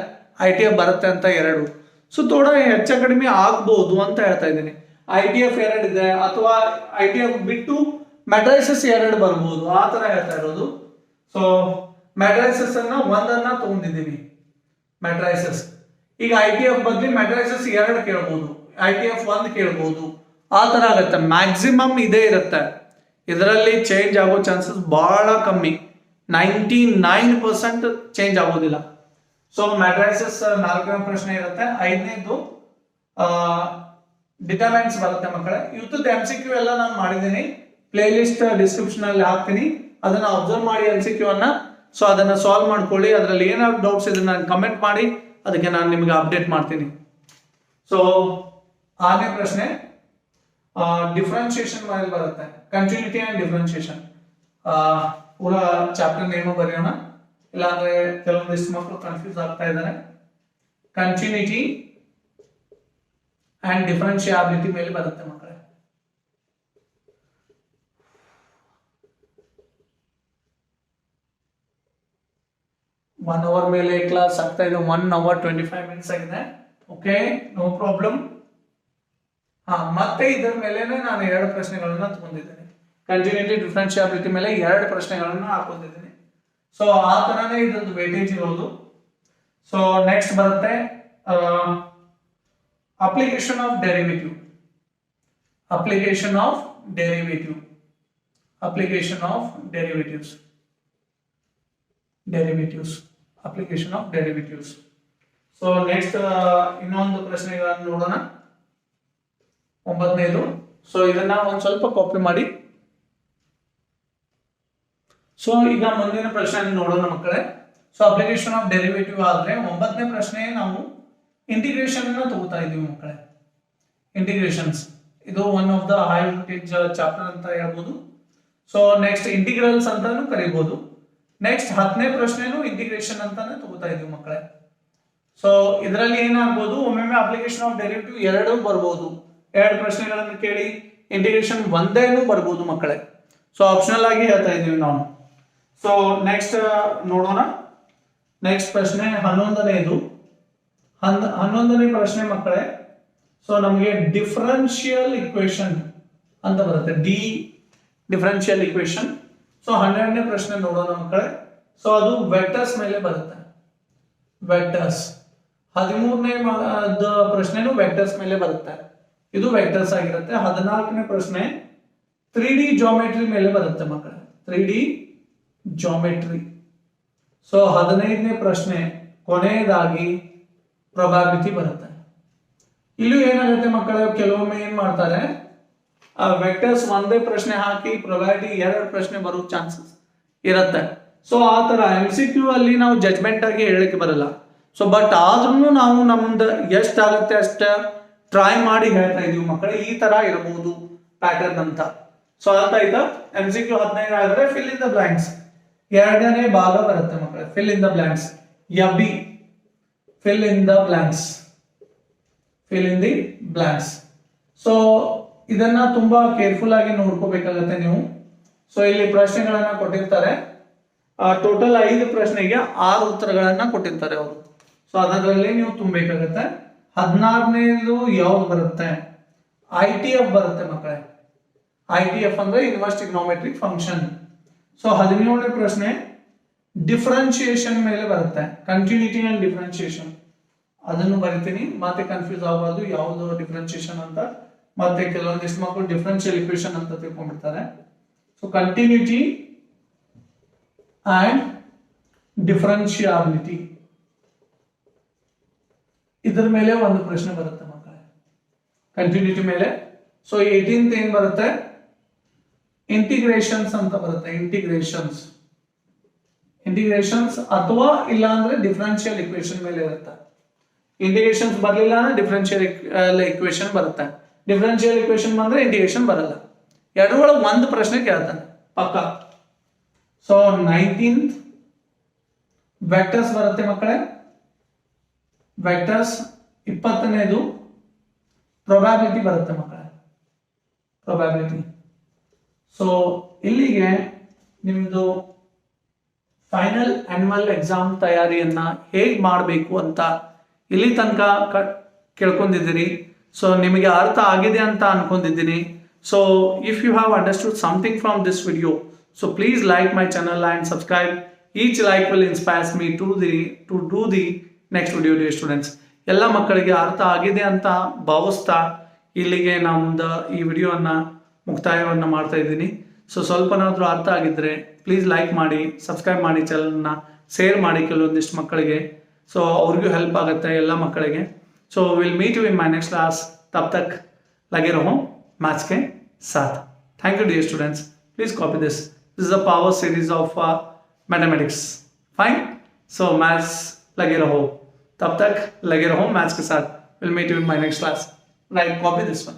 ITF ಬರುತ್ತೆ ಅಂತ 2. ಸೊ ಥೋಡ ಹೆಚ್ಚು ಕಡಿಮೆ ಆಗ್ಬಹುದು ಅಂತ ಹೇಳ್ತಾ ಇದ್ದೀನಿ. ITF 2 ಇದೆ, ಅಥವಾ ITF ಬಿಟ್ಟು ಮೆಟ್ರೈಸಸ್ 2 ಬರ್ಬೋದು, ಆ ತರ ಹೇಳ್ತಾ ಇರೋದು. ಸೊ ಮೆಟ್ರೈಸಸ್ ಅನ್ನ 1 ತಗೊಂಡಿದ್ದೀವಿ. ಮೆಟ್ರೈಸಸ್ ಈಗ ITF ಬದಲಿ ಮೆಟ್ರೈಸಸ್ 2 ಕೇಳ್ಬೋದು, ITF 1 ಕೇಳ್ಬೋದು, ಆ ತರ ಆಗುತ್ತೆ. ಮ್ಯಾಕ್ಸಿಮಮ್ ಇದೇ ಇರುತ್ತೆ, ಇದರಲ್ಲಿ ಚೇಂಜ್ ಆಗೋ ಚಾನ್ಸಸ್ ಬಹಳ ಕಮ್ಮಿ. 99% ಚೇಂಜ್ ಆಗೋದಿಲ್ಲ. ಸೊ ಮ್ಯಾಟ್ರೈಸಸ್ 4ನೇ ಪ್ರಶ್ನೆ ಇರುತ್ತೆ. 5ನೇದು ಡಿಟರ್ಮೆಂಟ್ಸ್ ಬರುತ್ತೆ ಮಕ್ಕಳೇ. ಇವತ್ತು MCQ ಎಲ್ಲ ನಾನು ಮಾಡಿದ್ದೀನಿ, ಪ್ಲೇ ಲಿಸ್ಟ್ ಡಿಸ್ಕ್ರಿಪ್ಷನ್ ಅಲ್ಲಿ ಹಾಕ್ತೀನಿ, ಅದನ್ನ ಅಬ್ಸರ್ವ್ ಮಾಡಿ MCQ ಅನ್ನ. ಸೊ ಅದನ್ನು ಸಾಲ್ವ್ ಮಾಡ್ಕೊಳ್ಳಿ. ಅದರಲ್ಲಿ ಏನಾದ್ರು ಡೌಟ್ಸ್ ಇದ್ರೆ ನಾನು ಕಮೆಂಟ್ ಮಾಡಿ, ಅದಕ್ಕೆ ನಾನು ನಿಮಗೆ ಅಪ್ಡೇಟ್ ಮಾಡ್ತೀನಿ. ಸೊ 6ನೇ ಪ್ರಶ್ನೆ ಡಿಫ್ರೆನ್ಶಿಯೇಷನ್ ಮೇಲೆ ಬರುತ್ತೆ. ಕಂಟಿನ್ಯೂಟಿ ಅಂಡ್ ಡಿಫ್ರೆನ್ಶಿಯೇಷನ್ ಪೂರಾ ಚಾಪ್ಟರ್ ನೇಮು ಬರೆಯೋಣ, ಇಲ್ಲಾಂದ್ರೆ ಕೆಲವೊಂದಿಷ್ಟು ಮಕ್ಕಳು ಕನ್ಫ್ಯೂಸ್ ಆಗ್ತಾ ಇದ್ದಾರೆ. ಕಂಟಿನ್ಯೂಟಿ ಅಂಡ್ ಡಿಫರೆನ್ಶಿಯಾಬಿಲಿಟಿ ಮೇಲೆ ಬರುತ್ತೆ ಮಕ್ಕಳೇ. ಒನ್ ಅವರ್ ಮೇಲೆ ಕ್ಲಾಸ್ ಆಗ್ತಾ ಇದೆ. 1 hour 25 minutes ಆಗಿದೆ. Okay, no problem. ಮತ್ತೆ ಇದರ ಮೇಲೆನೆ ನಾನು 2 ಪ್ರಶ್ನೆಗಳನ್ನ ತಗೊಂಡಿದ್ದೇನೆ. ಕಂಟಿನ್ಯೂಟಿ ಡಿಫರೆನ್ಶಿಯಾಬಿಲಿಟಿ ಮೇಲೆ 2 ಪ್ರಶ್ನೆಗಳನ್ನ ಹಾಕೊಂಡಿದ್ದೀನಿ. ಸೊ ಆ ತರನೇ ಇದೊಂದು ವೇಟೇಜ್ ಇರೋದು. ಸೊ ನೆಕ್ಸ್ಟ್ ಬರುತ್ತೆ application of derivative. Application of derivative. Application of derivatives. Derivatives. Application of derivatives. So next ಇನ್ನೊಂದು ಪ್ರಶ್ನೆಗಳನ್ನು ನೋಡೋಣ, 9ನೇದು. ಸೊ ಇದನ್ನ ಒಂದ್ ಸ್ವಲ್ಪ ಕಾಪಿ ಮಾಡಿ. ಸೊ ಈಗ ಮುಂದಿನ ಪ್ರಶ್ನೆ ನೋಡೋಣ ಮಕ್ಕಳೇ. ಸೊ ಅಪ್ಲಿಕೇಶನ್ ಆಫ್ ಡೆರಿವೇಟಿವ್ ಆದ್ರೆ 9ನೇ ಪ್ರಶ್ನೆ ನಾವು ಇಂಟಿಗ್ರೇಷನ್ ಅನ್ನ ತಗೋತಾ ಇದೀವಿ ಮಕ್ಕಳೇ. ಇಂಟಿಗ್ರೇಷನ್ಸ್ ಇದು one of the high voltage chapter ಅಂತ ಹೇಳ್ಬೋದು. ಸೊ ನೆಕ್ಸ್ಟ್ ಇಂಟಿಗ್ರಲ್ಸ್ ಅಂತಾನು ಕರಿಬಹುದು. ನೆಕ್ಸ್ಟ್ 10ನೇ ಪ್ರಶ್ನೆನೂ ಇಂಟಿಗ್ರೇಷನ್ ಅಂತಾನೆ ತಗೋತಾ ಇದೀವಿ ಮಕ್ಕಳೇ. ಸೊ ಇದರಲ್ಲಿ ಏನಾಗ್ಬೋದು, ಒಮ್ಮೊಮ್ಮೆ ಅಪ್ಲಿಕೇಶನ್ ಆಫ್ ಡೆರಿವೇಟಿವ್ 2 ಬರ್ಬೋದು. 2 ಪ್ರಶ್ನೆಗಳನ್ನು ಕೇಳಿ ಇಂಟಿಗ್ರೇಷನ್ ಒಂದೇನು ಬರ್ಬೋದು ಮಕ್ಕಳೇ. ಸೊ ಆಪ್ಷನಲ್ ಆಗಿ ಹೇಳ್ತಾ ಇದೀವಿ ನಾವು. ಸೊ ನೆಕ್ಸ್ಟ್ ನೋಡೋಣ. ನೆಕ್ಸ್ಟ್ ಪ್ರಶ್ನೆ 11ನೇದು. 11ನೇ ಪ್ರಶ್ನೆ ಮಕ್ಕಳೇ. ಸೊ ನಮಗೆ ಡಿಫರೆನ್ಷಿಯಲ್ ಇಕ್ವೇಶನ್ ಅಂತ ಬರುತ್ತೆ, ಡಿ ಡಿಫರೆನ್ಷಿಯಲ್ ಇಕ್ವೇಶನ್. ಸೊ 12ನೇ ಪ್ರಶ್ನೆ ನೋಡೋಣ ಮಕ್ಕಳೇ. ಸೊ ಅದು ವೆಕ್ಟರ್ಸ್ ಮೇಲೆ ಬರುತ್ತೆ, ವೆಕ್ಟರ್ಸ್. 13ನೇ ಪ್ರಶ್ನೆನೂ ವೆಕ್ಟರ್ಸ್ ಮೇಲೆ ಬರುತ್ತೆ, ಇದು ವೆಕ್ಟರ್ಸ್ ಆಗಿರುತ್ತೆ. 14ನೇ ಪ್ರಶ್ನೆ 3D ಜಾಮೆಟ್ರಿ ಮೇಲೆ ಬರುತ್ತೆ ಮಕ್ಕಳೇ, 3D ಜಾಮೆಟ್ರಿ. ಸೊ 15ನೇ ಪ್ರಶ್ನೆ ಕೊನೆಯದಾಗಿ ಪ್ರೊಬಾಬಿಲಿಟಿ ಬರುತ್ತೆ. ಇಲ್ಲೂ ಏನಾಗುತ್ತೆ ಮಕ್ಕಳೇ, ಕೆಲವೊಮ್ಮೆ ಏನ್ ಮಾಡ್ತಾರೆ, ವೆಕ್ಟರ್ಸ್ ಒಂದೇ ಪ್ರಶ್ನೆ ಹಾಕಿ ಪ್ರೊಬಾಬಿಲಿಟಿ 2 ಪ್ರಶ್ನೆ ಬರೋ ಚಾನ್ಸಸ್ ಇರುತ್ತೆ. ಸೊ ಆ ತರ MCQ ಅಲ್ಲಿ ನಾವು ಜಜ್ಮೆಂಟ್ ಆಗಿ ಹೇಳಕ್ಕೆ ಬರಲ್ಲ. ಸೊ ಬಟ್ ಆದ್ರೂ ನಾವು ನಮ್ದು ಎಷ್ಟಾಗುತ್ತೆ ಅಷ್ಟ ಟ್ರೈ ಮಾಡಿ ಹೇಳ್ತಾ ಇದೀವಿ ಮಕ್ಕಳೇ. ಈ ತರ ಇರಬಹುದು ಪ್ಯಾಟರ್ನ್ ಅಂತ. ಸೊ ಅರ್ಥ ಆಯ್ತಾ? MCQ 15 ಆದ್ರೆ ಫಿಲ್ ಇನ್ ದ ಬ್ಲಾಂಕ್ಸ್ 2ನೇ ಭಾಗ ಬರುತ್ತೆ ಮಕ್ಕಳೇ. ಫಿಲ್ ಇನ್ ದ ಬ್ಲಾಂಕ್ಸ್, ಯಬಿ fill in the blanks, fill in the blanks. So ಇದನ್ನ ತುಂಬಾ ಕೇರ್ಫುಲ್ ಆಗಿ ನೋಡ್ಕೋಬೇಕಾಗತ್ತೆ ನೀವು. ಸೊ ಇಲ್ಲಿ ಪ್ರಶ್ನೆಗಳನ್ನ ಕೊಟ್ಟಿರ್ತಾರೆ, ಟೋಟಲ್ 5 ಪ್ರಶ್ನೆಗೆ 6 ಉತ್ತರಗಳನ್ನ ಕೊಟ್ಟಿರ್ತಾರೆ ಅವರು. ಸೊ ಅದರಲ್ಲಿ ನೀವು ತುಂಬಬೇಕಾಗತ್ತೆ. 16ನೇದು ಯಾವ್ದು ಬರುತ್ತೆ, ITF ಬರುತ್ತೆ ಮಕ್ಕಳೇ. ITF ಅಂದ್ರೆ ಇನ್ವರ್ಸ್ ಟ್ರಿಗೊನೋಮೆಟ್ರಿಕ್ ಫಂಕ್ಷನ್. ಸೊ 17ನೇ ಪ್ರಶ್ನೆ ಡಿಫರೆನ್ಶಿಯೇಷನ್ ಮೇಲೆ ಬರುತ್ತೆ, ಕಂಟಿನ್ಯೂಟಿ ಅಂಡ್ ಡಿಫರೆನ್ಶಿಯೇಷನ್. ಅದನ್ನು ಬರಿತೀನಿ, ಮತ್ತೆ ಕನ್ಫ್ಯೂಸ್ ಆಗಬಾರ್ದು ಯಾವುದು ಡಿಫರೆನ್ಶಿಯೇಷನ್ ಅಂತ. ಮತ್ತೆ ಕೆಲವೊಂದಿಷ್ಟು ಮಕ್ಕಳು ಡಿಫರೆನ್ಷಿಯಲ್ ಇಕ್ವೇಶನ್ ಅಂತ ತಿಳ್ಕೊಂಡ್ಬಿಡ್ತಾರೆ. ಸೊ ಕಂಟಿನ್ಯೂಟಿ ಅಂಡ್ ಡಿಫರೆನ್ಶಿಯಾಬಿಲಿಟಿ, ಇದರ ಮೇಲೆ ಒಂದು ಪ್ರಶ್ನೆ ಬರುತ್ತೆ ಮಕ್ಕಳೇ, ಕಂಟಿನ್ಯೂಟಿ ಮೇಲೆ. ಸೊ 18th ಏನ್ ಬರುತ್ತೆ, ಇಂಟಿಗ್ರೇಷನ್ಸ್ ಅಂತ ಬರುತ್ತೆ. ಇಂಟಿಗ್ರೇಷನ್ಸ್, ಇಂಟಿಗ್ರೇಷನ್ಸ್ ಅಥವಾ ಇಲ್ಲ ಅಂದ್ರೆ ಡಿಫರೆನ್ಷಿಯಲ್ ಇಕ್ವೇಶನ್ ಮೇಲೆ ಇರುತ್ತೆ. ಇಂಟಿಗ್ರೇಷನ್ಸ್ ಬರಲಿಲ್ಲ ಅಂದ್ರೆ ಡಿಫರೆನ್ಷಿಯಲ್ ಇಕ್ವೇಶನ್ ಬರುತ್ತೆ. ಡಿಫರೆನ್ಷಿಯಲ್ ಇಕ್ವೇಶನ್ ಬಂದ್ರೆ ಇಂಟಿಗ್ರೇಷನ್ ಬರಲ್ಲ. 2 ಒಳಗೆ ಒಂದು ಪ್ರಶ್ನೆ ಕೇಳ್ತಾನೆ ಪಕ್ಕ. ಸೊ 19th ವೆಕ್ಟರ್ಸ್ ಬರುತ್ತೆ ಮಕ್ಕಳೇ, ವೆಕ್ಟರ್ಸ್. 20ನೇದು ಪ್ರೊಬಾಬಿಲಿಟಿ ಬರುತ್ತೆ ಮಕ್ಕಳೇ, ಪ್ರೊಬಾಬಿಲಿಟಿ. ಸೊ ಇಲ್ಲಿಗೆ ನಿಮ್ದು ಫೈನಲ್ ಆನ್ಯುವಲ್ ಎಕ್ಸಾಮ್ ತಯಾರಿಯನ್ನ ಹೇಗೆ ಮಾಡಬೇಕು ಅಂತ ಇಲ್ಲಿ ತನಕ ಕೇಳ್ಕೊಂಡಿದ್ದೀರಿ. ಸೊ ನಿಮಗೆ ಅರ್ಥ ಆಗಿದೆ ಅಂತ ಅನ್ಕೊಂಡಿದ್ದೀನಿ. So if you have understood something from this video, so please like my channel and subscribe. Each like will inspire me to do the next video, dear students. ಎಲ್ಲ ಮಕ್ಕಳಿಗೆ ಅರ್ಥ ಆಗಿದೆ ಅಂತ ಭಾವಿಸ್ತಾ ಇಲ್ಲಿಗೆ ನಮ್ದು ಈ ವಿಡಿಯೋನ ಮುಕ್ತಾಯವನ್ನು ಮಾಡ್ತಾ ಇದ್ದೀನಿ. ಸೊ ಸ್ವಲ್ಪನಾದ್ರೂ ಅರ್ಥ ಆಗಿದ್ರೆ ಪ್ಲೀಸ್ ಲೈಕ್ ಮಾಡಿ, ಸಬ್ಸ್ಕ್ರೈಬ್ ಮಾಡಿ, ಚಾನಲ್ನ ಶೇರ್ ಮಾಡಿ ಕೆಲವೊಂದಿಷ್ಟು ಮಕ್ಕಳಿಗೆ. ಸೊ ಅವ್ರಿಗೂ ಹೆಲ್ಪ್ ಆಗುತ್ತೆ ಎಲ್ಲ ಮಕ್ಕಳಿಗೆ. So will meet you in my next class. तब तक लगे रहो मैथ्स के साथ. Thank you dear students. Please copy this. This is a power series of mathematics. Fine. So maths लगे रहो, तब तक लगे रहो मैथ्स के साथ. Will meet you in my next class. Right, copy this one.